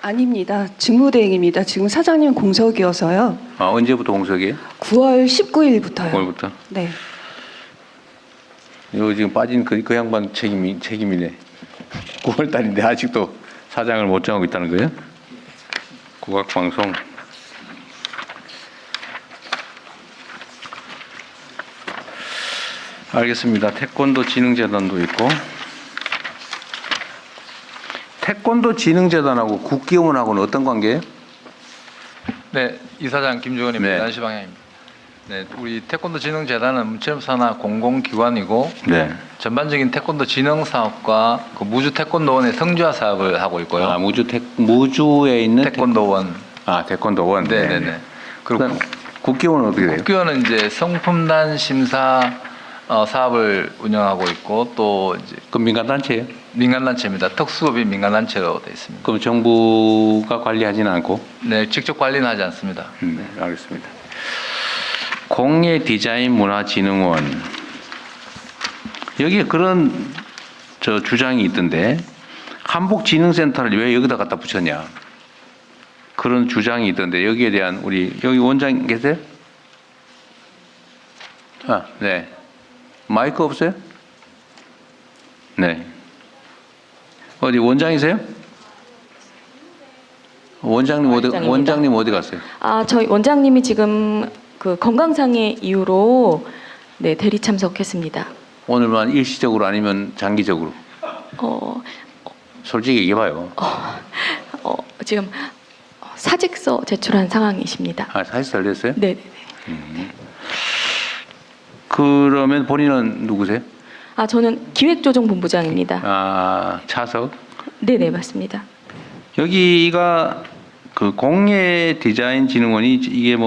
아닙니다. 직무대행입니다. 지금 사장님 공석이어서요. 아, 언제부터 공석이에요? 9월 19일부터요. 9월부터? 네. 이거 지금 빠진 그 양반 책임이네. 9월 달인데 아직도 사장을 못 정하고 있다는 거예요? 국악방송. 알겠습니다. 태권도 진흥재단도 있고. 태권도 진흥재단하고 국기원하고는 어떤 관계예요? 네, 이사장 김주원입니다. 네. 안시 방향입니다. 네, 우리 태권도 진흥재단은 문체부산하 공공기관이고 네. 전반적인 태권도 진흥 사업과 그 무주 태권도원의 성주화 사업을 하고 있고요. 아, 무주에 있는 태권도원. 태권도원. 네네네. 그리고 국기원은 어떻게 돼요? 국기원은 이제 성품단 심사 사업을 운영하고 있고 또 이제 그 민간단체예요? 민간단체입니다. 특수법인 민간단체로 되어 있습니다. 그럼 정부가 관리하지는 않고? 네, 직접 관리는 하지 않습니다. 네, 알겠습니다. 공예디자인문화진흥원 여기에 그런 주장이 있던데 한복진흥센터를 왜 여기다 갖다 붙였냐 그런 주장이 있던데 여기에 대한 여기 원장 계세요? 네. 마이크 없어요? 네. 어디 원장이세요? 원장님 어디 갔어요? 저희 원장님이 지금 그 건강상의 이유로 네, 대리 참석했습니다. 오늘만 일시적으로 아니면 장기적으로? 솔직히 얘기해봐요. 지금 사직서 제출한 상황이십니다. 사직서 냈어요? 네. 그러면 본인은 누구세요? 저는 기획조정본부장입니다. 차석? 네네, 맞습니다. 여기가 그 공예디자인진흥원이 이게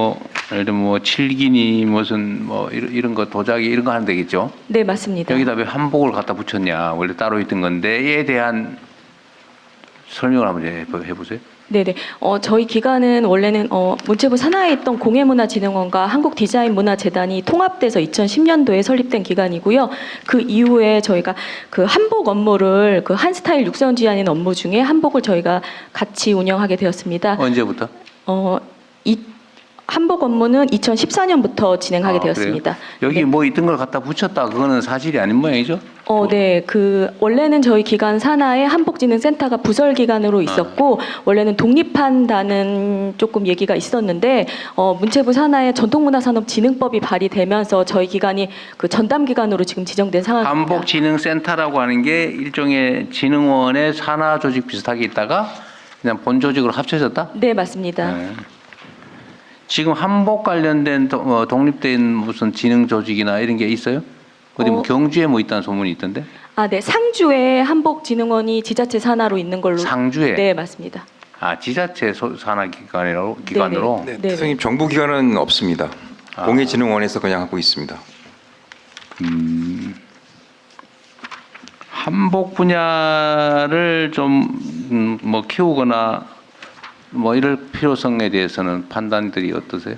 예를 들면 칠기니 무슨 이런 거 도자기 이런 거 하는 데겠죠? 네, 맞습니다. 여기다 왜 한복을 갖다 붙였냐? 원래 따로 있던 건데에 대한 설명을 한번 해보세요. 네네. 저희 기관은 원래는 문체부 산하에 있던 공예문화진흥원과 한국디자인문화재단이 통합돼서 2010년도에 설립된 기관이고요. 그 이후에 저희가 그 한복 업무를 그 한스타일 육선지하는 업무 중에 한복을 저희가 같이 운영하게 되었습니다. 언제부터? 한복 업무는 2014년부터 진행하게 되었습니다. 그래요? 여기 뭐 있던 걸 갖다 붙였다 그거는 사실이 아닌 모양이죠? 네. 원래는 저희 기관 산하에 한복진흥센터가 부설 기관으로 있었고 원래는 독립한다는 조금 얘기가 있었는데 문체부 산하에 전통문화산업진흥법이 발의되면서 저희 기관이 그 전담 기관으로 지금 지정된 상황입니다. 한복진흥센터라고 하는 게 일종의 진흥원의 산하 조직 비슷하게 있다가 그냥 본 조직으로 합쳐졌다? 네, 맞습니다. 지금 한복 관련된 독립된 무슨 진흥 조직이나 이런 게 있어요? 어디 경주에 있다는 소문이 있던데? 네. 상주에 한복진흥원이 지자체 산하로 있는 걸로. 상주에? 네, 맞습니다. 지자체 산하 기관으로? 네, 선생님 정부 기관은 없습니다. 공예진흥원에서 그냥 하고 있습니다. 한복 분야를 좀 키우거나 이럴 필요성에 대해서는 판단들이 어떠세요?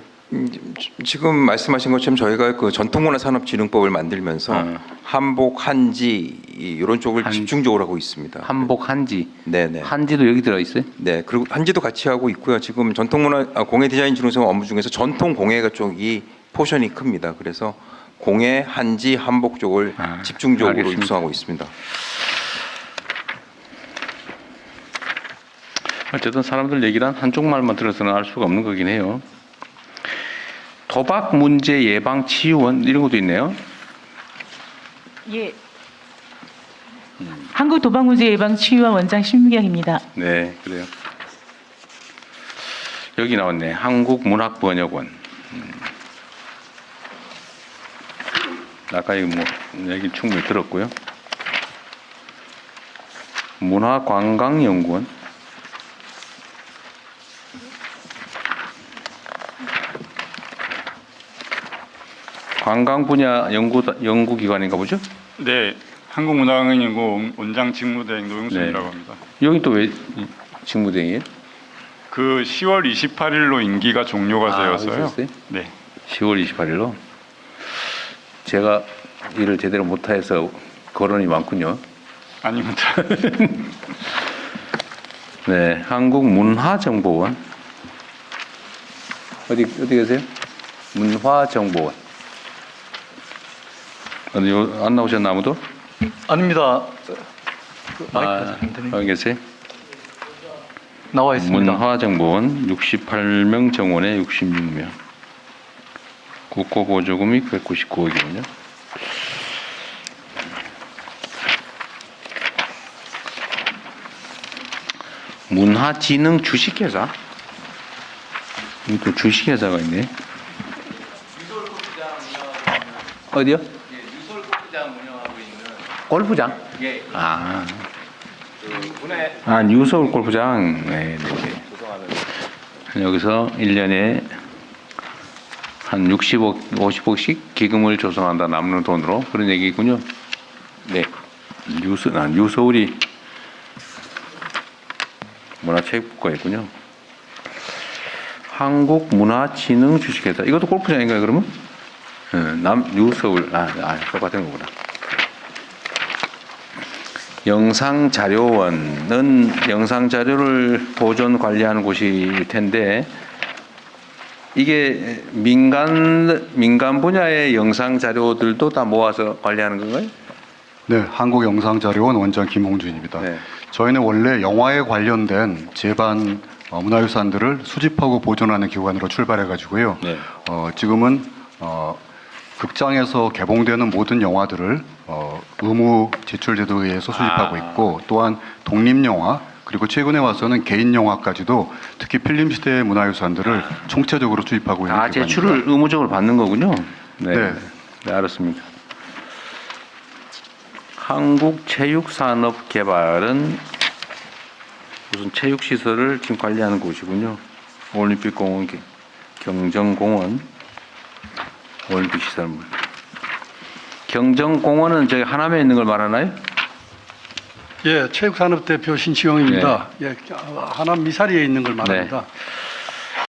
지금 말씀하신 것처럼 저희가 그 전통문화산업진흥법을 만들면서 한복, 한지 이런 쪽을 집중적으로 하고 있습니다. 한복, 한지. 네네. 한지도 여기 들어 있어요? 네, 그리고 한지도 같이 하고 있고요. 지금 공예디자인진흥원 업무 중에서 전통 공예 쪽이 포션이 큽니다. 그래서 공예, 한지, 한복 쪽을 집중적으로 알겠습니다. 육성하고 있습니다. 어쨌든 사람들 얘기란 한쪽 말만 들어서는 알 수가 없는 거긴 해요. 도박 문제 예방 치유원 이런 것도 있네요. 예. 한국 도박 문제 예방 치유원 원장 신미경입니다. 네, 그래요. 여기 나왔네. 한국문학번역원. 아까 이거 얘기 충분히 들었고요. 문화관광연구원. 관광 분야 연구기관인가 보죠? 네, 한국문화관광연구 원장 직무대행 노영순이라고 합니다. 여기 또 왜 직무대행이에요? 그 10월 28일로 임기가 종료가 되어서요. 네. 10월 28일로? 제가 일을 제대로 못해서 거론이 많군요. 아닙니다. 네, 한국문화정보원. 어디 계세요? 문화정보원. 안 나오셨나 아무도? 아닙니다. 여기 계세요? 나와 있습니다. 문화정보원 68명 정원에 66명. 국고보조금이 199억이군요. 문화진흥 주식회사? 여기 또 주식회사가 있네. 어디요? 유솔 골프장 운영하고 있는 골프장? 예. 아, 군에 뉴서울 골프장. 네, 여기서 1년에 한 60억, 50억씩 기금을 조성한다, 남는 돈으로. 그런 얘기군요. 네. 뉴서울이 문화체육국가였군요. 한국문화진흥 주식회사. 이것도 골프장인가요, 그러면? 뉴서울. 똑같은 거구나. 영상자료원은 영상자료를 보존 관리하는 곳일 텐데, 이게 민간 분야의 영상자료들도 다 모아서 관리하는 건가요? 네, 한국영상자료원 원장 김홍준입니다. 저희는 원래 영화에 관련된 제반 문화유산들을 수집하고 보존하는 기관으로 출발해가지고요. 지금은 극장에서 개봉되는 모든 영화들을 의무 제출 제도에 의해서 수집하고 있고, 또한 독립영화, 그리고 최근에 와서는 개인 영화까지도 특히 필름 시대의 문화유산들을 총체적으로 수집하고 있는 기관입니다. 제출을 의무적으로 받는 거군요. 네, 알았습니다. 한국체육산업개발은 무슨 체육시설을 지금 관리하는 곳이군요. 올림픽공원, 경정공원, 올림픽시설물. 경정공원은 저기 하남에 있는 걸 말하나요? 예, 체육산업대표 신치영입니다. 예, 하남 미사리에 있는 걸 말합니다.